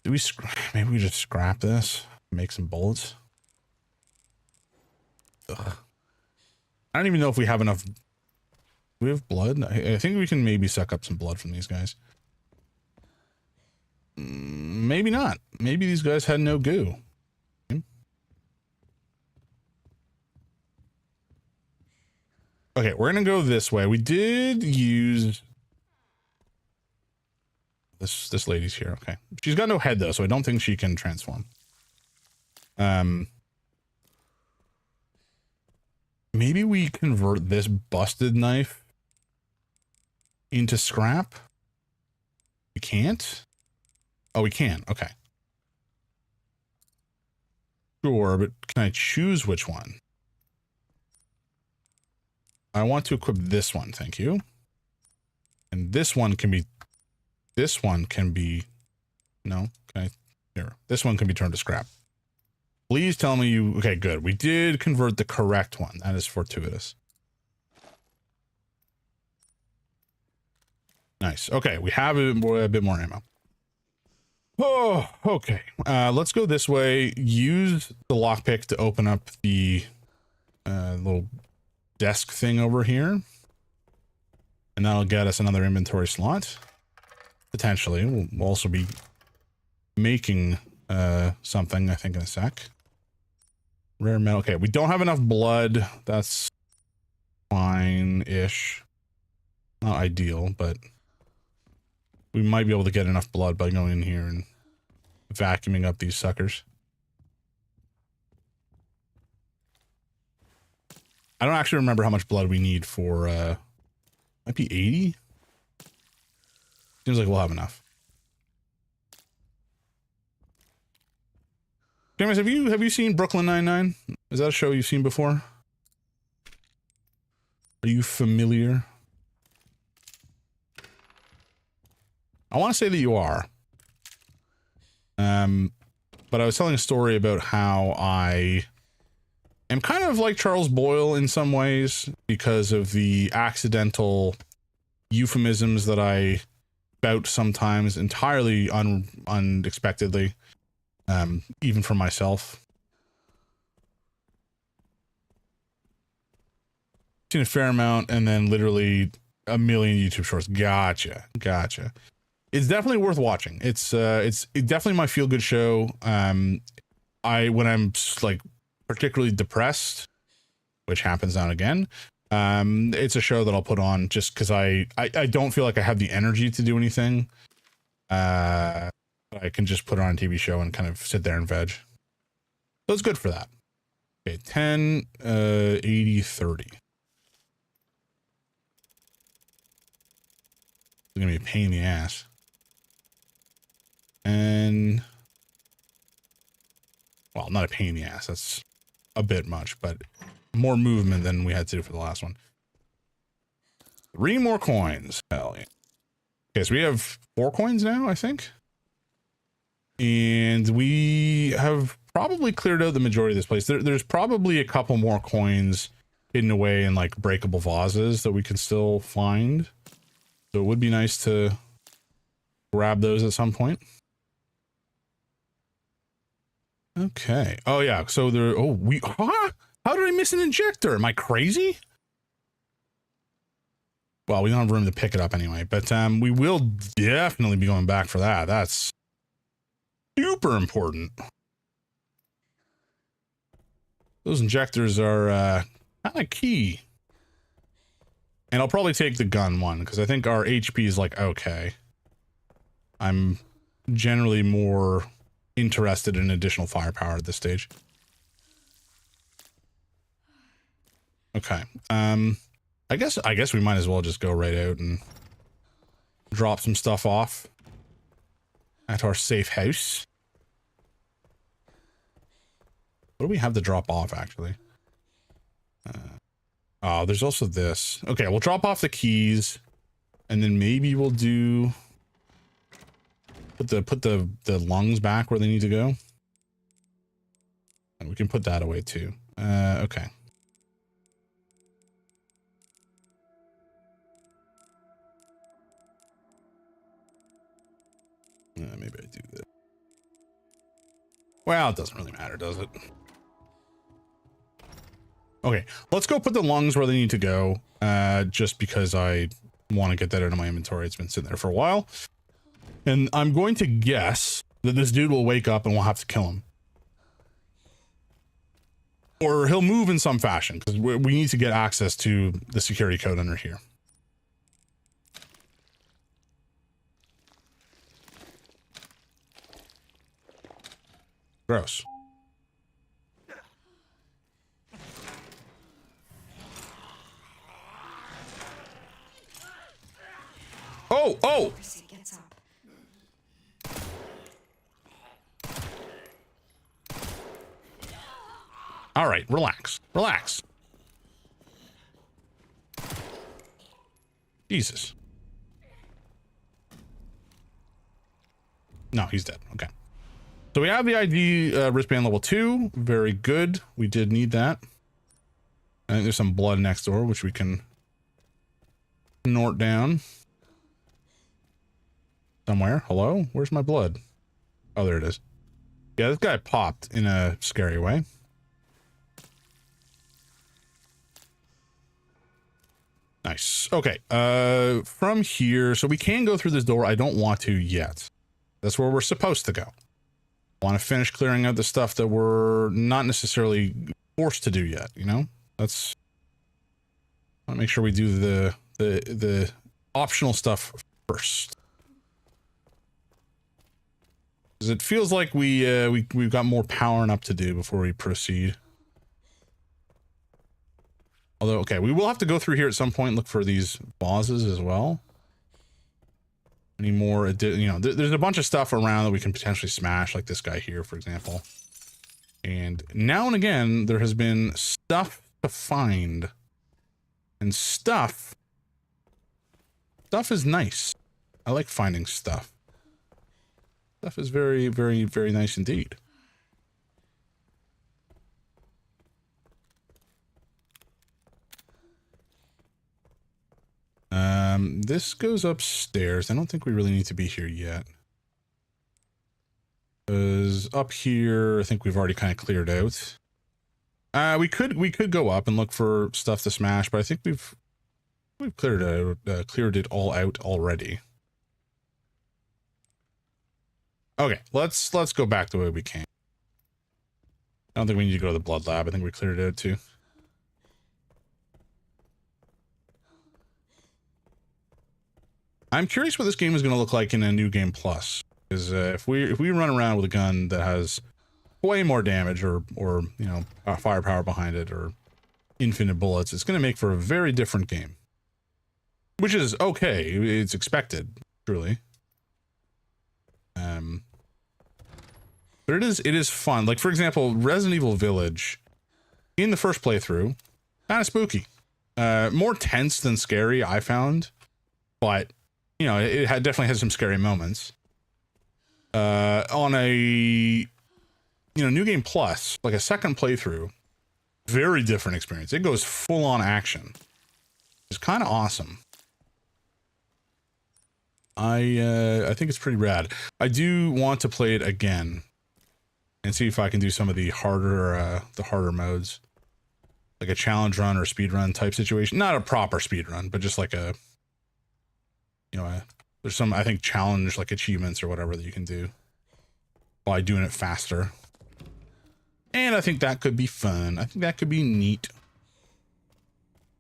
Do we maybe we just scrap this, make some bullets? Ugh. I don't even know if we have enough. Do we have blood? I think we can maybe suck up some blood from these guys. maybe not. Maybe these guys had no goo. Okay, we're gonna go this way. We did use this lady's here. Okay, she's got no head though, so I don't think she can transform. Maybe we convert this busted knife into scrap. We can't. Oh, we can. Okay. Sure, but can I choose which one? I want to equip this one, thank you. And this one can be, no, can I, here. This one can be turned to scrap. Please tell me you, okay, good. We did convert the correct one. That is fortuitous. Nice. Okay, we have a bit more ammo. Oh, okay. Let's go this way. Use the lockpick to open up the little desk thing over here. And that'll get us another inventory slot. Potentially. We'll also be making something, I think, in a sec. Rare metal. Okay, we don't have enough blood. That's fine-ish. Not ideal, but we might be able to get enough blood by going in here and vacuuming up these suckers. I don't actually remember how much blood we need for, might be 80? Seems like we'll have enough. James, have you seen Brooklyn Nine-Nine? Is that a show you've seen before? Are you familiar? I want to say that you are. But I was telling a story about how I am kind of like Charles Boyle in some ways because of the accidental euphemisms that I spout sometimes entirely unexpectedly, even for myself. Seen a fair amount and then literally a million YouTube shorts. Gotcha. It's definitely worth watching. It's definitely my feel good show. When I'm like particularly depressed, which happens now and again, it's a show that I'll put on just because I don't feel like I have the energy to do anything. I can just put it on a TV show and kind of sit there and veg. So it's good for that. Okay, 10, 80, 30. It's gonna be a pain in the ass. And well, not a pain in the ass, that's a bit much, but more movement than we had to do for the last one. 3 more coins. Hell yeah. Okay, so we have 4 coins now, I think. And we have probably cleared out the majority of this place. There's probably a couple more coins hidden away in like breakable vases that we can still find. So it would be nice to grab those at some point. Okay. Oh yeah. So there. Oh, how did I miss an injector? Am I crazy? Well, we don't have room to pick it up anyway, but we will definitely be going back for that. That's super important. Those injectors are kind of key. And I'll probably take the gun one because I think our HP is like okay. I'm generally more interested in additional firepower at this stage. Okay. I guess we might as well just go right out and drop some stuff off at our safe house. What do we have to drop off actually? Oh, there's also this. Okay, we'll drop off the keys and then maybe we'll do put the lungs back where they need to go. And we can put that away too. Okay. Maybe I do that. Well, it doesn't really matter, does it? Okay, let's go put the lungs where they need to go. Just because I want to get that out of my inventory. It's been sitting there for a while. And I'm going to guess that this dude will wake up and we'll have to kill him. Or he'll move in some fashion, because we need to get access to the security code under here. Gross. Oh, oh! Percy gets up. All right, relax. Relax. Jesus. No, he's dead. Okay. So we have the ID wristband level 2. Very good. We did need that. I think there's some blood next door, which we can snort down. Somewhere. Hello? Where's my blood? Oh, there it is. Yeah, this guy popped in a scary way. Nice. Okay. From here, so we can go through this door. I don't want to yet. That's where we're supposed to go. I want to finish clearing out the stuff that we're not necessarily forced to do yet, you know? That's... I want to make sure we do the optional stuff first. Because it feels like we've got more powering up to do before we proceed. Although, okay, we will have to go through here at some point and look for these vases as well. Any more, you know, there's a bunch of stuff around that we can potentially smash, like this guy here, for example. And now and again, there has been stuff to find. And stuff is nice. I like finding stuff. Stuff is very, very, very nice indeed. This goes upstairs. I don't think we really need to be here yet. Because up here, I think we've already kind of cleared out. We could go up and look for stuff to smash, but I think we've cleared it all out already. Okay, let's go back the way we came. I don't think we need to go to the blood lab. I think we cleared it out too. I'm curious what this game is going to look like in a new game plus. Because if we run around with a gun that has way more damage or you know, firepower behind it or infinite bullets, it's going to make for a very different game. Which is okay. It's expected, truly. But it is fun. Like, for example, Resident Evil Village, in the first playthrough, kind of spooky. More tense than scary, I found. But, you know, it definitely had some scary moments. On a, you know, New Game Plus, like a second playthrough, very different experience. It goes full on action. It's kind of awesome. I think it's pretty rad. I do want to play it again and see if I can do some of the harder modes, like a challenge run or speed run type situation. Not a proper speed run, but just like a, you know, there's some, I think, challenge like achievements or whatever that you can do by doing it faster. And I think that could be fun. I think that could be neat.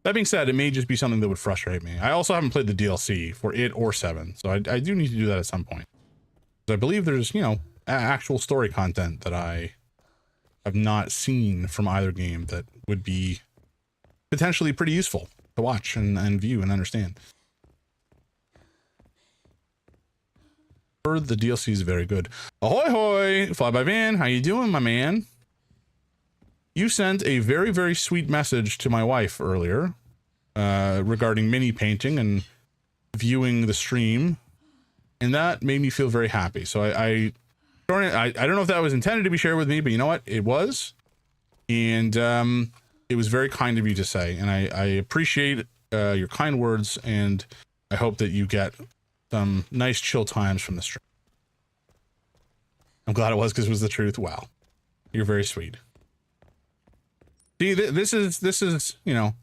That being said, it may just be something that would frustrate me. I also haven't played the DLC for it or 7, so I do need to do that at some point. I believe there's, you know, actual story content that I have not seen from either game that would be potentially pretty useful to watch and view and understand. Heard the DLC is very good. Ahoy hoy, Flyby Van, how you doing, my man? You sent a very, very sweet message to my wife earlier regarding mini painting and viewing the stream, and that made me feel very happy. So I don't know if that was intended to be shared with me, but you know what? It was, and it was very kind of you to say, and I appreciate your kind words, and I hope that you get some nice chill times from the stream. I'm glad it was because it was the truth. Wow, you're very sweet. See, this is, you know,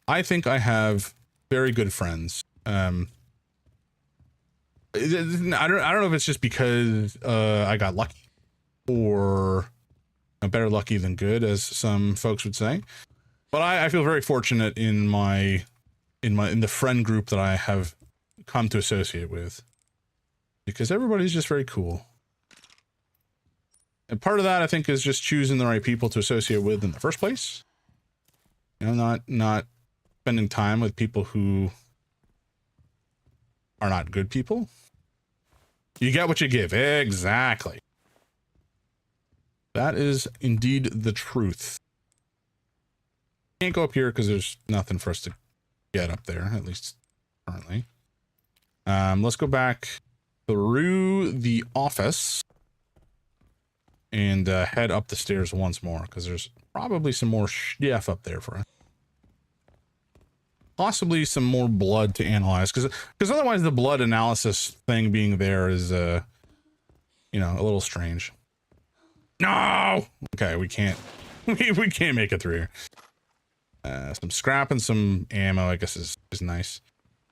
I think I have very good friends. I don't know if it's just because I got lucky, or better lucky than good, as some folks would say. But I feel very fortunate in the friend group that I have come to associate with, because everybody's just very cool. And part of that, I think, is just choosing the right people to associate with in the first place. You know, not spending time with people who are not good people. You get what you give. Exactly. That is indeed the truth. Can't go up here because there's nothing for us to get up there, at least currently. Let's go back through the office and head up the stairs once more, because there's probably some more stuff up there for us. Possibly some more blood to analyze, because otherwise the blood analysis thing being there is you know, a little strange. No. Okay, we can't we can't make it through here. Some scrap and some ammo, I guess, is nice.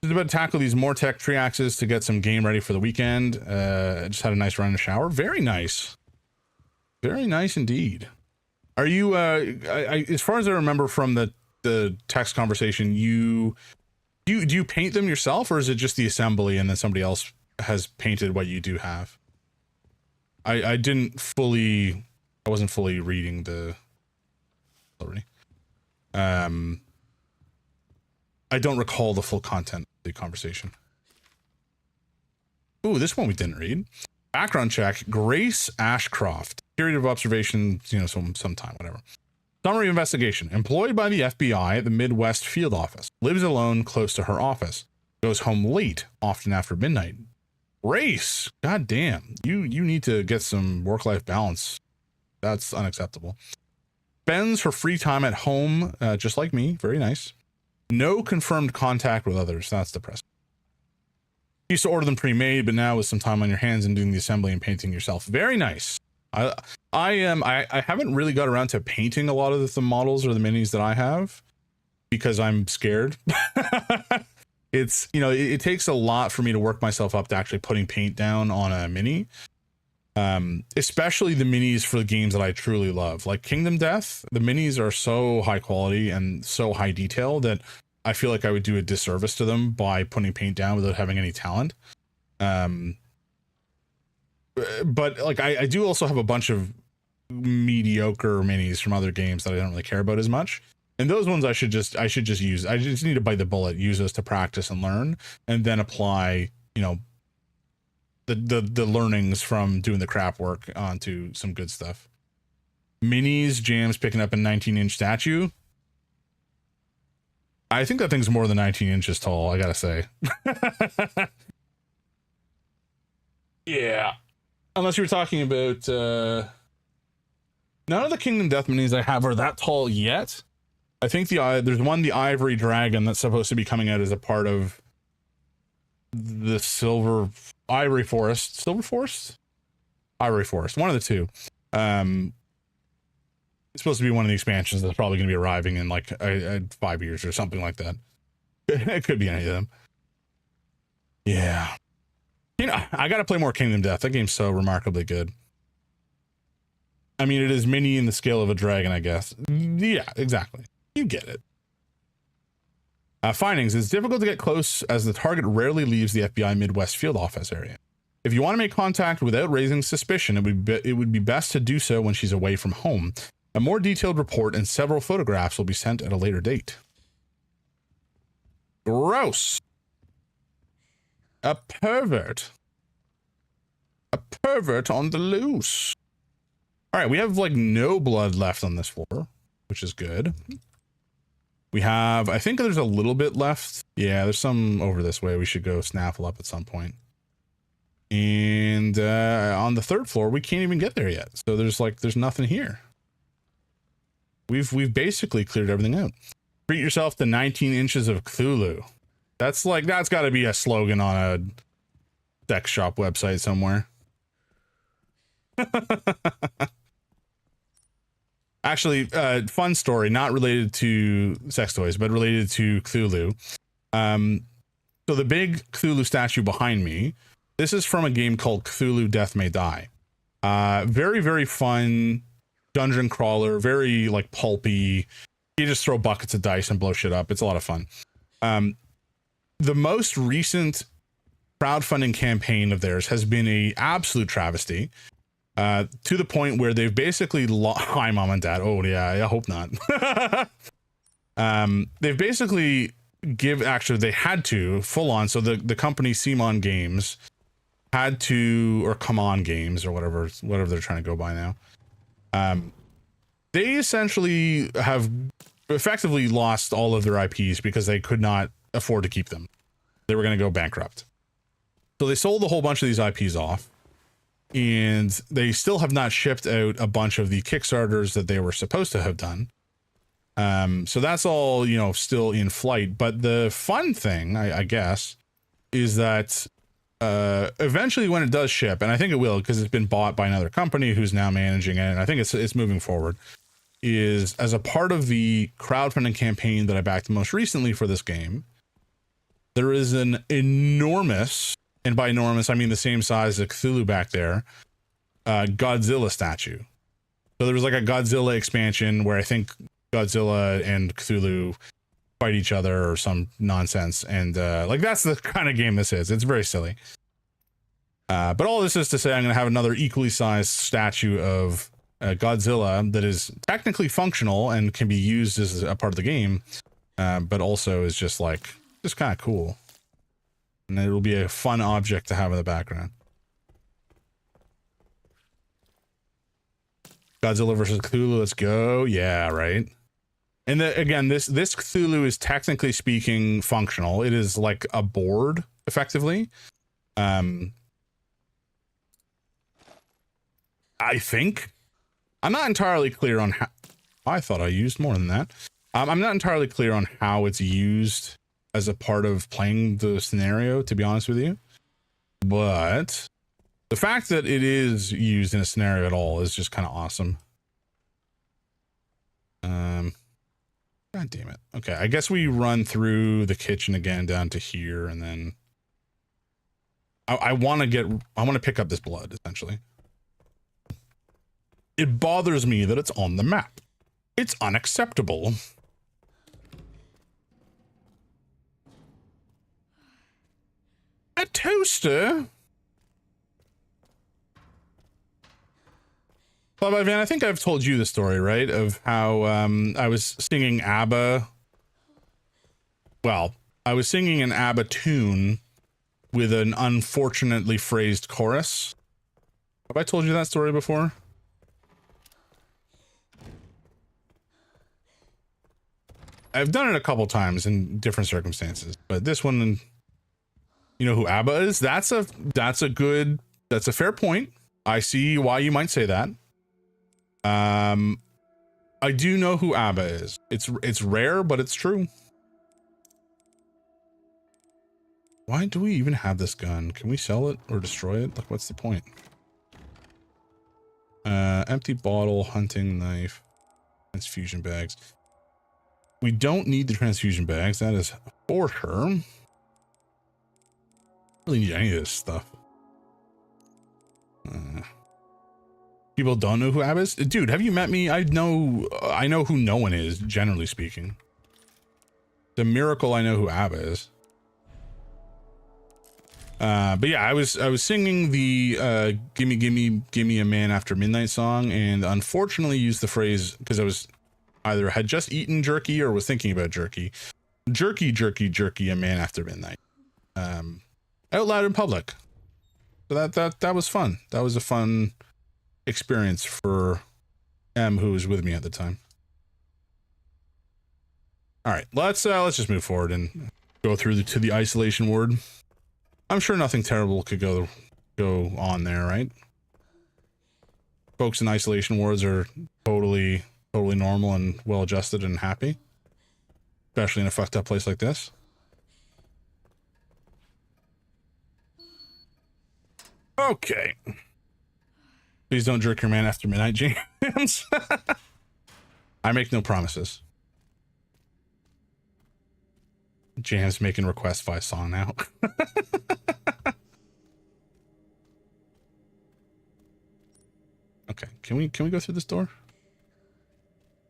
Just about to tackle these Mortec tree axes to get some game ready for the weekend. Just had a nice run in the shower. Very nice. Very nice indeed. Are you as far as I remember from the text conversation, do you paint them yourself, or is it just the assembly and then somebody else has painted what you do have? I wasn't fully reading the already. I don't recall the full content of the conversation. Ooh, this one we didn't read. Background check: Grace Ashcroft. Period of observation, you know, sometime, whatever. Summary investigation: employed by the FBI at the Midwest field office. Lives alone close to her office. Goes home late, often after midnight. Grace, god damn, you need to get some work-life balance. That's unacceptable. Spends her free time at home, just like me. Very nice. No confirmed contact with others. That's depressing. Used to order them pre-made, but now with some time on your hands and doing the assembly and painting yourself. Very nice. I haven't really got around to painting a lot of the models or the minis that I have, because I'm scared. It's, you know, it takes a lot for me to work myself up to actually putting paint down on a mini. Especially the minis for the games that I truly love, like Kingdom Death. The minis are so high quality and so high detail that I feel like I would do a disservice to them by putting paint down without having any talent. But like I do also have a bunch of mediocre minis from other games that I don't really care about as much. And those ones I should just use. I just need to bite the bullet, use those to practice and learn, and then apply, you know, the learnings from doing the crap work onto some good stuff. Minis, Jams picking up a 19-inch statue. I think that thing's more than 19 inches tall, I gotta say. Yeah. Unless you were talking about none of the Kingdom Death minis I have are that tall yet. I think there's one, the Ivory Dragon, that's supposed to be coming out as a part of the Ivory Forest, one of the two. It's supposed to be one of the expansions that's probably going to be arriving in like 5 years or something like that. It could be any of them. Yeah. You know, I got to play more Kingdom Death. That game's so remarkably good. I mean, it is mini in the scale of a dragon, I guess. Yeah, exactly. You get it. Findings: it's difficult to get close as the target rarely leaves the FBI Midwest field office area. If you want to make contact without raising suspicion, it would be best to do so when she's away from home. A more detailed report and several photographs will be sent at a later date. Gross. A pervert. A pervert on the loose. All right, we have like no blood left on this floor, which is good. We have, I think there's a little bit left. Yeah, there's some over this way. We should go snaffle up at some point. And on the third floor, we can't even get there yet. So there's nothing here. We've basically cleared everything out. Treat yourself to 19 inches of Cthulhu. That's got to be a slogan on a sex shop website somewhere. Actually, fun story, not related to sex toys, but related to Cthulhu. So the big Cthulhu statue behind me This is from a game called Cthulhu Death May Die. Very, very fun dungeon crawler, very like pulpy. You just throw buckets of dice and blow shit up. It's a lot of fun. The most recent crowdfunding campaign of theirs has been a absolute travesty, to the point where they've basically hi mom and dad. Oh yeah, I hope not. They've basically they had to full on. So the company Simon Games had to, or Come On Games or whatever they're trying to go by now. They essentially have effectively lost all of their IPs because they could not afford to keep them. They were going to go bankrupt. So they sold a whole bunch of these IPs off, and they still have not shipped out a bunch of the Kickstarters that they were supposed to have done. So that's all, you know, still in flight. But the fun thing, I guess, is that eventually when it does ship, and I think it will because it's been bought by another company who's now managing it, and I think it's moving forward, is as a part of the crowdfunding campaign that I backed most recently for this game, there is an enormous, and by enormous I mean the same size as Cthulhu back there, Godzilla statue. So there was like a Godzilla expansion where I think Godzilla and Cthulhu fight each other or some nonsense, and like that's the kind of game this is. It's very silly. But all this is to say I'm going to have another equally sized statue of Godzilla that is technically functional and can be used as a part of the game, but also is just kind of cool, and it'll be a fun object to have in the background. Godzilla versus Cthulhu, let's go. Yeah, right. And again, this Cthulhu is technically speaking functional. It is like a board, effectively. I think. I'm not entirely clear on how. I thought I used more than that. I'm not entirely clear on how it's used as a part of playing the scenario, to be honest with you. But the fact that it is used in a scenario at all is just kind of awesome. God damn it. Okay, I guess we run through the kitchen again down to here, and then I want to pick up this blood, essentially. It bothers me that it's on the map. It's unacceptable. A toaster? Well, Van, I think I've told you the story, right? Of how I was singing ABBA. Well, I was singing an ABBA tune with an unfortunately phrased chorus. Have I told you that story before? I've done it a couple times in different circumstances, but this one, you know who ABBA is? That's a fair point. I see why you might say that. I do know who ABBA is. It's rare, but it's true. Why do we even have this gun? Can we sell it or destroy it? Like, what's the point? Empty bottle, hunting knife, transfusion bags. We don't need the transfusion bags. That is for sure. Don't really need any of this stuff. People don't know who ABBA is? Dude, have you met me? I know who no one is, generally speaking. It's a miracle I know who ABBA is. But yeah, I was singing the gimme gimme gimme a man after midnight song, and unfortunately used the phrase because I was either had just eaten jerky or was thinking about jerky. Jerky, jerky, jerky, a man after midnight. Out loud in public. So that was fun. That was a fun experience for M, who was with me at the time. All right, let's just move forward and go through to the isolation ward. I'm sure nothing terrible could go on there, right? Folks in isolation wards are totally normal and well adjusted and happy, especially in a fucked up place like this. Okay. Please don't jerk your man after midnight, James. I make no promises. James making requests via song now. Okay, can we go through this door?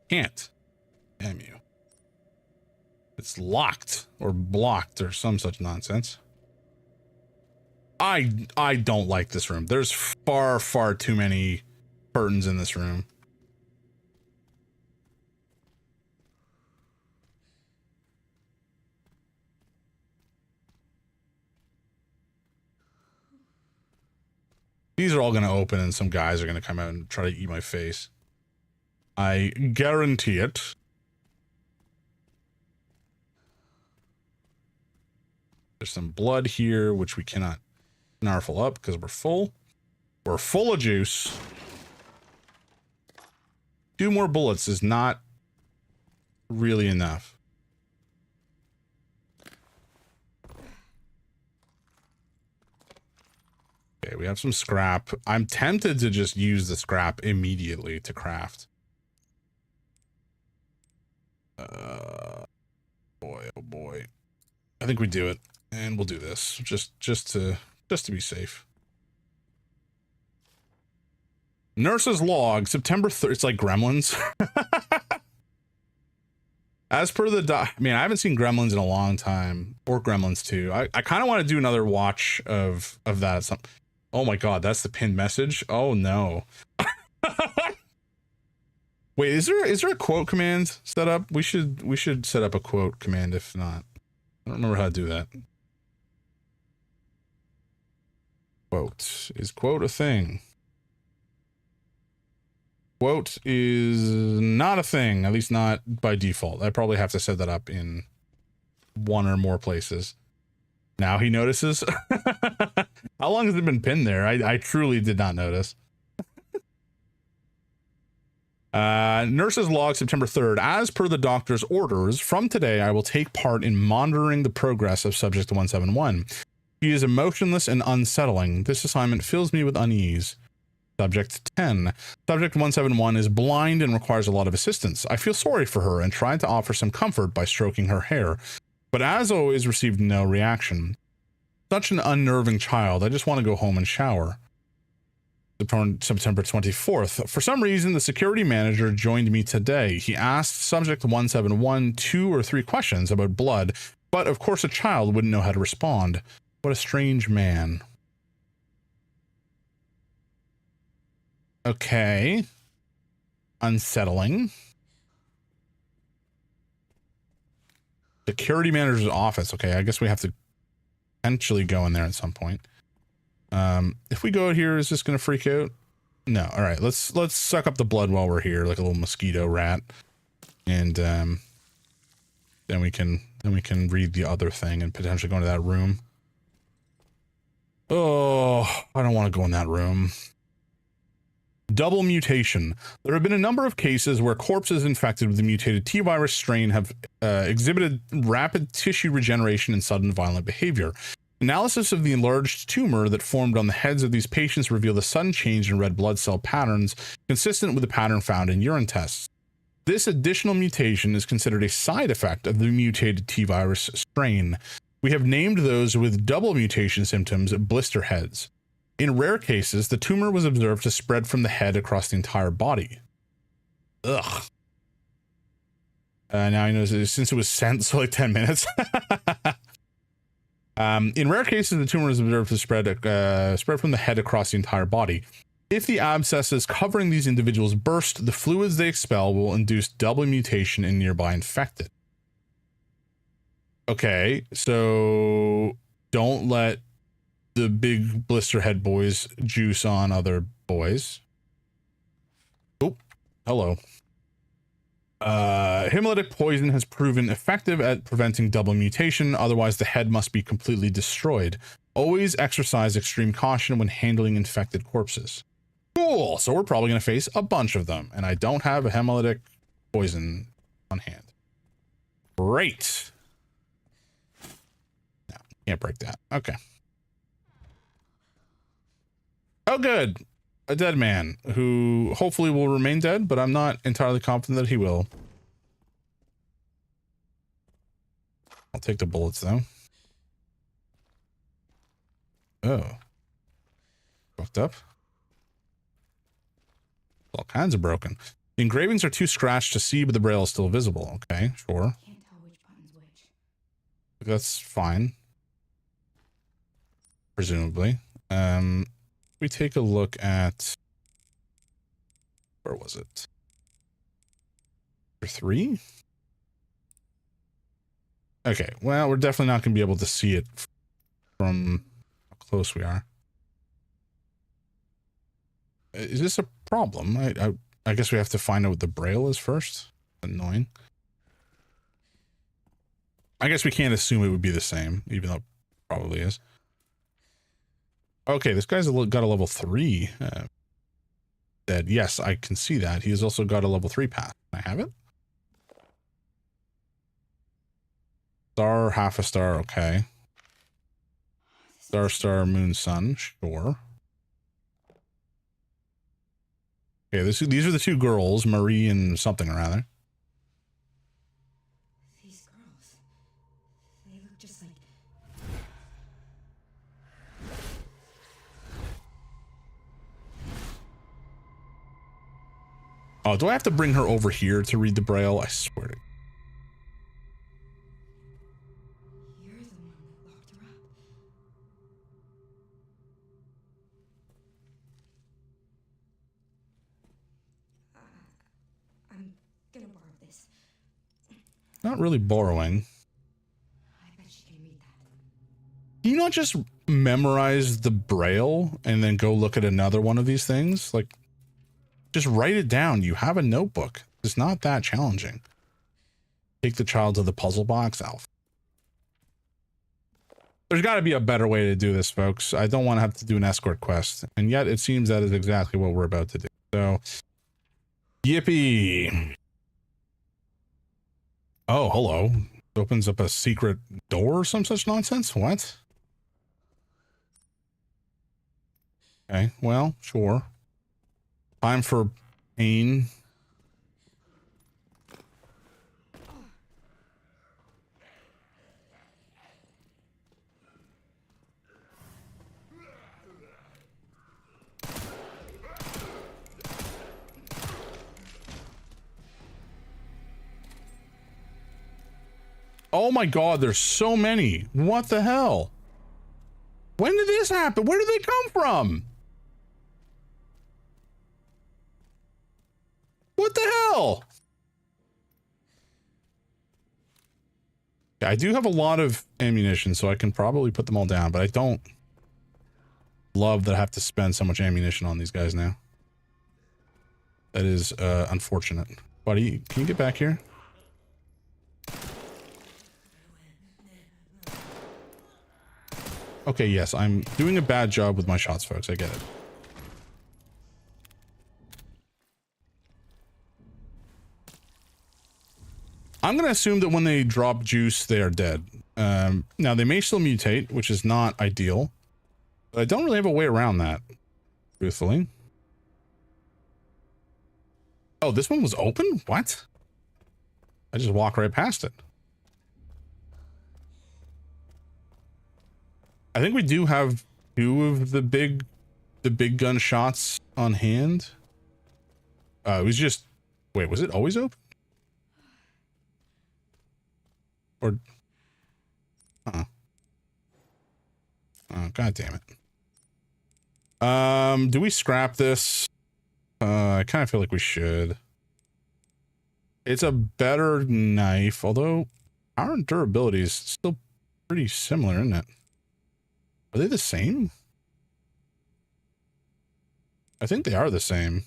Can't. Damn you. It's locked or blocked or some such nonsense. I don't like this room. There's far too many curtains in this room. These are all going to open and some guys are going to come out and try to eat my face. I guarantee it. There's some blood here, which we cannot snarfle up because we're full. We're full of juice. 2 more bullets is not really enough. Okay, we have some scrap. I'm tempted to just use the scrap immediately to craft. Boy, oh boy. I think we do it, and we'll do this just to be safe. Nurse's log, September 3rd. It's like Gremlins. As per the I mean, I haven't seen Gremlins in a long time, or Gremlins 2. I kind of want to do another watch of that. Oh my god, that's the pinned message. Oh no. Wait, is there a quote command set up? We should set up a quote command if not. I don't remember how to do that. Quote. Is quote a thing? Quote is not a thing, at least not by default. I probably have to set that up in 1 or more places. Now he notices. How long has it been pinned there? I truly did not notice. Nurse's log, September 3rd. As per the doctor's orders, from today I will take part in monitoring the progress of Subject 171. He is emotionless and unsettling. This assignment fills me with unease. Subject 10. Subject 171 is blind and requires a lot of assistance. I feel sorry for her and tried to offer some comfort by stroking her hair, but as always received no reaction. Such an unnerving child. I just want to go home and shower. September 24th. For some reason, the security manager joined me today. He asked Subject 171 2 or 3 questions about blood, but of course a child wouldn't know how to respond. What a strange man. Okay. Unsettling. Security manager's office. Okay, I guess we have to potentially go in there at some point. If we go out here, is this gonna freak out? No. All right, let's suck up the blood while we're here, like a little mosquito rat, and then we can read the other thing and potentially go into that room. Oh, I don't want to go in that room. Double mutation. There have been a number of cases where corpses infected with the mutated T-virus strain have exhibited rapid tissue regeneration and sudden violent behavior. Analysis of the enlarged tumor that formed on the heads of these patients revealed a sudden change in red blood cell patterns consistent with the pattern found in urine tests. This additional mutation is considered a side effect of the mutated T-virus strain. We have named those with double mutation symptoms blister heads. In rare cases, the tumor was observed to spread from the head across the entire body. Ugh. Now he knows since it was sent, so like 10 minutes. In rare cases, the tumor is observed to spread from the head across the entire body. If the abscesses covering these individuals burst, the fluids they expel will induce double mutation in nearby infected. Okay, so don't let the big blister head boys juice on other boys. Oh, hello. Hemolytic poison has proven effective at preventing double mutation, otherwise the head must be completely destroyed. Always exercise extreme caution when handling infected corpses. Cool, so we're probably going to face a bunch of them, and I don't have a hemolytic poison on hand. Great. No, can't break that. Okay. Oh, good. A dead man who hopefully will remain dead, but I'm not entirely confident that he will. I'll take the bullets though. Oh. Fucked up. All kinds of broken. The engravings are too scratched to see, but the braille is still visible. Okay, sure. Can't tell which button's which. That's fine. Presumably. We take a look at, where was it? Number 3? Okay, well, we're definitely not going to be able to see it from how close we are. Is this a problem? I guess we have to find out what the braille is first. Annoying. I guess we can't assume it would be the same, even though it probably is. Okay, this guy's got a level 3 dead. Yes, I can see that. He has also got a level 3 path. Can I have it? Star, half a star, okay. Star, moon, sun, sure. Okay, these are the 2 girls, Marie and something or other. These girls. They look just like. Oh, do I have to bring her over here to read the braille? I swear to. You're the one that locked her up. I'm gonna borrow this. Not really borrowing. I bet she can read that. Can you not just memorize the braille and then go look at another one of these things? Like, just write it down. You have a notebook. It's not that challenging. Take the child to the puzzle box, Alf. There's got to be a better way to do this, folks. I don't want to have to do an escort quest. And yet it seems that is exactly what we're about to do. So, yippee. Oh, hello. Opens up a secret door or some such nonsense? What? Okay, well, sure. Time for pain. Oh my god, there's so many. What the hell? When did this happen? Where did they come from? What the hell? I do have a lot of ammunition, so I can probably put them all down, but I don't love that I have to spend so much ammunition on these guys now. That is unfortunate. Buddy, can you get back here? Okay, yes, I'm doing a bad job with my shots, folks. I get it. I'm going to assume that when they drop juice, they are dead. Now, they may still mutate, which is not ideal. But I don't really have a way around that, truthfully. Oh, this one was open? What? I just walk right past it. I think we do have 2 of the big gun shots on hand. It was just, wait, was it always open? Or, oh, god damn it. Do we scrap this? I kind of feel like we should. It's a better knife, although our durability is still pretty similar, isn't it? Are they the same? I think they are the same.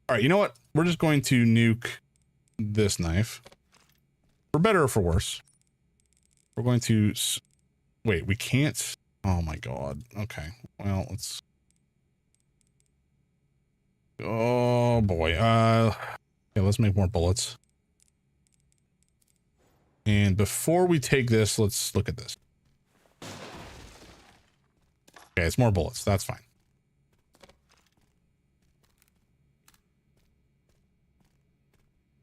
All right, you know what? We're just going to nuke this knife. For better or for worse. We're going to... Wait, we can't... Oh my god. Okay. Well, let's... Oh boy. Yeah, let's make more bullets. And before we take this, let's look at this. Okay, it's more bullets. That's fine.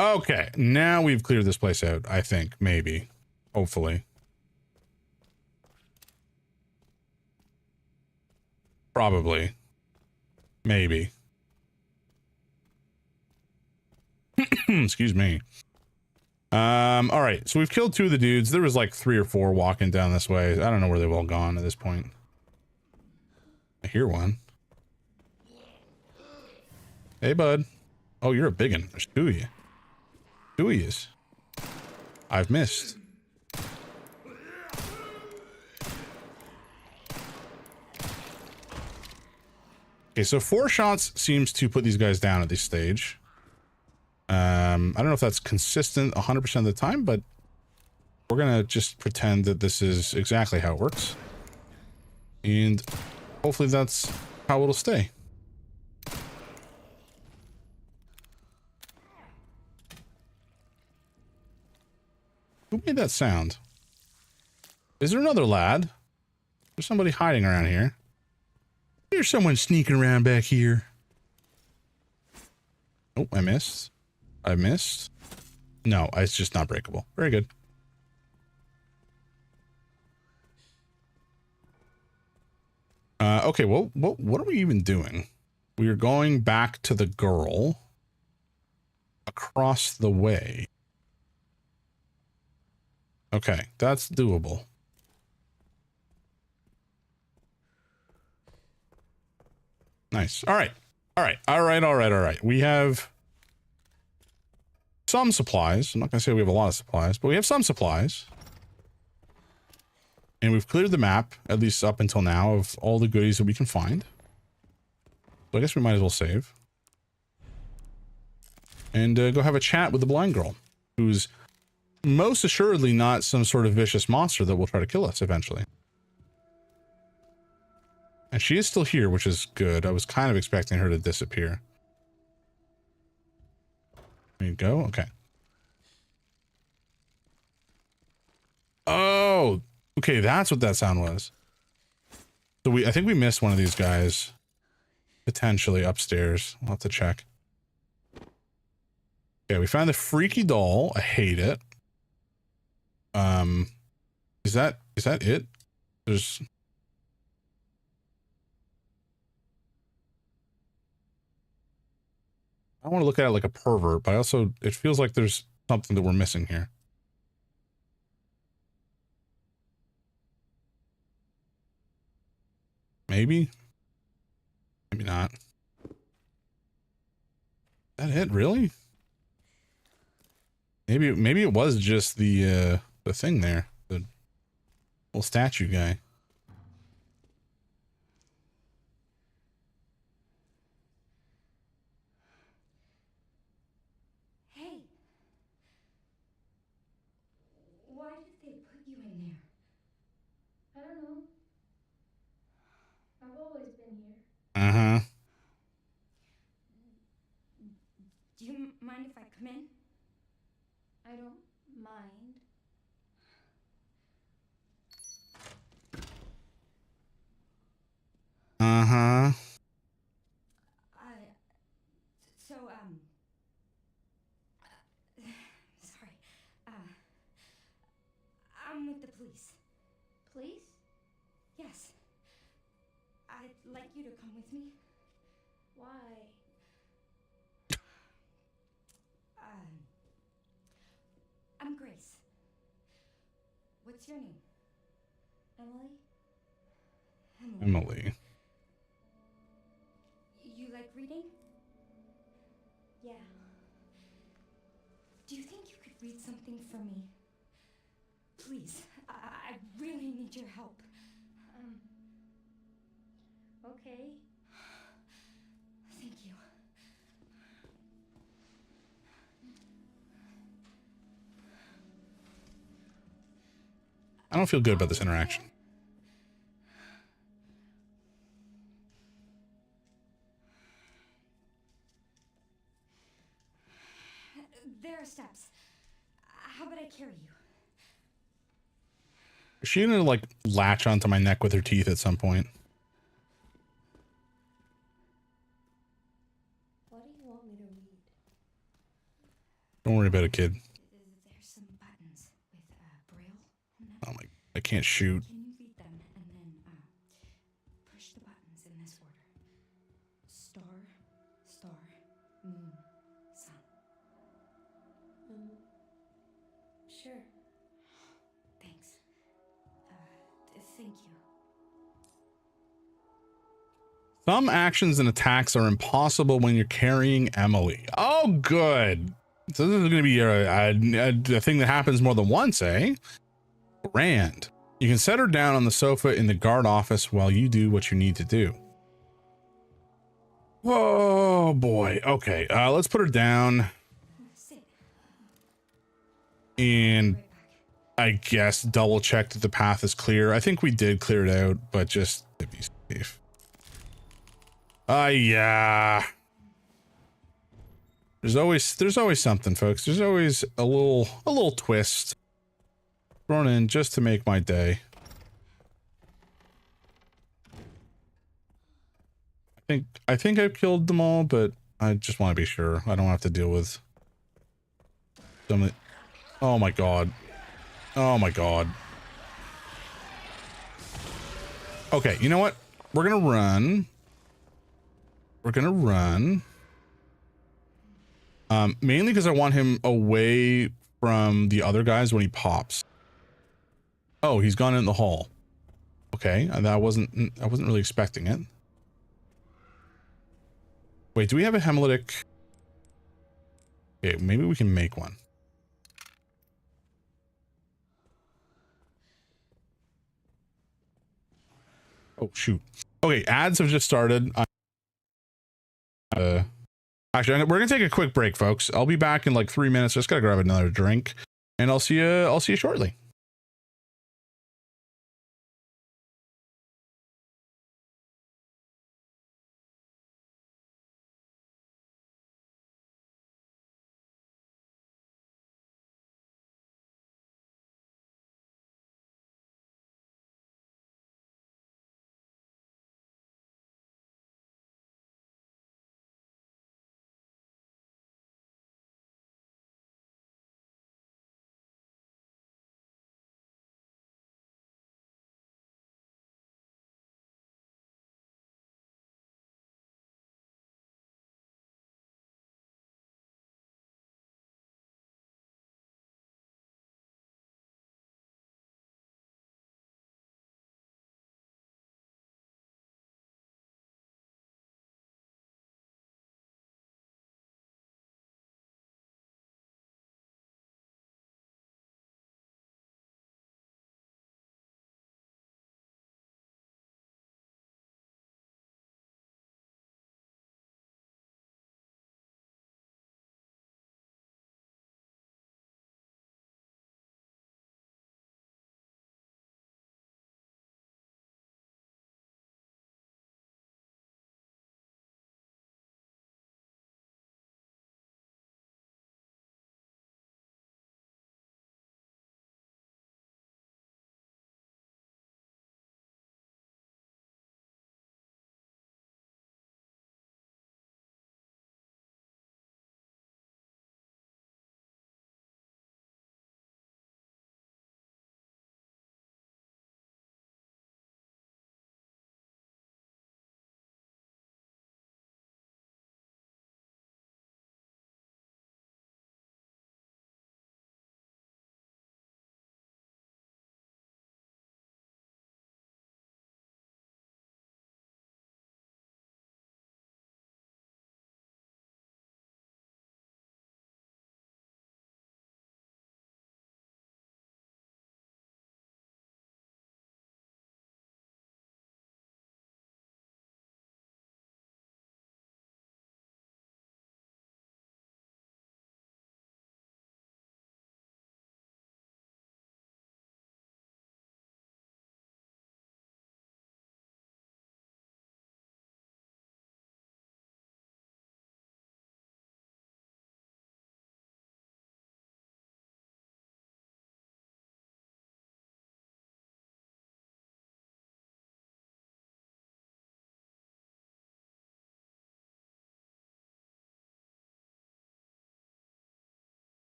Okay, now we've cleared this place out, I think. Maybe. Hopefully. Probably. Maybe. Excuse me. All right, so we've killed 2 of the dudes. There was like 3 or 4 walking down this way. I don't know where they've all gone at this point. I hear one. Hey, bud. Oh, you're a biggin. There's 2 of you. 2 of yous. I've missed. Okay, so 4 shots seems to put these guys down at this stage. I don't know if that's consistent 100% of the time, but we're gonna just pretend that this is exactly how it works. And hopefully that's how it'll stay. Who made that sound? Is there another lad? There's somebody hiding around here. There's someone sneaking around back here. Oh, I missed. I missed. No, it's just not breakable. Very good. Okay, well, what are we even doing? We are going back to the girl across the way. Okay, that's doable. Nice. All right. All right. All right. All right. All right. We have some supplies. I'm not going to say we have a lot of supplies, but we have some supplies. And we've cleared the map, at least up until now, of all the goodies that we can find. So I guess we might as well save. And go have a chat with the blind girl, who's most assuredly not some sort of vicious monster that will try to kill us eventually. And she is still here, which is good. I was kind of expecting her to disappear. There you go. Okay. Oh, okay. That's what that sound was. So I think we missed one of these guys. Potentially upstairs. We'll have to check. Okay, we found the freaky doll. I hate it. Is that it? There's... I don't want to look at it like a pervert, but it feels like there's something that we're missing here. Maybe? Maybe not. Is that it, really? Maybe it was just the thing there. The little statue guy. Hey. Why did they put you in there? I don't know. I've always been here. Uh-huh. Do you mind if I come in? I don't mind. Uh-huh. So, sorry. I'm with the police. Please? Yes. I'd like you to come with me. Why? I'm Grace. What's your name? Emily? Emily. You like reading? Yeah. Do you think you could read something for me? Please, I really need your help. Okay. Thank you. I don't feel good about this interaction. There are steps. How about I carry you? Is she gonna, like, latch onto my neck with her teeth at some point? What do you want me to read? Don't worry about it, kid. There's some buttons with braille on them. Oh my, I can't shoot. Can you read them and then push the buttons in this order? Star, star, moon, sun. Sure. Thanks. Thank you. Some actions and attacks are impossible when you're carrying Emily. Oh, good. So this is going to be a thing that happens more than once, eh? Grand. You can set her down on the sofa in the guard office while you do what you need to do. Oh boy. Okay. Let's put her down. Sit. And Right back. I guess double check that the path is clear. I think we did clear it out, but just to be safe. Yeah. There's always something, folks. There's always a little twist thrown in just to make my day. I think I've killed them all, but I just want to be sure. I don't have to deal with some of it. Oh my god. Oh my god. Okay, you know what? We're gonna run. We're gonna run. Mainly because I want him away from the other guys when he pops. Oh, he's gone in the hall. Okay, I wasn't really expecting it. Wait, do we have a hemolytic? Okay, maybe we can make one. Oh shoot. Okay, ads have just started. Actually, we're gonna take a quick break, folks. I'll be back in like 3 minutes. Just gotta grab another drink, and I'll see you shortly.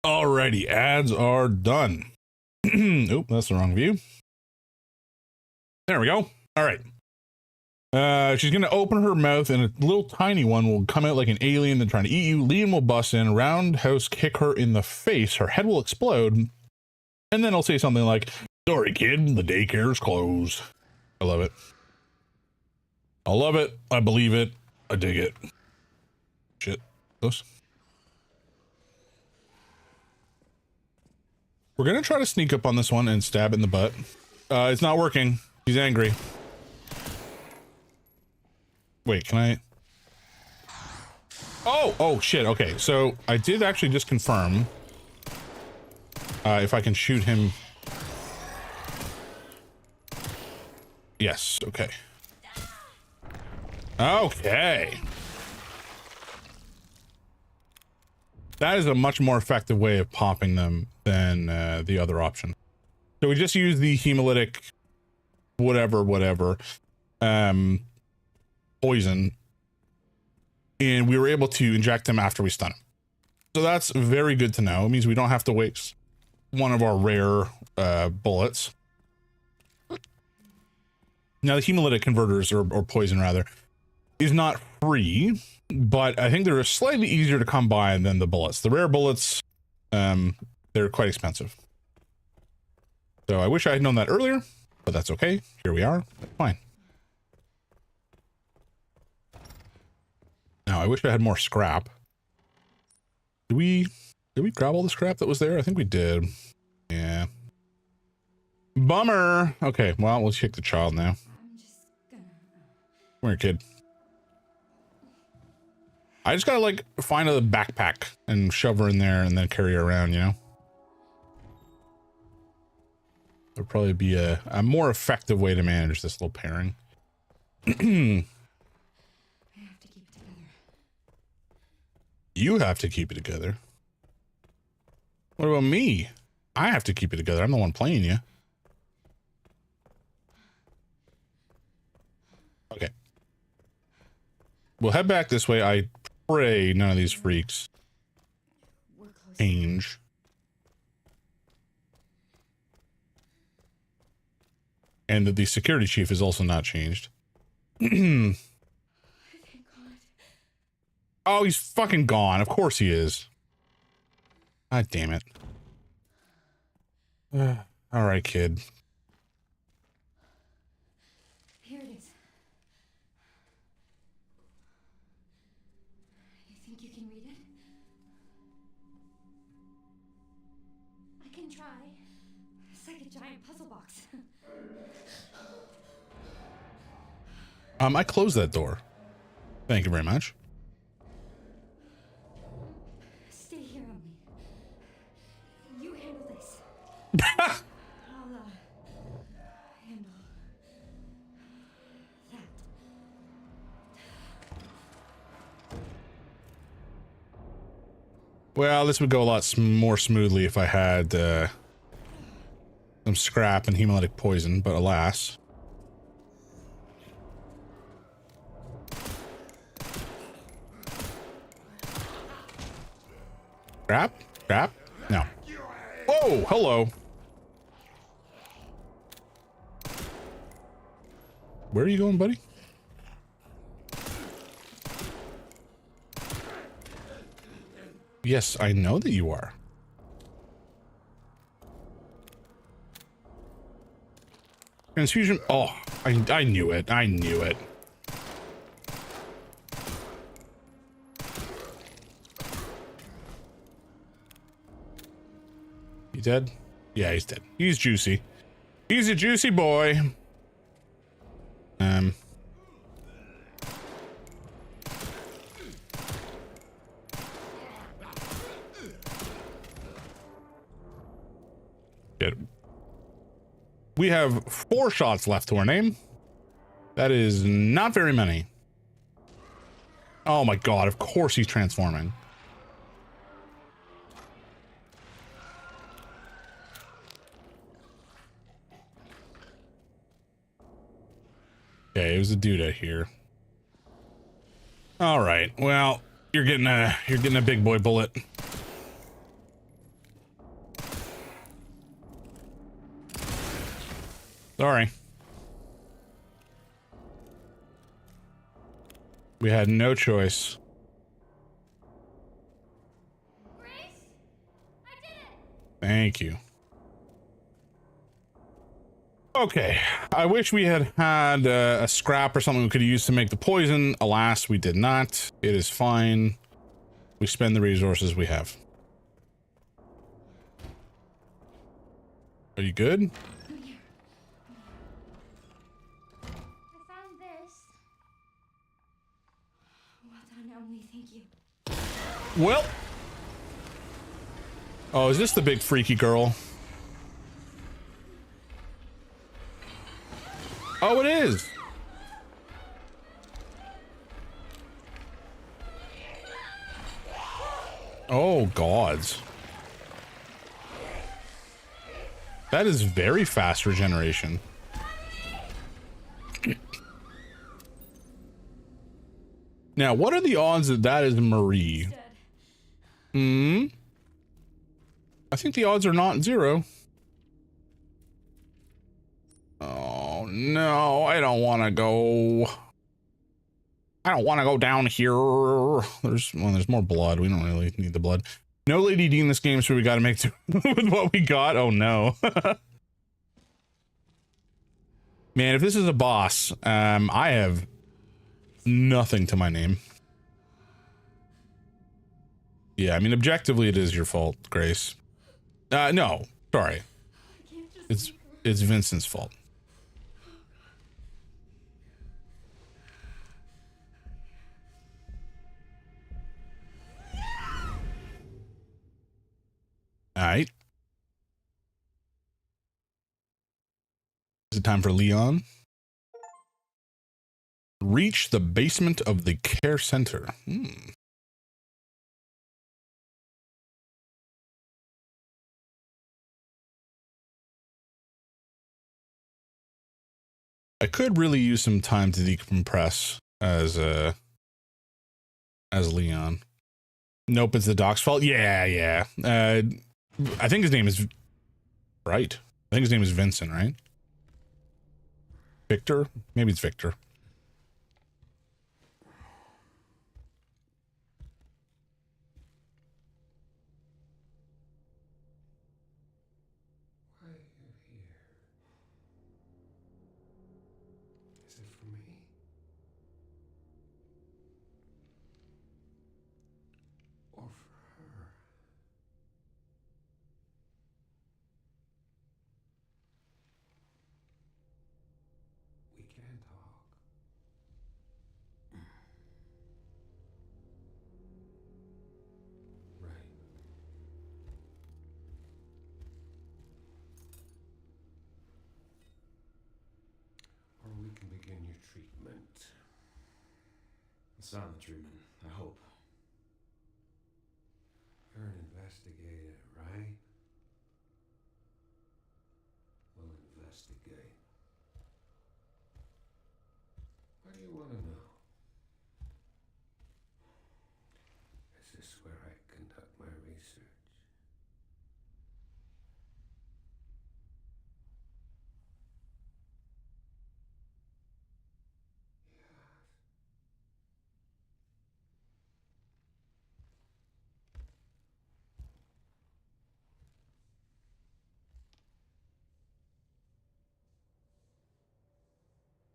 Alrighty, ads are done. Oop, that's the wrong view. There we go. All right. She's going to open her mouth and a little tiny one will come out like an alien and trying to eat you. Liam will bust in, roundhouse kick her in the face. Her head will explode. And then I'll say something like, sorry, kid, the daycare's closed. I love it. I love it. I believe it. I dig it. Shit. Close. We're going to try to sneak up on this one and stab it in the butt. It's not working. He's angry. Wait, can I? Oh shit. Okay, so I did actually just confirm if I can shoot him. Yes. Okay. Okay. That is a much more effective way of popping them than the other option. So we just use the hemolytic whatever poison, and we were able to inject him after we stun him. So that's very good to know. It means we don't have to waste one of our rare bullets. Now the hemolytic converters, or poison rather, is not free, but I think they're slightly easier to come by than the bullets. The rare bullets, they're quite expensive. So I wish I had known that earlier, but that's okay. Here we are. That's fine. Now I wish I had more scrap. Did we grab all the scrap that was there? I think we did. Yeah. Bummer. Okay, well, let's kick the child now. Come here, kid. I just gotta like find a backpack and shove her in there and then carry her around, you know? That'd probably be a more effective way to manage this little pairing. You have to keep it together. What about me? I have to keep it together. I'm the one playing you. Okay. We'll head back this way. I pray none of these freaks change. And that the security chief is also not changed. Oh, he's fucking gone. Of course he is. God damn it. All right, kid. Here it is. You think you can read it? I can try. It's like a giant puzzle box. I closed that door. Thank you very much. Stay here on me. You handle this. I'll handle that. Well, this would go a lot more smoothly if I had some scrap and hemolytic poison, but alas. Scrap? No. Whoa, hello. Where are you going, buddy? Yes, I know that you are. Transfusion. Oh, I knew it. I knew it. He dead? Yeah, he's dead. He's juicy. He's a juicy boy. We have 4 shots left to our name. That is not very many. Oh my god, of course he's transforming. Okay, it was a dude out here. All right, well, you're getting a big boy bullet. Sorry. We had no choice. Grace? I did it! Thank you. Okay. I wish we had had a scrap or something we could use to make the poison. Alas, we did not. It is fine. We spend the resources we have. Are you good? Come here. I found this. Well done, Emily. Thank you. Well. Oh, is this the big freaky girl? Oh, it is. Oh, gods. That is very fast regeneration. Now, what are the odds that that is Marie? Hmm? I think the odds are not 0. Oh, no, I don't want to go. I don't want to go down here. There's more blood. We don't really need the blood. No Lady D in this game, so we got to make do with what we got. Oh, no. Man, if this is a boss, I have nothing to my name. Yeah, I mean, objectively, it is your fault, Grace. No, sorry. It's Vincent's fault. All right. Is it time for Leon? Reach the basement of the care center. I could really use some time to decompress as Leon. Nope, it's the doc's fault. Yeah. I think his name is right. I think his name is Vincent, right? Victor? Maybe it's Victor. Why are you here? Is it for me? Or for her? We can talk. Right. Or we can begin your treatment. The silent treatment, I hope. You're an investigator, right? We'll investigate. What do you want to know? Is this where I conduct my research?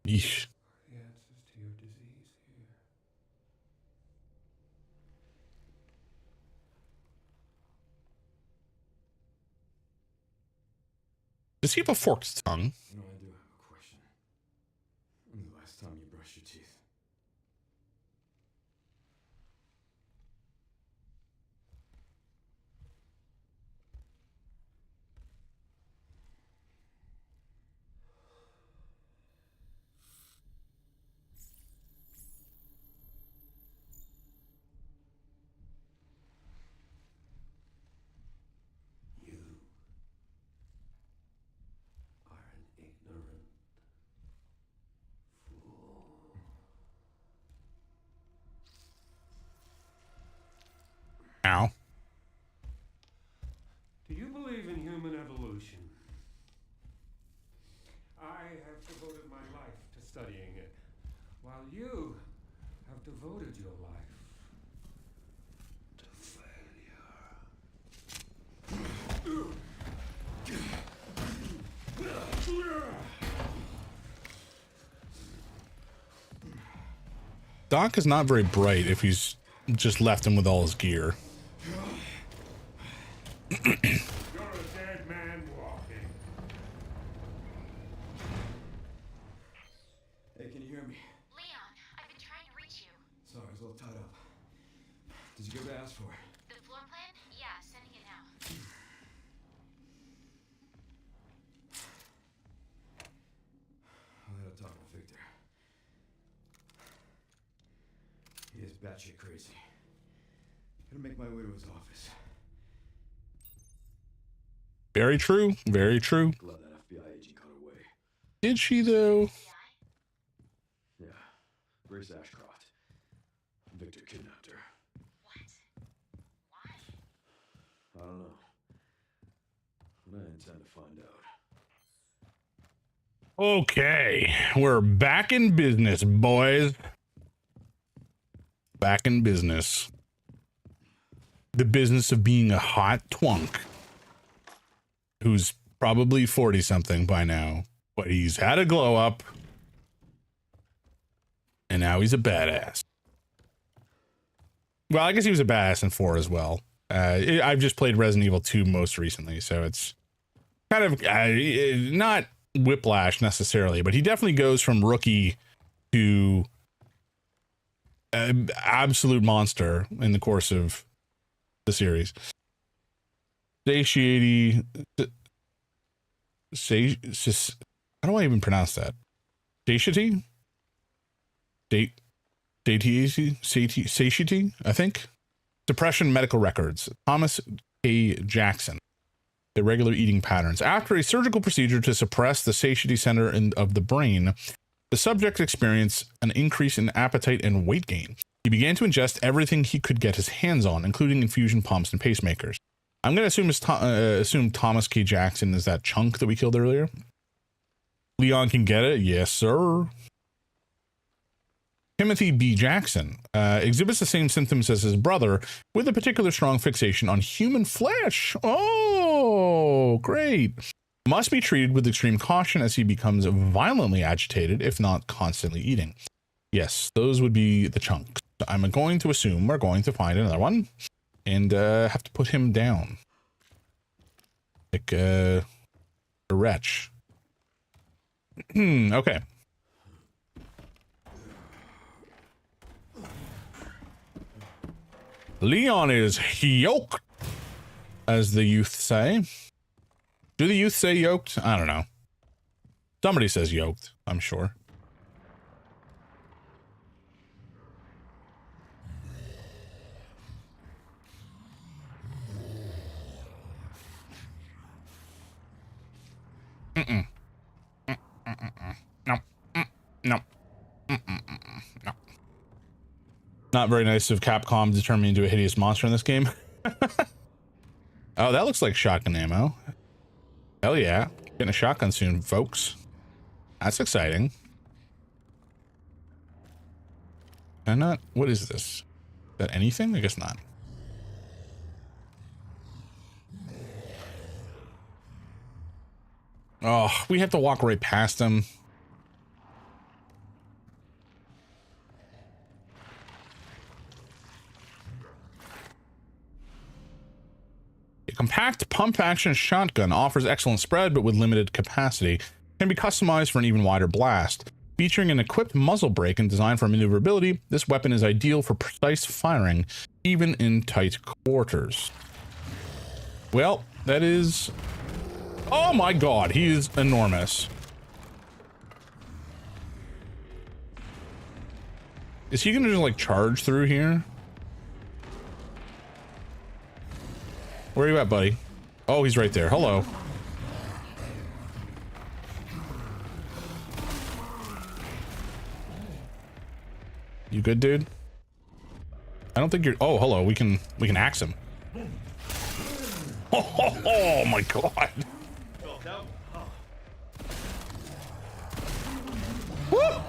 Yeesh. The answers to your disease here. Does he have a forked tongue? You know, I do have a question. When's the last time you brushed your teeth? You are an ignorant fool. Ow. Do you believe in human evolution? I studying it, while you have devoted your life to failure. Doc is not very bright if he's just left him with all his gear. You're a dead man walking. Hey, can you hear me? Leon, I've been trying to reach you. Sorry, I was a little tied up. Did you get what I asked for? The floor plan? Yeah, sending it now. I had a talk with Victor. He is batshit crazy. Gonna make my way to his office. Very true. Very true. Glad that FBI agent got away. Did she though? Yeah, Grace Ashcroft. Victor kidnapped her. What? Why? I don't know. But I intend to find out. Okay, we're back in business, boys. Back in business. The business of being a hot twunk who's probably 40 something by now, but he's had a glow up and now he's a badass. Well, I guess he was a badass in 4 as well. I've just played Resident Evil 2 most recently, so it's kind of not whiplash necessarily, but he definitely goes from rookie to absolute monster in the course of the series. Satiety. How do I even pronounce that? Satiety? Satiety, I think. Depression medical records. Thomas K. Jackson. Irregular eating patterns. After a surgical procedure to suppress the satiety center of the brain, the subject experienced an increase in appetite and weight gain. He began to ingest everything he could get his hands on, including infusion pumps and pacemakers. I'm going to assume Thomas K. Jackson is that chunk that we killed earlier. Leon can get it. Yes, sir. Timothy B. Jackson exhibits the same symptoms as his brother, with a particular strong fixation on human flesh. Oh, great. Must be treated with extreme caution as he becomes violently agitated, if not constantly eating. Yes, those would be the chunks. I'm going to assume we're going to find another one and have to put him down. Like a wretch. Okay. Leon is yoked, as the youth say. Do the youth say yoked? I don't know. Somebody says yoked, I'm sure. No. No. No. Not very nice of Capcom to turn me into a hideous monster in this game. Oh, that looks like shotgun ammo. Hell yeah. Getting a shotgun soon, folks. That's exciting. Can I not? What is this? Is that anything? I guess not. Oh, we have to walk right past them. A compact pump-action shotgun offers excellent spread, but with limited capacity. Can be customized for an even wider blast. Featuring an equipped muzzle brake and designed for maneuverability, this weapon is ideal for precise firing, even in tight quarters. Well, that is... Oh my god, he is enormous. Is he gonna just like charge through here? Where are you at, buddy? Oh, he's right there. Hello. You good, dude? I don't think you're... Oh, hello. We can axe him. Oh my god. Woo! Woo!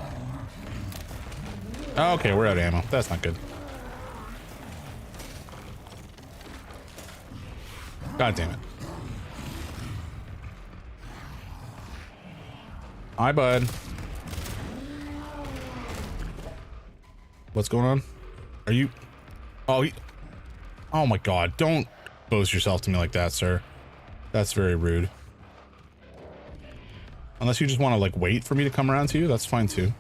Okay, we're out of ammo. That's not good. God damn it. Hi, bud. What's going on? Are you... Oh, oh my god. Don't expose yourself to me like that, sir. That's very rude. Unless you just want to, like, wait for me to come around to you, that's fine, too.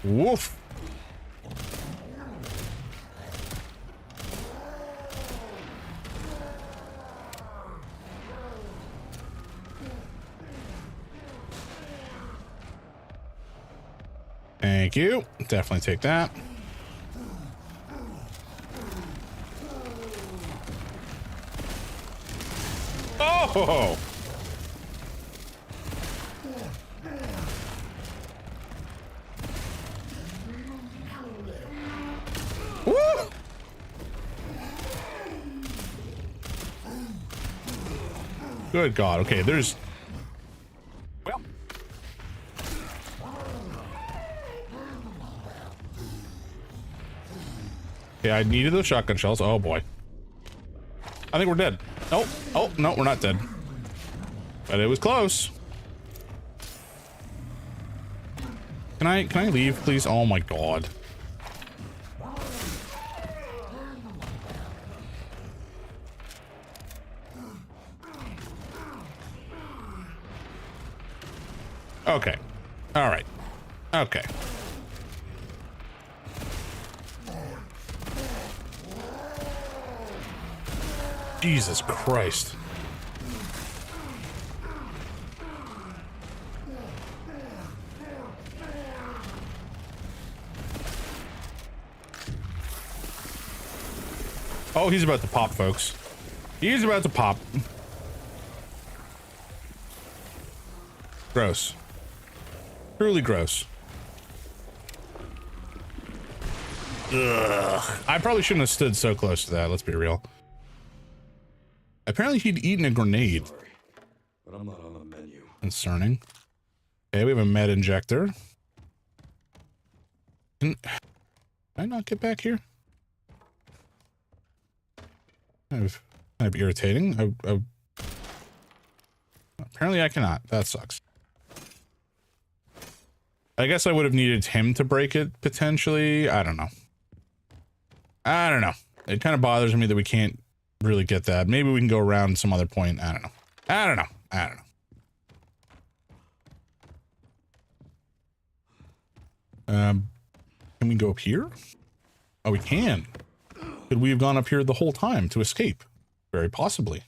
Woof. Thank you. Definitely take that. Oh! Woo! Good God. Okay, there's... Well... Okay, I needed those shotgun shells. Oh boy. I think we're dead. Oh, oh, no, we're not dead. But it was close. Can I leave, please? Oh my God. Okay. All right. Okay. Jesus Christ. Oh, he's about to pop, folks. He's about to pop. Gross. Truly gross. Ugh. I probably shouldn't have stood so close to that, let's be real. Apparently he'd eaten a grenade. Sorry, but I'm not on the menu. Concerning. Okay, we have a med injector. Can I not get back here? Kind of irritating. Apparently I cannot. That sucks. I guess I would have needed him to break it, potentially. I don't know. I don't know. It kind of bothers me that we can't really get that. Maybe we can go around some other point. I don't know. I don't know. I don't know. Can we go up here? Oh, we can. Could we have gone up here the whole time to escape? Very possibly.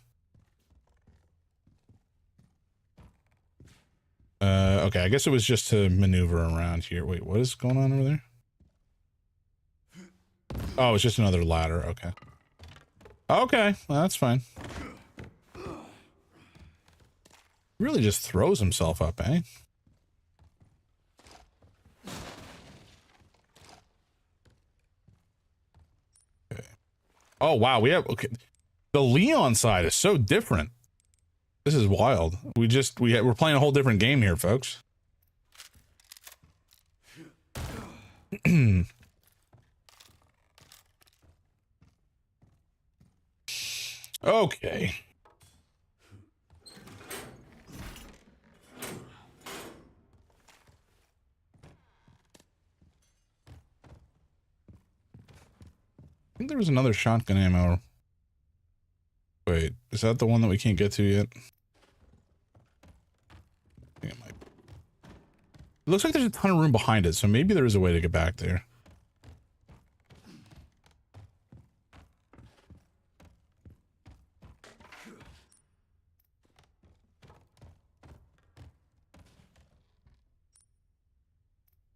Okay, I guess it was just to maneuver around here. Wait, what is going on over there? Oh, it's just another ladder. Okay. Okay, well, that's fine. Really just throws himself up, eh? Okay. Oh, wow, we have... Okay. The Leon side is so different. This is wild. We're playing a whole different game here, folks. Okay. I think there was another shotgun ammo. Wait, is that the one that we can't get to yet? I think it might. It looks like there's a ton of room behind it, so maybe there is a way to get back there.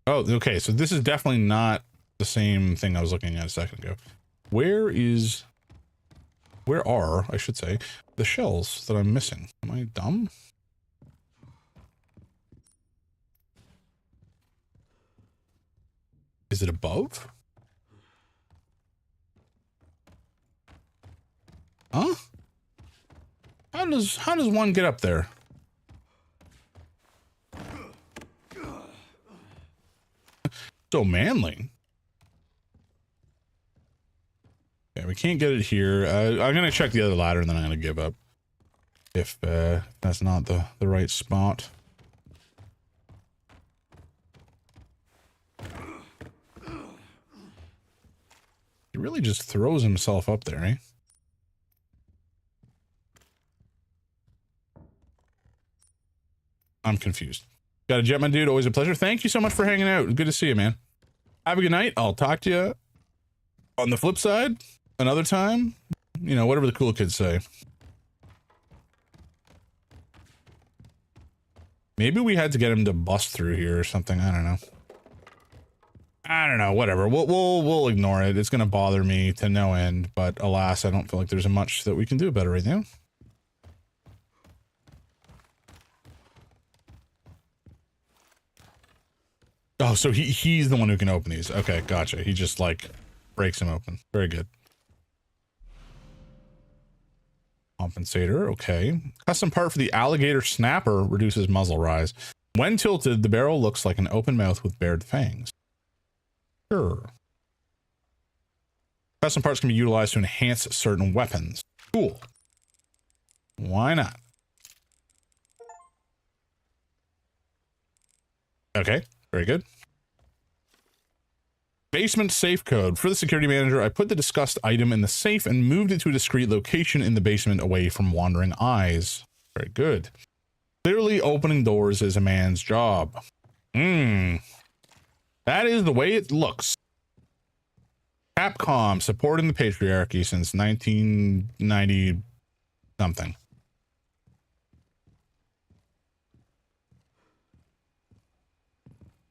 Oh, okay, so this is definitely not the same thing I was looking at a second ago. Where are, I should say, the shells that I'm missing? Am I dumb? Is it above? Huh? How does one get up there? So manly. Yeah, we can't get it here. I'm gonna check the other ladder and then I'm gonna give up. If that's not the right spot. He really just throws himself up there, eh? I'm confused. Got a jet, my dude. Always a pleasure. Thank you so much for hanging out. Good to see you, man. Have a good night. I'll talk to you on the flip side another time. You know, whatever the cool kids say. Maybe we had to get him to bust through here or something. I don't know. I don't know. Whatever. We'll ignore it. It's gonna bother me to no end. But alas, I don't feel like there's much that we can do about it right now. Oh, so he's the one who can open these. Okay, gotcha. He just like breaks them open. Very good. Compensator, okay. Custom part for the alligator snapper reduces muzzle rise. When tilted, the barrel looks like an open mouth with bared fangs. Sure. Custom parts can be utilized to enhance certain weapons. Cool. Why not? Okay, very good. Basement safe code. For the security manager, I put the discussed item in the safe and moved it to a discreet location in the basement away from wandering eyes. Very good. Clearly, opening doors is a man's job. That is the way it looks. Capcom supporting the patriarchy since 1990 something.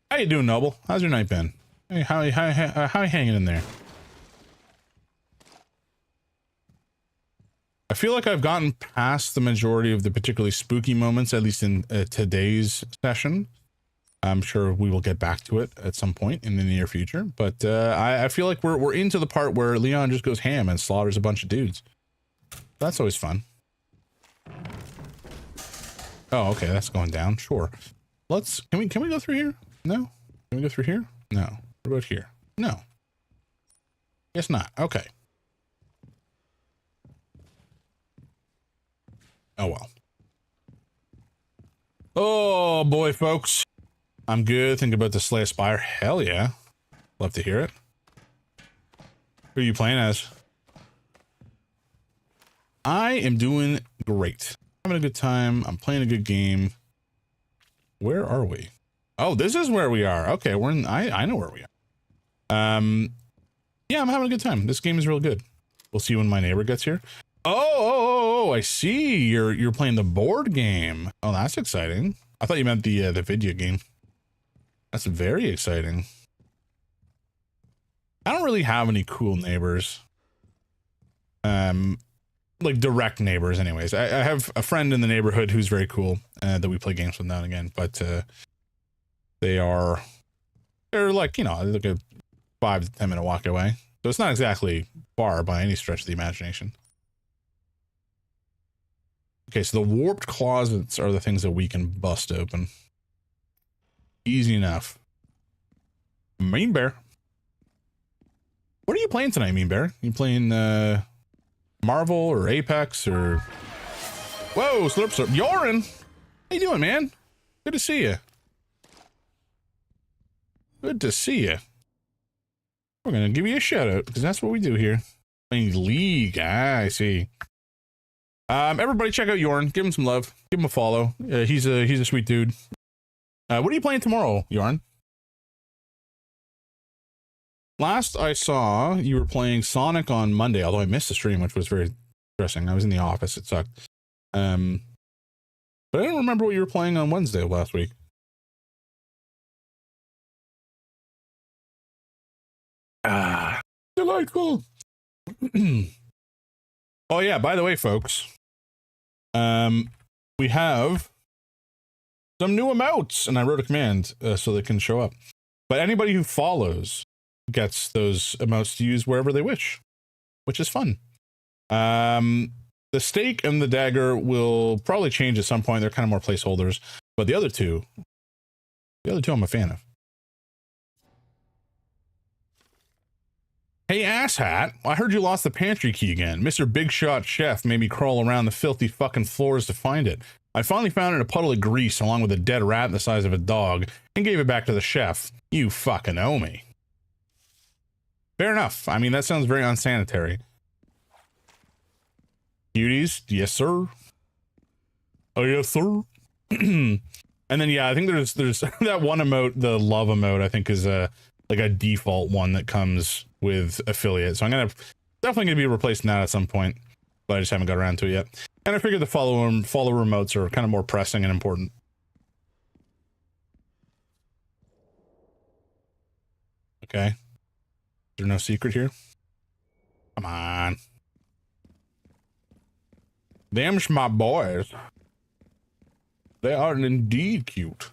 How you doing, Noble? How's your night been? Hey, how you hanging in there? I feel like I've gotten past the majority of the particularly spooky moments, at least in today's session. I'm sure we will get back to it at some point in the near future, but I feel like we're into the part where Leon just goes ham and slaughters a bunch of dudes. That's always fun. Oh, okay, that's going down. Sure. Can we go through here? No? Can we go through here? No. What about here? No. Guess not. Okay. Oh well. Oh boy, folks. I'm good. Think about the Slay a Spire. Hell yeah. Love to hear it. Who are you playing as? I am doing great. Having a good time. I'm playing a good game. Where are we? Oh, this is where we are. Okay, we're in. I know where we are. Yeah, I'm having a good time. This game is real good. We'll see when my neighbor gets here. Oh, I see. You're playing the board game. Oh, that's exciting. I thought you meant the video game. That's very exciting. I don't really have any cool neighbors. Like direct neighbors anyways. I have a friend in the neighborhood who's very cool that we play games with now and again, but they're like, you know, like a 5 to 10 minute walk away. So it's not exactly far by any stretch of the imagination. Okay, so the warped closets are the things that we can bust open. Easy enough. Mean Bear. What are you playing tonight, Mean Bear? You playing Marvel or Apex or... Whoa, slurp slurp. Yorin! How you doing, man? Good to see you. Good to see you. We're gonna give you a shout out because that's what we do here. Playing League. Ah, I see. Everybody check out Yorn. Give him some love. Give him a follow. He's a sweet dude. What are you playing tomorrow, Yorn? Last I saw, you were playing Sonic on Monday, although I missed the stream, which was very stressing. I was in the office. It sucked. But I don't remember what you were playing on Wednesday of last week. Ah, delightful. Oh yeah, by the way, folks, we have some new emotes, and I wrote a command so they can show up. But anybody who follows gets those emotes to use wherever they wish, which is fun. The stake and the dagger will probably change at some point. They're kind of more placeholders, but the other two I'm a fan of. Hey, asshat, I heard you lost the pantry key again. Mr. Big Shot Chef made me crawl around the filthy fucking floors to find it. I finally found it in a puddle of grease along with a dead rat the size of a dog and gave it back to the chef. You fucking owe me. Fair enough. I mean, that sounds very unsanitary. Cuties? Yes, sir. Oh, yes, sir. And then, yeah, I think there's that one emote, the love emote, I think is like a default one that comes with affiliate. So I'm definitely gonna be replacing that at some point, but I just haven't got around to it yet. And I figured the follow remotes are kind of more pressing and important. Okay. Is there no secret here? Come on. Them's my boys. They are indeed cute.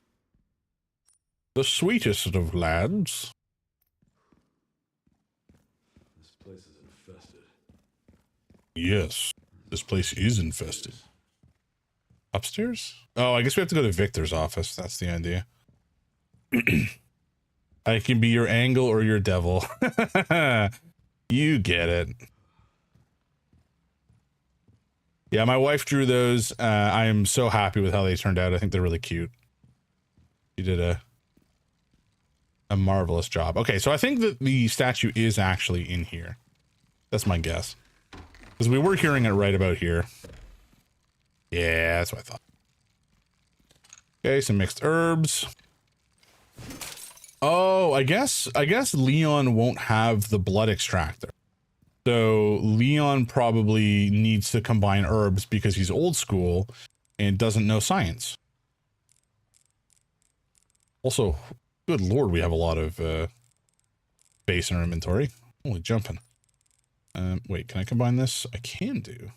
The sweetest of lads. This place is infested. Yes, this place is infested. Upstairs? Oh, I guess we have to go to Victor's office. That's the idea. I can be your angel or your devil. You get it. Yeah, my wife drew those. I am so happy with how they turned out. I think they're really cute. She did a marvelous job. Okay, so I think that the statue is actually in here. That's my guess. Because we were hearing it right about here. Yeah, that's what I thought. Okay, some mixed herbs. Oh, I guess Leon won't have the blood extractor. So Leon probably needs to combine herbs because he's old school and doesn't know science. Also, good lord, we have a lot of space in our inventory. Holy jumping. Wait, can I combine this? I can do.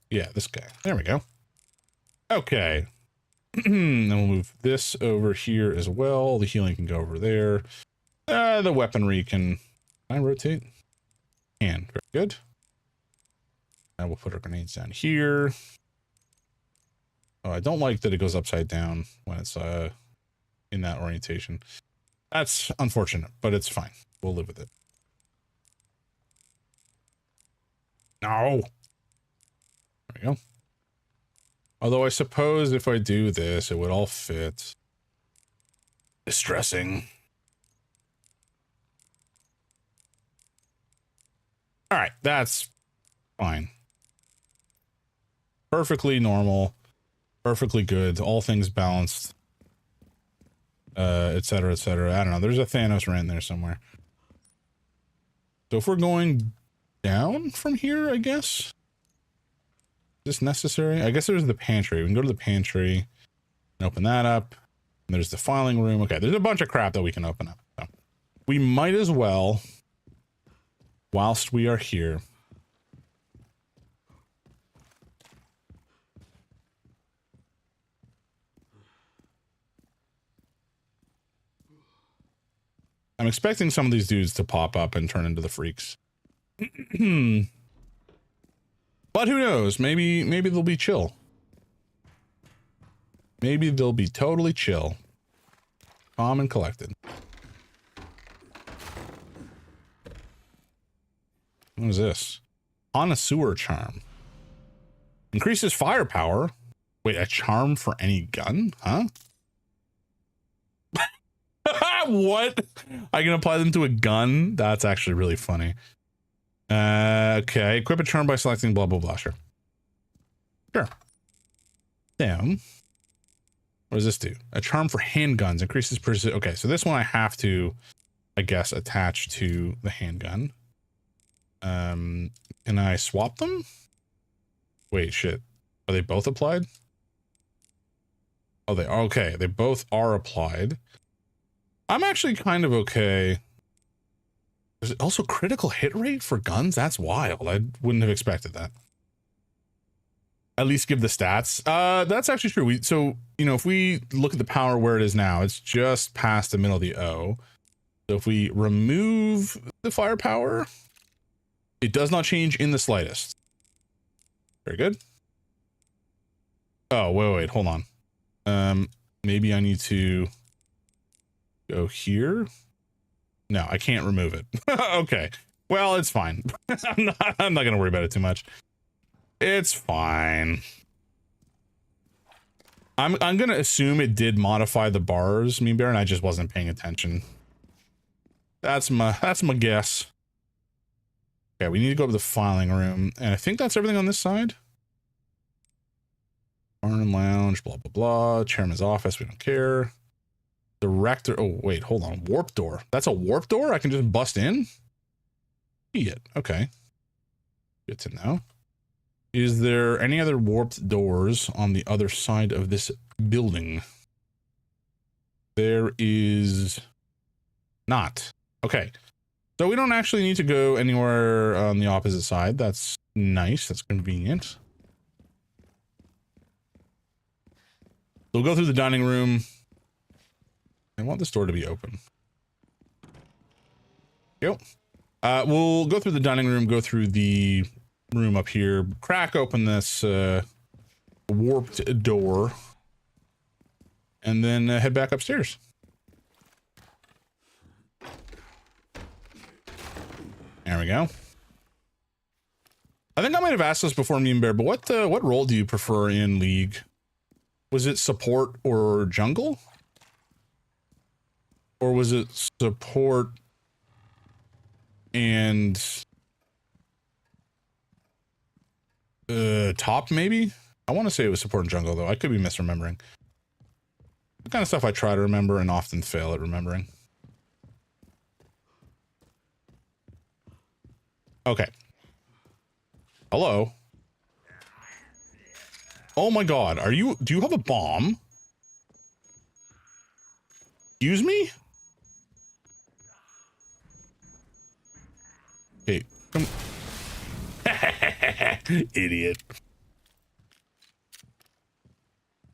Yeah, this guy. There we go. Okay. Then we'll move this over here as well. The healing can go over there. The weaponry can I rotate? Can. Very good. And we'll put our grenades down here. Oh, I don't like that it goes upside down when it's in that orientation. That's unfortunate, but it's fine. We'll live with it. No. There we go. Although I suppose if I do this, it would all fit. Distressing. All right, that's fine. Perfectly normal. Perfectly good. All things balanced. Etc., etc. I don't know. There's a Thanos rant there somewhere. So if we're going down from here, I guess. Is this necessary? I guess there's the pantry. We can go to the pantry and open that up. And there's the filing room. Okay, there's a bunch of crap that we can open up. So we might as well, whilst we are here, I'm expecting some of these dudes to pop up and turn into the freaks. But who knows? Maybe they'll be chill. Maybe they'll be totally chill. Calm and collected. What is this? Connoisseur charm. Increases firepower. Wait, a charm for any gun? Huh? What? I can apply them to a gun? That's actually really funny. Okay. Equip a charm by selecting blah, blah, blah. Sure. Sure. Damn. What does this do? A charm for handguns. Increases precision. Okay, so this one I have to, I guess, attach to the handgun. Can I swap them? Wait, shit. Are they both applied? Oh, they are. Okay, they both are applied. I'm actually kind of okay. There's also critical hit rate for guns? That's wild. I wouldn't have expected that. At least give the stats. That's actually true. So, you know, if we look at the power where it is now, it's just past the middle of the O. So if we remove the firepower, it does not change in the slightest. Very good. Oh, wait, hold on. Maybe I need to Go here. No, I can't remove it. Okay. Well, it's fine. I'm not gonna worry about it too much. It's fine. I'm gonna assume it did modify the bars, Mean Bear, and I just wasn't paying attention. That's my guess. Okay, we need to go to the filing room, and I think that's everything on this side. Barn and lounge, blah blah blah. Chairman's office, we don't care. Director. Oh wait, hold on. Warp door. That's a warp door? I can just bust in? Idiot. Okay. Good to know. Is there any other warped doors on the other side of this building? There is not. Okay. So we don't actually need to go anywhere on the opposite side. That's nice. That's convenient. We'll go through the dining room. I want this door to be open. Yep. We'll go through the dining room, go through the room up here, crack open this warped door, and then head back upstairs. There we go. I think I might have asked this before, Mean Bear, but what role do you prefer in League? Was it support or jungle? Or was it support and top maybe? I want to say it was support and jungle though. I could be misremembering. The kind of stuff I try to remember and often fail at remembering. Okay. Hello. Oh my god, do you have a bomb? Excuse me? Hey, come. Idiot.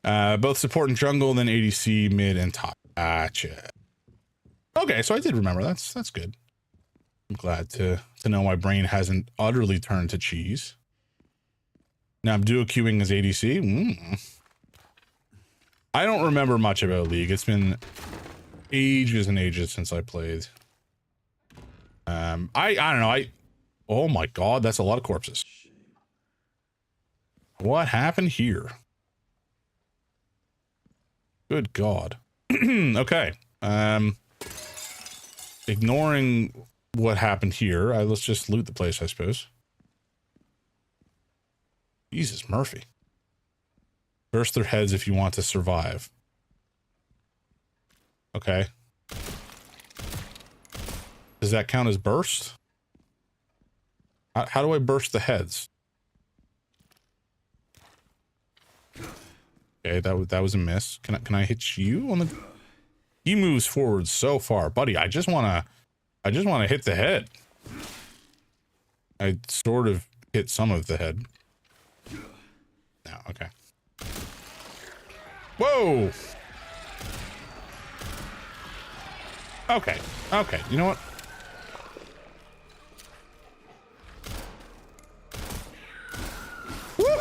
Both support and jungle, then ADC, mid, and top. Gotcha. Okay, so I did remember. That's good. I'm glad to know my brain hasn't utterly turned to cheese. Now I'm duo queuing as ADC. I don't remember much about League. It's been ages and ages since I played. I don't know. Oh my god, that's a lot of corpses. What happened here? Good god. Okay. Ignoring what happened here, let's just loot the place, I suppose. Jesus, Murphy. Burst their heads if you want to survive. Okay. Does that count as burst? How do I burst the heads? Okay, that was a miss. Can I hit you on the? He moves forward so far, buddy. I just wanna hit the head. I sort of hit some of the head. No, okay. Whoa. Okay. Okay. You know what? Woo!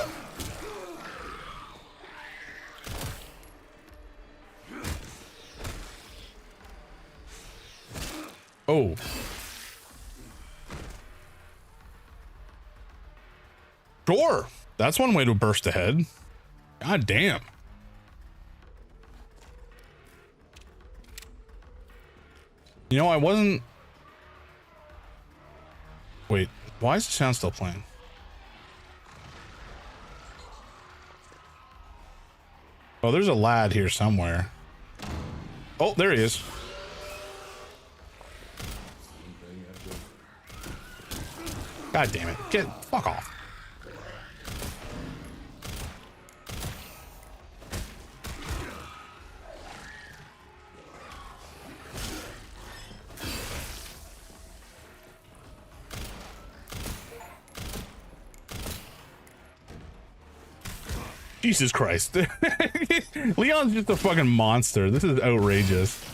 Oh. Sure. That's one way to burst ahead. God damn. You know, I wasn't... Wait, why is the sound still playing? Oh, there's a lad here somewhere. Oh, there he is. God damn it. Fuck off. Jesus Christ. Leon's just a fucking monster. This is outrageous.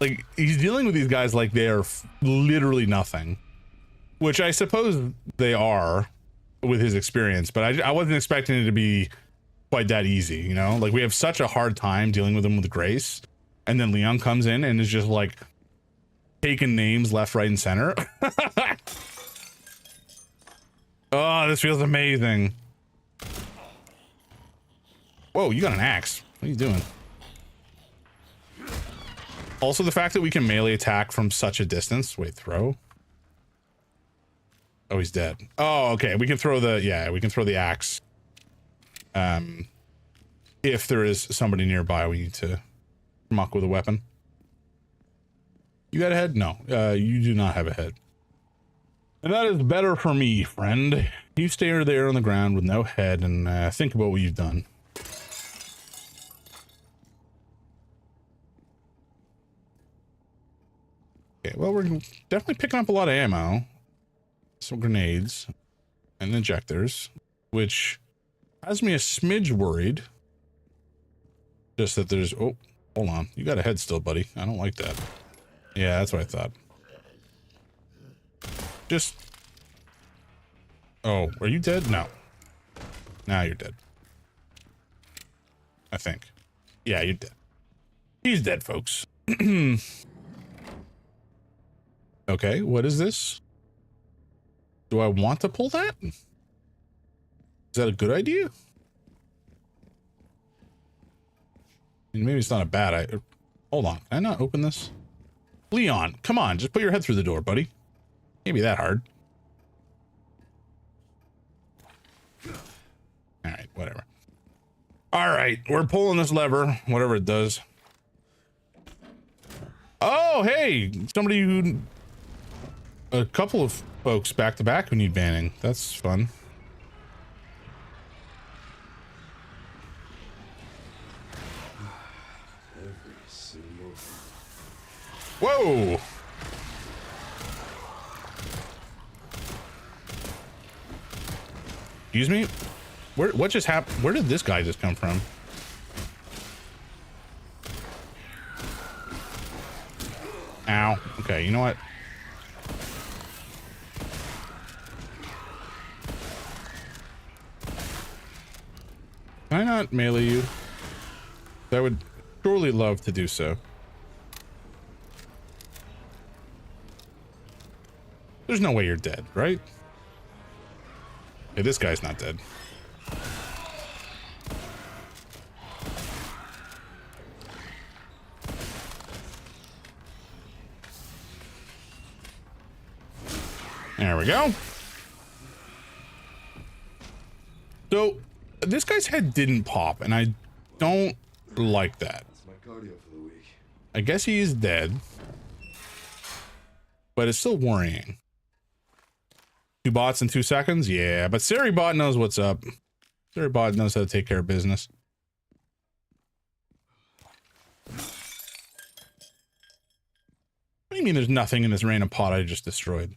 Like, he's dealing with these guys like they are literally nothing. Which I suppose they are with his experience, but I wasn't expecting it to be quite that easy, you know? Like, we have such a hard time dealing with him with grace, and then Leon comes in and is just like taking names left, right, and center. Oh, this feels amazing. Whoa, you got an axe. What are you doing? Also, the fact that we can melee attack from such a distance. Wait, throw? Oh, he's dead. Oh, okay. We can throw the, yeah, we can throw the axe. If there is somebody nearby, we need to muck with a weapon. You got a head? No, you do not have a head. And that is better for me, friend. You stay there on the ground with no head and think about what you've done. Okay, well, we're definitely picking up a lot of ammo. Some grenades and injectors, which has me a smidge worried. Just that there's, oh, hold on. You got a head still, buddy. I don't like that. Yeah, that's what I thought. Just, oh, are you dead? No. Now you're dead. I think. Yeah, you're dead. He's dead, folks. Okay, what is this? Do I want to pull that? Is that a good idea? I mean, maybe it's not a bad idea. Hold on, can I not open this? Leon, come on, just put your head through the door, buddy. Can't be that hard. All right, whatever. All right, we're pulling this lever, whatever it does. Oh, hey, somebody who... A couple of folks back to back who need banning. That's fun. Whoa! Excuse me? What just happened? Where did this guy just come from? Ow. Okay, you know what? Can I not melee you? I would surely love to do so. There's no way you're dead, right? Okay, this guy's not dead. There we go. So, this guy's head didn't pop, and I don't like that. That's my cardio for the week. I guess he is dead. But it's still worrying. 2 bots in 2 seconds? Yeah, but Seribot knows what's up. Seribot knows how to take care of business. What do you mean there's nothing in this random pot I just destroyed?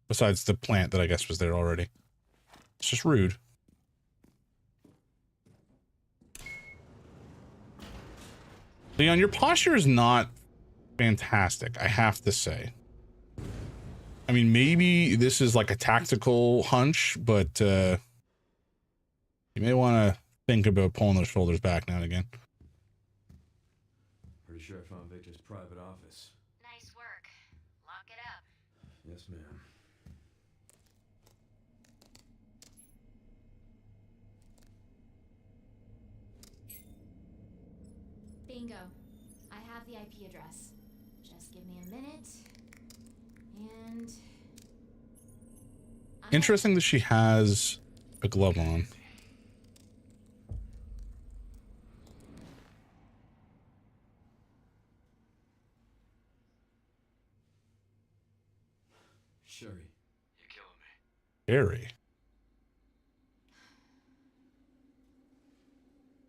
Besides the plant that I guess was there already. It's just rude. Leon, your posture is not fantastic, I have to say. I mean, maybe this is like a tactical hunch, but you may want to think about pulling those shoulders back now and again. Pretty sure I found Victor's private office. Nice work. Lock it up. Yes, ma'am. Bingo. I have the IP address. Just give me a minute. And... Interesting that she has a glove on. Sherry, you're killing me. Scary.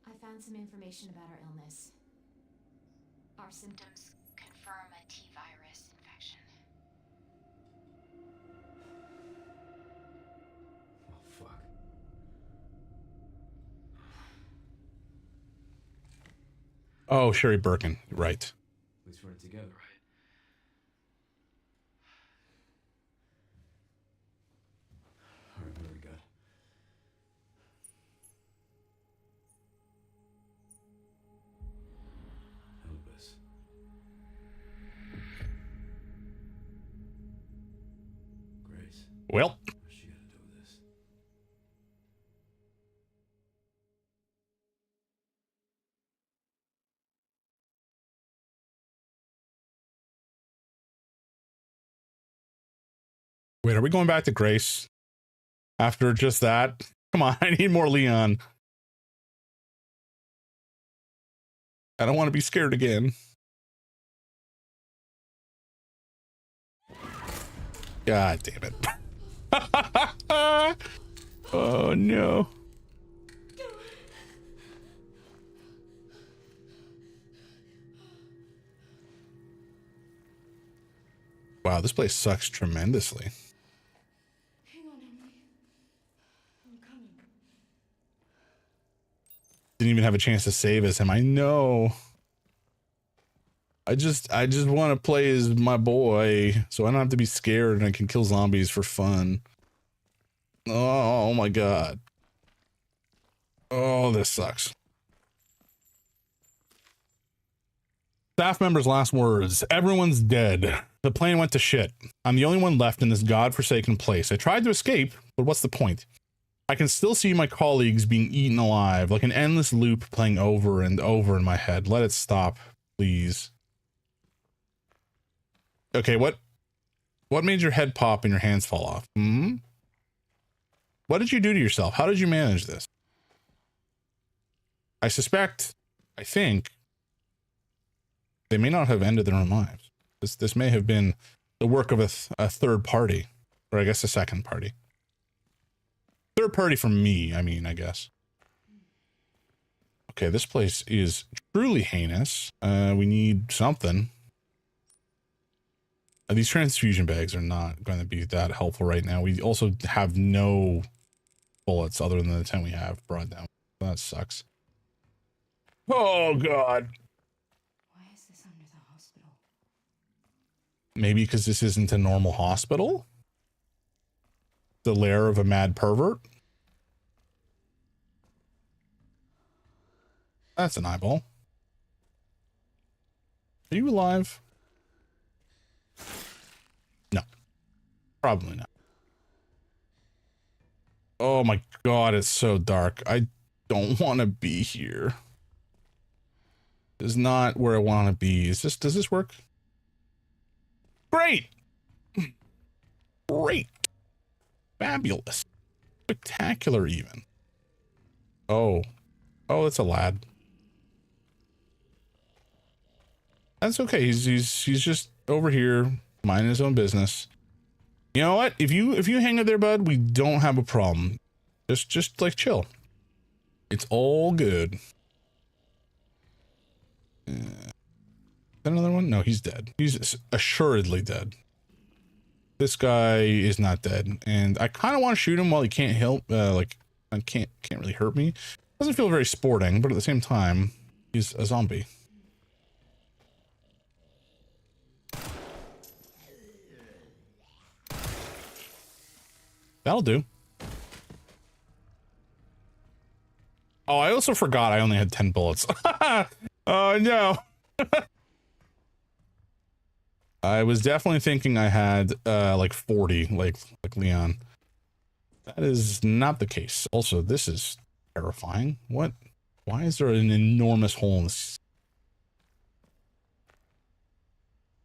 I found some information about our illness. Our symptoms confirm a T-virus infection. Oh, fuck. Oh, Sherry Birkin, right. At least we're in it together, right? Alright, what do we got? Well, What's she got to do with this? wait, are we going back to Grace after just that? Come on, I need more Leon. I don't want to be scared again. God damn it. Oh no. Wow, this place sucks tremendously. Hang on, Emily. I'm coming. Didn't even have a chance to save as him. I know. I just want to play as my boy, so I don't have to be scared and I can kill zombies for fun. Oh my god. Oh, this sucks. Staff member's last words. Everyone's dead. The plane went to shit. I'm the only one left in this godforsaken place. I tried to escape, but what's the point? I can still see my colleagues being eaten alive, like an endless loop playing over and over in my head. Let it stop, please. Okay, what made your head pop and your hands fall off? Hmm? What did you do to yourself? How did you manage this? I think, they may not have ended their own lives. This may have been the work of a third party, or I guess a second party. Third party from me, I mean, I guess. Okay, this place is truly heinous. We need something. These transfusion bags are not going to be that helpful right now. We also have no bullets other than the 10 we have brought down. That sucks. Oh, God. Why is this under the hospital? Maybe because this isn't a normal hospital? The lair of a mad pervert? That's an eyeball. Are you alive? No. Probably not. Oh my god, it's so dark. I don't want to be here. This is not where I want to be. Does this work? Great! Great! Fabulous. Spectacular even. Oh. Oh, it's a lad. That's okay. He's just over here minding his own business. You know what? If you hang out there, bud, we don't have a problem. Just like chill. It's all good. Is that another one? No, he's dead. He's assuredly dead. This guy is not dead, and I kind of want to shoot him while he can't help. Like, I can't really hurt me. Doesn't feel very sporting, but at the same time, he's a zombie. That'll do. Oh, I also forgot I only had 10 bullets. Oh, no. I was definitely thinking I had, like 40, like Leon. That is not the case. Also, this is terrifying. What? Why is there an enormous hole in this?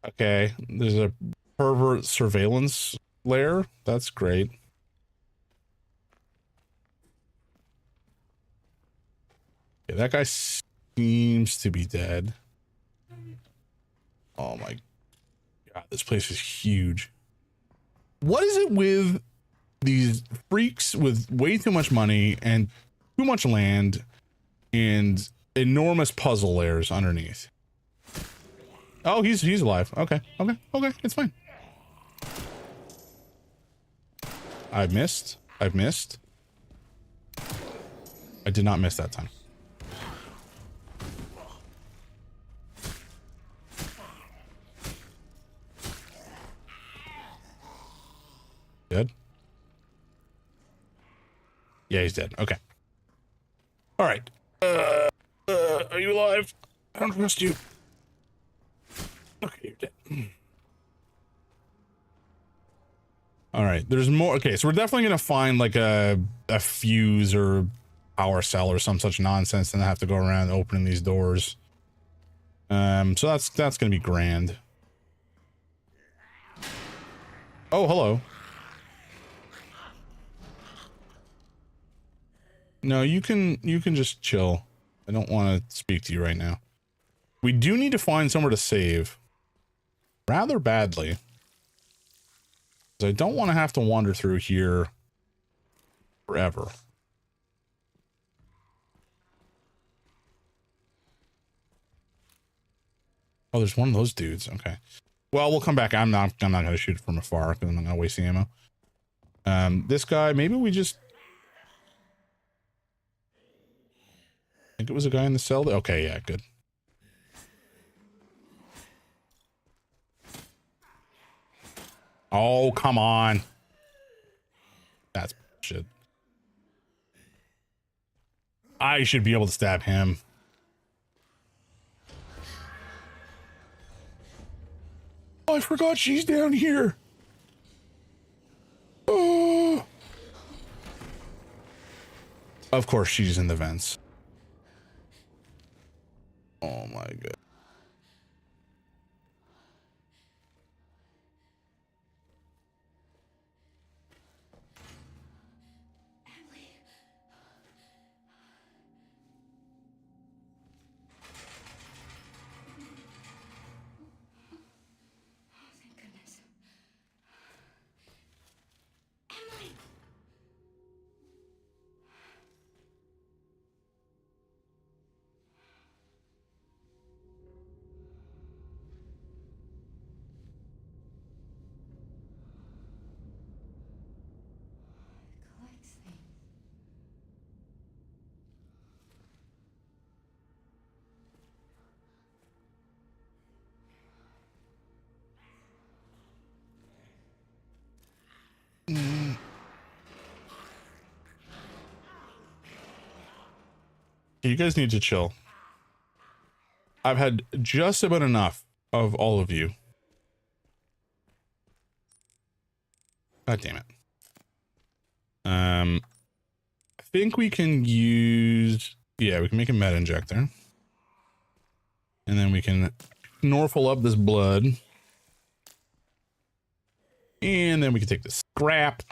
Okay, there's a pervert surveillance layer. That's great. Okay, that guy seems to be dead. Oh my god, this place is huge. What is it with these freaks with way too much money and too much land and enormous puzzle layers underneath? Oh, he's alive. Okay, it's fine. I've missed. I did not miss that time. Dead? Yeah, he's dead. Okay. All right. Are you alive? I don't trust you. Okay, you're dead. All right, there's more. Okay, so we're definitely gonna find like a fuse or power cell or some such nonsense, and I have to go around opening these doors. So that's gonna be grand. Oh, hello. No, you can just chill. I don't want to speak to you right now. We do need to find somewhere to save. Rather badly. I don't want to have to wander through here forever. Oh, there's one of those dudes. Okay. Well, we'll come back. I'm not going to shoot from afar because I'm not going to waste the ammo. This guy, maybe we just... I think it was a guy in the cell. Okay, yeah, good. Oh, come on. That's shit. I should be able to stab him. Oh, I forgot she's down here. Oh. Of course she's in the vents. Oh my god. Thank goodness. Emily! Collects things. You guys need to chill. I've had just about enough of all of you. God damn it. I think we can use... Yeah, we can make a med injector. And then we can snorfle up this blood. And then we can take the scrap.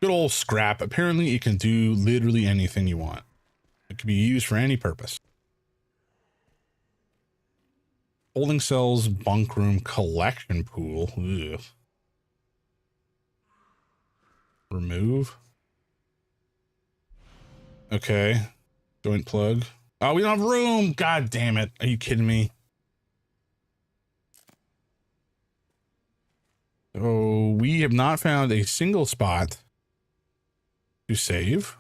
Good old scrap. Apparently it can do literally anything you want. It can be used for any purpose. Holding cells, bunk room, collection pool. Ugh. Remove. Okay. Joint plug. Oh, we don't have room. God damn it. Are you kidding me? Oh, we have not found a single spot to save,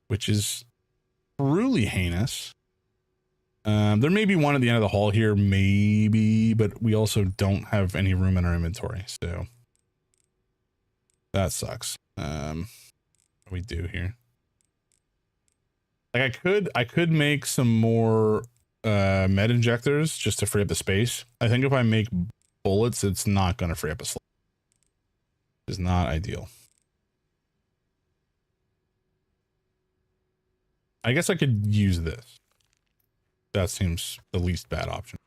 which is truly heinous. There may be one at the end of the hall here, maybe, but we also don't have any room in our inventory, so that sucks. What do we do here? Like I could make some more med injectors just to free up the space. I think if I make bullets, it's not going to free up a slot. It's not ideal. I guess I could use this. That seems the least bad option.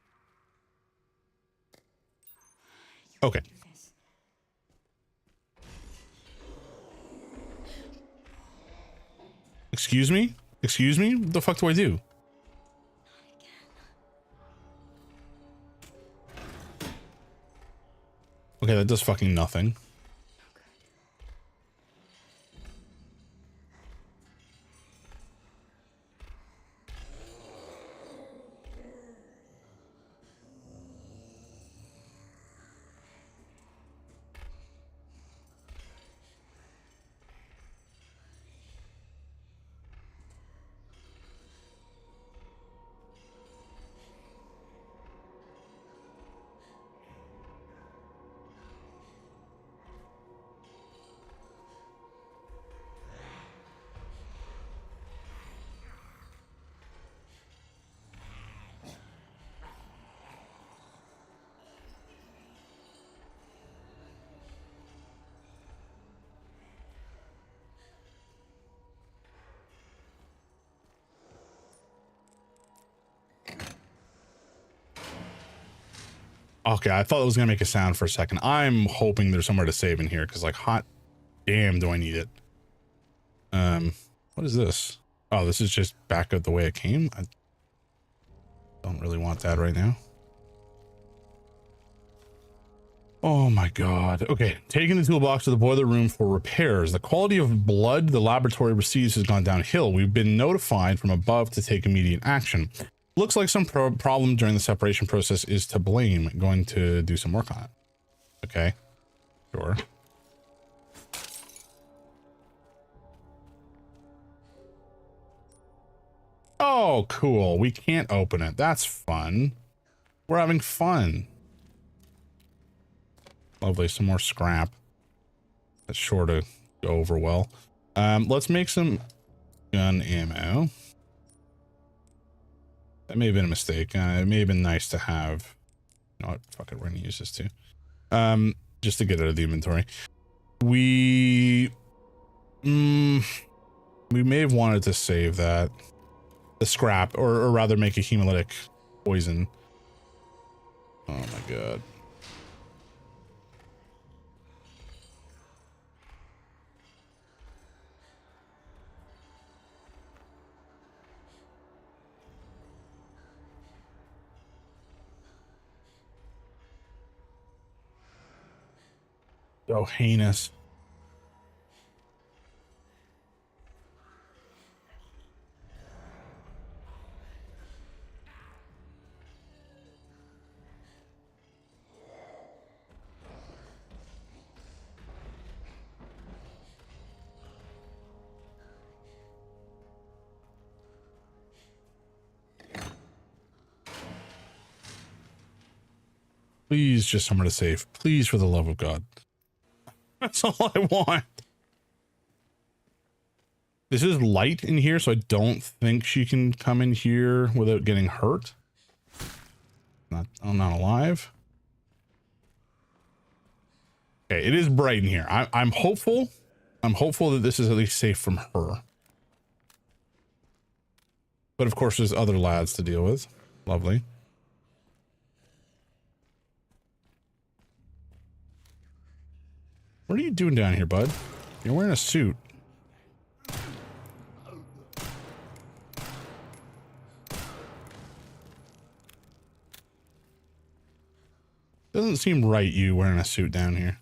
Okay. Excuse me? Excuse me? What the fuck do I do? Okay, that does fucking nothing. Okay, I thought it was gonna make a sound for a second. I'm hoping there's somewhere to save in here because, like, hot damn, do I need it. What is this? Oh, this is just back up the way it came. I don't really want that right now. Oh my god. Okay, taking the toolbox to the boiler room for repairs. The quality of blood the laboratory receives has gone downhill. We've been notified from above to take immediate action. Looks like some problem during the separation process is to blame. Going to do some work on it. Okay, sure. Oh, cool. We can't open it. That's fun. We're having fun. Lovely. Some more scrap. That's sure to go over well. Let's make some gun ammo. That may have been a mistake. It may have been nice to have. You know what? Fuck it. We're going to use this too. Just to get out of the inventory. We may have wanted to save that. The scrap, or rather make a hemolytic poison. Oh my god. So heinous. Please, just somewhere to save. Please, for the love of God. That's all I want. This is light in here, so I don't think she can come in here without getting hurt. I'm not alive. Okay, it is bright in here. I'm hopeful. I'm hopeful that this is at least safe from her. But of course, there's other lads to deal with. Lovely. What are you doing down here, bud? You're wearing a suit. Doesn't seem right, you wearing a suit down here.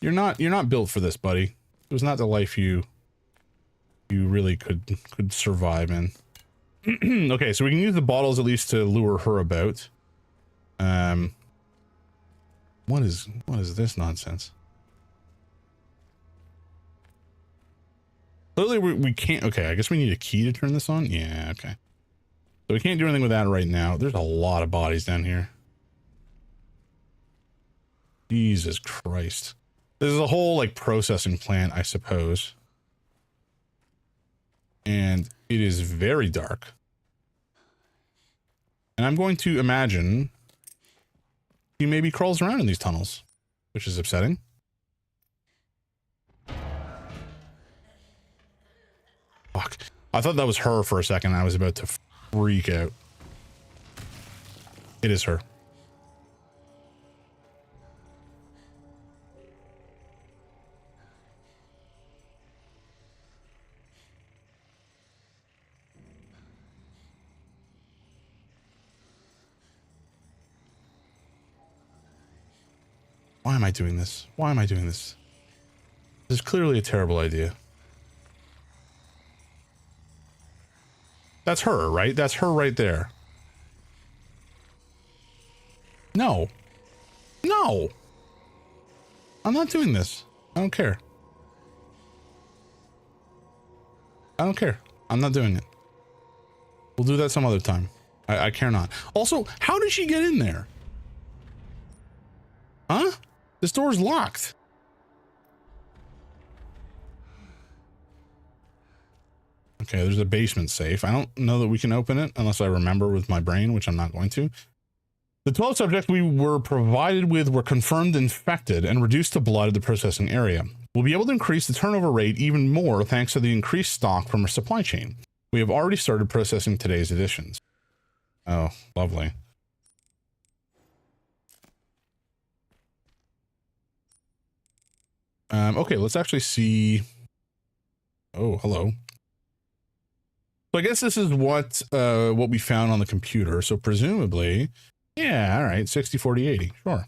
You're not built for this, buddy. It was not the life you really could survive in. Okay, so we can use the bottles at least to lure her about. What is this nonsense? Clearly we can't. Okay, I guess we need a key to turn this on. Yeah, okay. So we can't do anything with that right now. There's a lot of bodies down here. Jesus Christ. This is a whole like processing plant, I suppose. And it is very dark. And I'm going to imagine he maybe crawls around in these tunnels, which is upsetting. Fuck. I thought that was her for a second. I was about to freak out. It is her. Why am I doing this? Why am I doing this? This is clearly a terrible idea. That's her, right? That's her right there. No. No. I'm not doing this. I don't care. I don't care. I'm not doing it. We'll do that some other time. I care not. Also, how did she get in there? Huh? This door's locked. Okay, there's a basement safe. I don't know that we can open it unless I remember with my brain, which I'm not going to. The 12 subjects we were provided with were confirmed infected and reduced to blood at the processing area. We'll be able to increase the turnover rate even more thanks to the increased stock from our supply chain. We have already started processing today's additions. Oh, lovely. Okay, let's actually see. Oh, hello. So I guess this is what we found on the computer. So presumably, yeah, all right, 60, 40, 80, sure.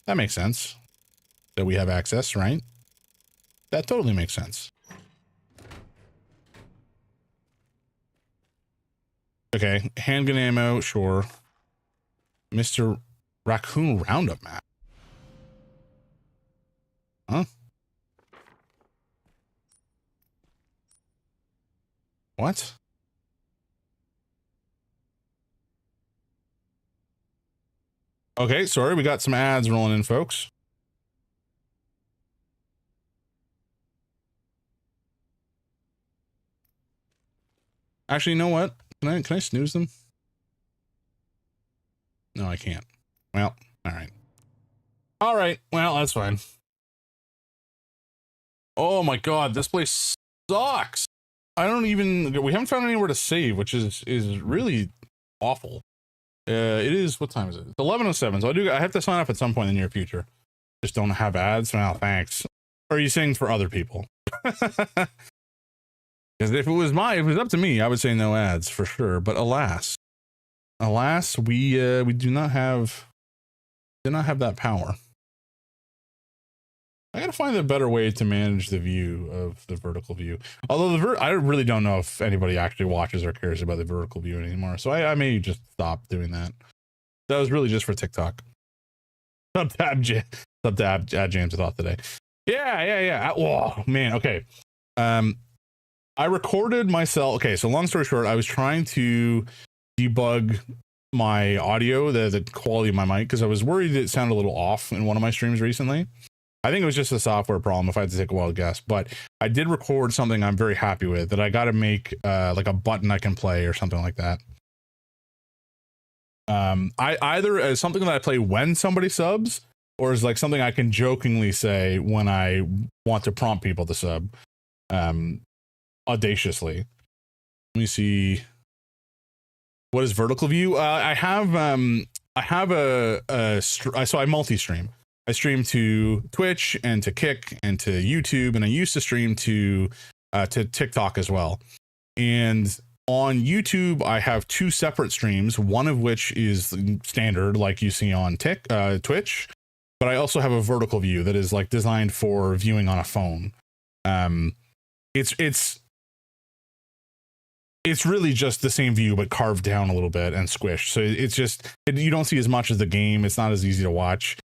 That makes sense. That we have access, right? That totally makes sense. Okay, handgun ammo, sure. Mr. Raccoon Roundup map. Huh? What? Okay, sorry, we got some ads rolling in, folks. Actually, you know what? Can I snooze them? No, I can't. Well, all right. All right, well, that's fine. Oh my god, this place sucks. I don't even, we haven't found anywhere to save, which is really awful. It is, what time is it? It's 11:07, so I have to sign up at some point in the near future. Just don't have ads. Well, thanks. Or are you saying for other people? Because if it was up to me, I would say no ads for sure. But alas, we do not have that power. I gotta find a better way to manage the view of the vertical view. Although I really don't know if anybody actually watches or cares about the vertical view anymore. So I may just stop doing that. That was really just for TikTok. Sub to Ad James thought today. Yeah. Oh man. Okay. I recorded myself. Okay. So long story short, I was trying to debug my audio, the quality of my mic, because I was worried it sounded a little off in one of my streams recently. I think it was just a software problem, if I had to take a wild guess, but I did record something I'm very happy with that I got to make like a button I can play or something like that. I either as something that I play when somebody subs, or is like something I can jokingly say when I want to prompt people to sub, audaciously. Let me see. What is vertical view? So I multi-stream. I stream to Twitch and to Kick and to YouTube, and I used to stream to TikTok as well. And on YouTube, I have two separate streams, one of which is standard, like you see on Twitch, but I also have a vertical view that is like designed for viewing on a phone. It's really just the same view, but carved down a little bit and squished. So it's just, you don't see as much as the game. It's not as easy to watch.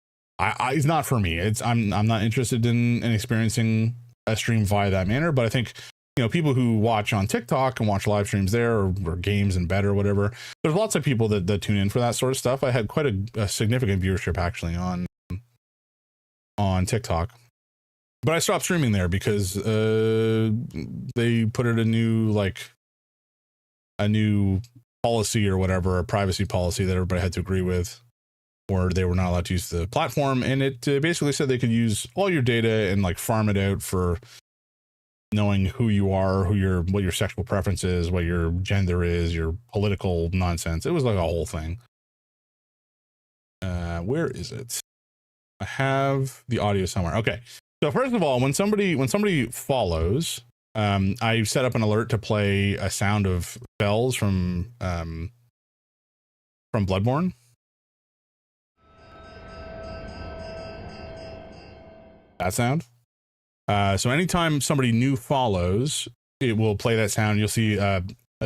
It's not for me. I'm not interested in experiencing a stream via that manner, but I think, you know, people who watch on TikTok and watch live streams there or games in bed or whatever, there's lots of people that tune in for that sort of stuff. I had quite a significant viewership actually on TikTok, but I stopped streaming there because they put it a new policy or whatever, a privacy policy that everybody had to agree with, or they were not allowed to use the platform. And it basically said they could use all your data and like farm it out for knowing who you are, what your sexual preference is, what your gender is, your political nonsense. It was like a whole thing. Where is it? I have the audio somewhere. Okay. So first of all, when somebody follows, I set up an alert to play a sound of bells from Bloodborne. That sound. So anytime somebody new follows, it will play that sound. You'll see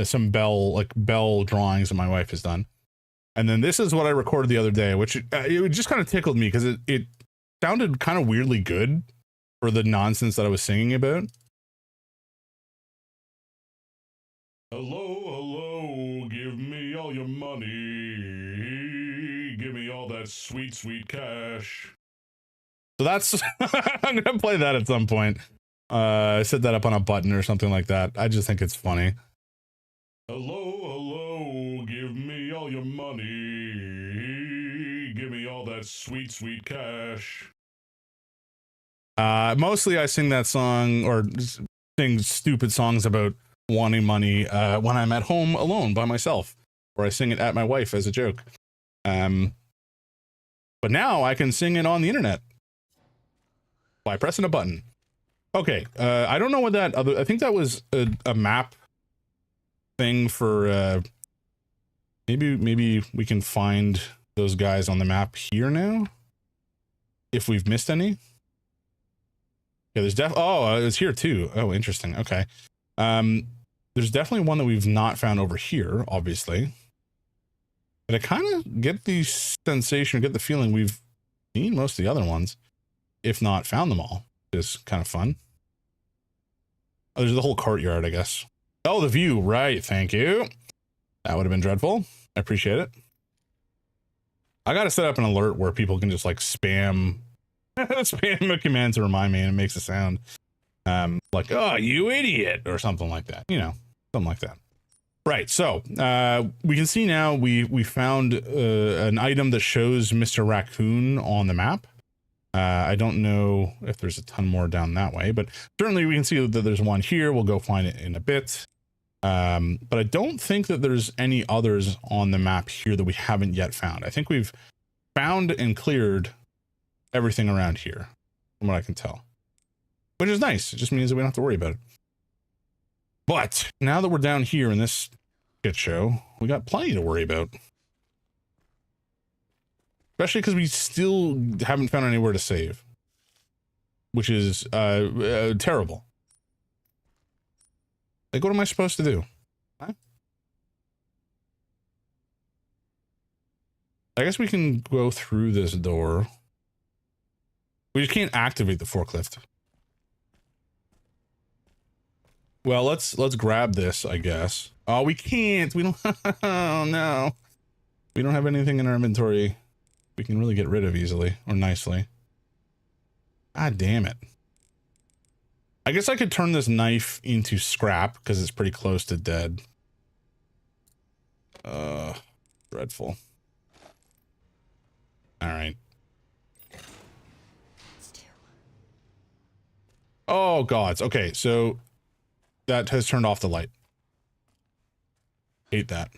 some bell drawings that my wife has done. And then this is what I recorded the other day, which it just kind of tickled me because it sounded kind of weirdly good for the nonsense that I was singing about. Hello, give me all your money. Give me all that sweet, sweet cash. So that's, I'm going to play that at some point. Set that up on a button or something like that. I just think it's funny. Hello, give me all your money. Give me all that sweet, sweet cash. Mostly I sing that song or sing stupid songs about wanting money when I'm at home alone by myself, or I sing it at my wife as a joke. But now I can sing it on the internet. by pressing a button. Okay, I don't know what that other, I think that was a map thing for, maybe we can find those guys on the map here now, if we've missed any. Yeah, there's it's here too. Oh, interesting. Okay. There's definitely one that we've not found over here, obviously. But I kind of get the sensation, get the feeling we've seen most of the other ones, if not found them all. Is kind of fun. Oh, there's the whole courtyard, I guess. Oh, the view, right? Thank you. That would have been dreadful. I appreciate it. I gotta set up an alert where people can just like spam spam a command to remind me, and it makes a sound like, oh, you idiot, or something like that, you know, something like that. Right, so we can see now we found an item that shows Mr. Raccoon on the map. I don't know if there's a ton more down that way, but certainly we can see that there's one here. We'll go find it in a bit. But I don't think that there's any others on the map here that we haven't yet found. I think we've found and cleared everything around here, from what I can tell, which is nice. It just means that we don't have to worry about it. But now that we're down here in this shit show, we got plenty to worry about. Especially because we still haven't found anywhere to save, which is terrible. Like, what am I supposed to do? Huh? I guess we can go through this door. We just can't activate the forklift. Well, let's grab this, I guess. Oh, we can't. We don't. Oh no, we don't have anything in our inventory we can really get rid of easily or nicely. God damn it. I guess I could turn this knife into scrap because it's pretty close to dead. Dreadful. All right. Oh gods. Okay, so that has turned off the light. Hate that.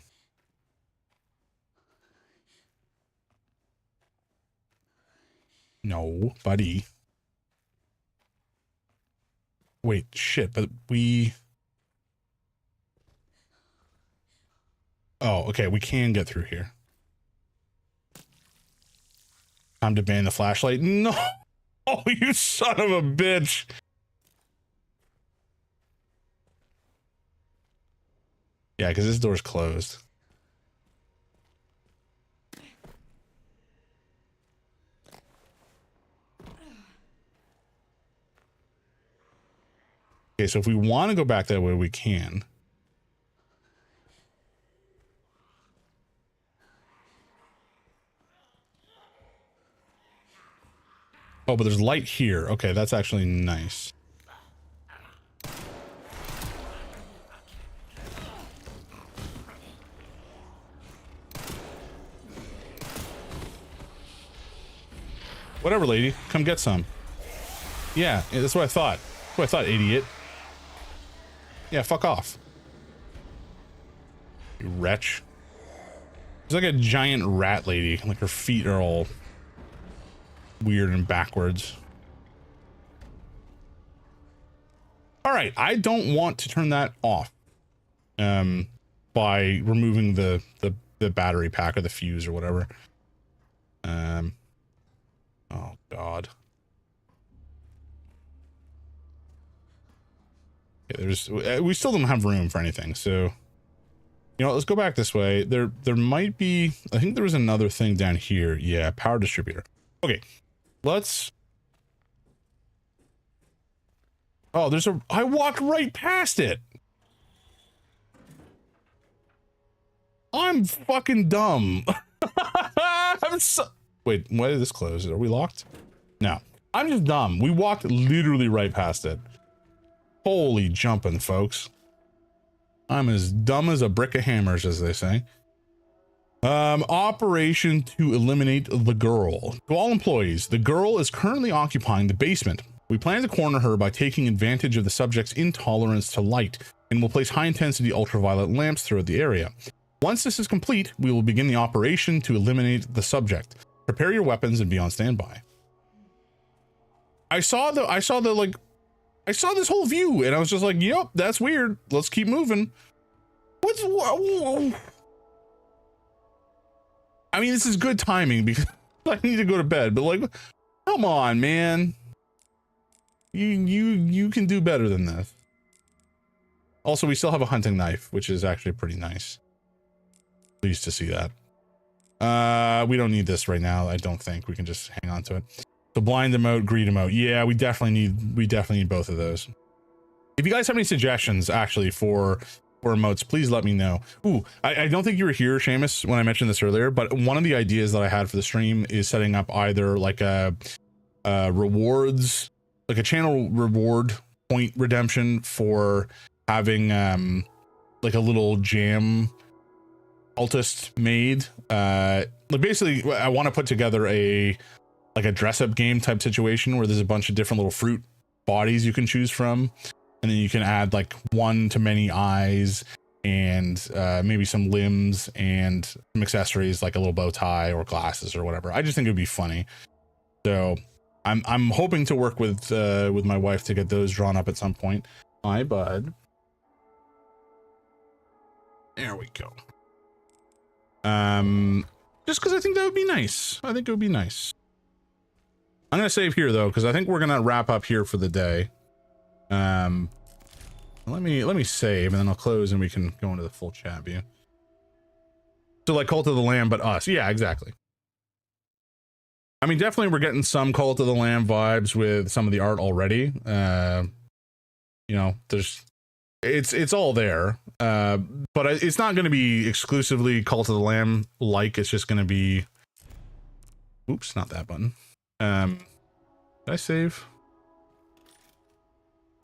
No, buddy. Wait, shit, but we... Oh, okay, we can get through here. Time to ban the flashlight. No! Oh, you son of a bitch! Yeah, because this door's closed. Okay, so if we want to go back that way, we can. Oh, but there's light here. Okay, that's actually nice. Whatever, lady. Come get some. Yeah, that's what I thought. That's what I thought, idiot. Yeah, fuck off. You wretch. There's like a giant rat lady. Like her feet are all weird and backwards. All right, I don't want to turn that off by removing the battery pack or the fuse or whatever. Oh god. Okay, we still don't have room for anything, so you know, let's go back this way. There might be, I think there was another thing down here. Yeah, power distributor. Okay, let's. Oh, I walked right past it. I'm fucking dumb. Wait, why did this close? Are we locked? No, I'm just dumb. We walked literally right past it. Holy jumping, folks. I'm as dumb as a brick of hammers, as they say. Operation to eliminate the girl. To all employees, the girl is currently occupying the basement. We plan to corner her by taking advantage of the subject's intolerance to light, and will place high-intensity ultraviolet lamps throughout the area. Once this is complete, we will begin the operation to eliminate the subject. Prepare your weapons and be on standby. I saw this whole view and I was just like, yep, that's weird. Let's keep moving. Whoa. I mean, this is good timing because I need to go to bed, but like, come on, man. You can do better than this. Also, we still have a hunting knife, which is actually pretty nice. Pleased to see that. We don't need this right now. I don't think we can just hang on to it. So blind emote, greed emote. Yeah, we definitely need both of those. If you guys have any suggestions actually for emotes, please let me know. Ooh, I don't think you were here, Seamus, when I mentioned this earlier, but one of the ideas that I had for the stream is setting up either like a rewards, like a channel reward point redemption for having like a little jam cultist made. Like basically I want to put together a dress up game type situation where there's a bunch of different little fruit bodies you can choose from, and then you can add like one to many eyes and maybe some limbs and some accessories like a little bow tie or glasses or whatever. I just think it would be funny. So I'm hoping to work with my wife to get those drawn up at some point. Hi, bud. There we go. Just because I think that would be nice. I think it would be nice. I'm gonna save here though, because I think we're gonna wrap up here for the day. Let me save and then I'll close and we can go into the full chat view. So like Cult of the Lamb, but us. Yeah, exactly. I mean, definitely we're getting some Cult of the Lamb vibes with some of the art already. You know, it's all there. But it's not going to be exclusively Cult of the Lamb like. It's just going to be, oops, not that button. Did I save?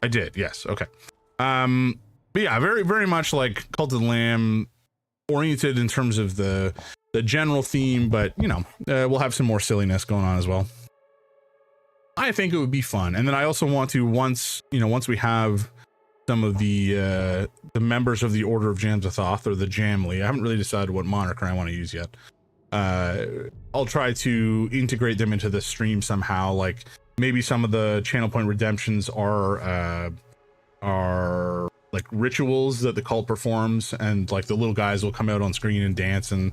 I did, yes. Okay. But yeah, very, very much like Cult of the Lamb oriented in terms of the general theme, but you know, we'll have some more silliness going on as well. I think it would be fun. And then I also want to, once we have some of the members of the Order of Jamsathoth, or the Jamly, I haven't really decided what moniker I want to use yet. I'll try to integrate them into the stream somehow. Like maybe some of the channel point redemptions are like rituals that the cult performs, and like the little guys will come out on screen and dance, and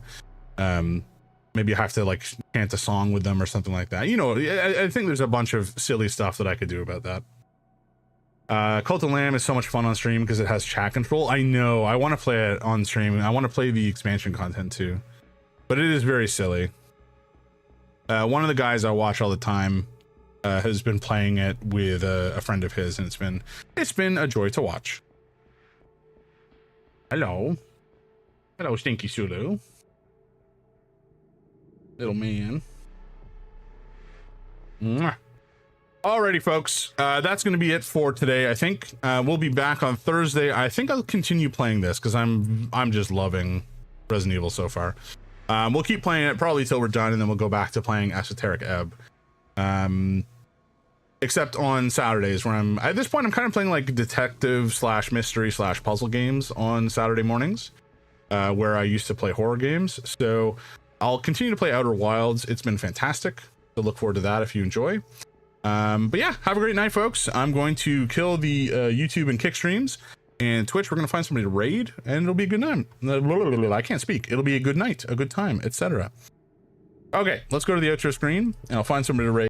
maybe I have to like chant a song with them or something like that. You know, I think there's a bunch of silly stuff that I could do about that. Cult of Lamb is so much fun on stream because it has chat control. I know, I want to play it on stream. I want to play the expansion content too, but it is very silly. One of the guys I watch all the time has been playing it with a friend of his, and it's been a joy to watch. Hello Stinky Sulu, little man. Mwah. Alrighty, folks, that's going to be it for today. I think we'll be back on Thursday. I think I'll continue playing this because I'm just loving Resident Evil so far. We'll keep playing it probably till we're done, and then we'll go back to playing Esoteric Ebb. Except on Saturdays, where at this point I'm kind of playing like detective / mystery / puzzle games on Saturday mornings, where I used to play horror games. So I'll continue to play Outer Wilds. It's been fantastic. So look forward to that if you enjoy. But yeah, have a great night, folks. I'm going to kill the YouTube and Kick streams, and Twitch. We're gonna find somebody to raid, and it'll be a good night. I can't speak. It'll be a good night, a good time, etc. Okay, let's go to the outro screen, and I'll find somebody to raid.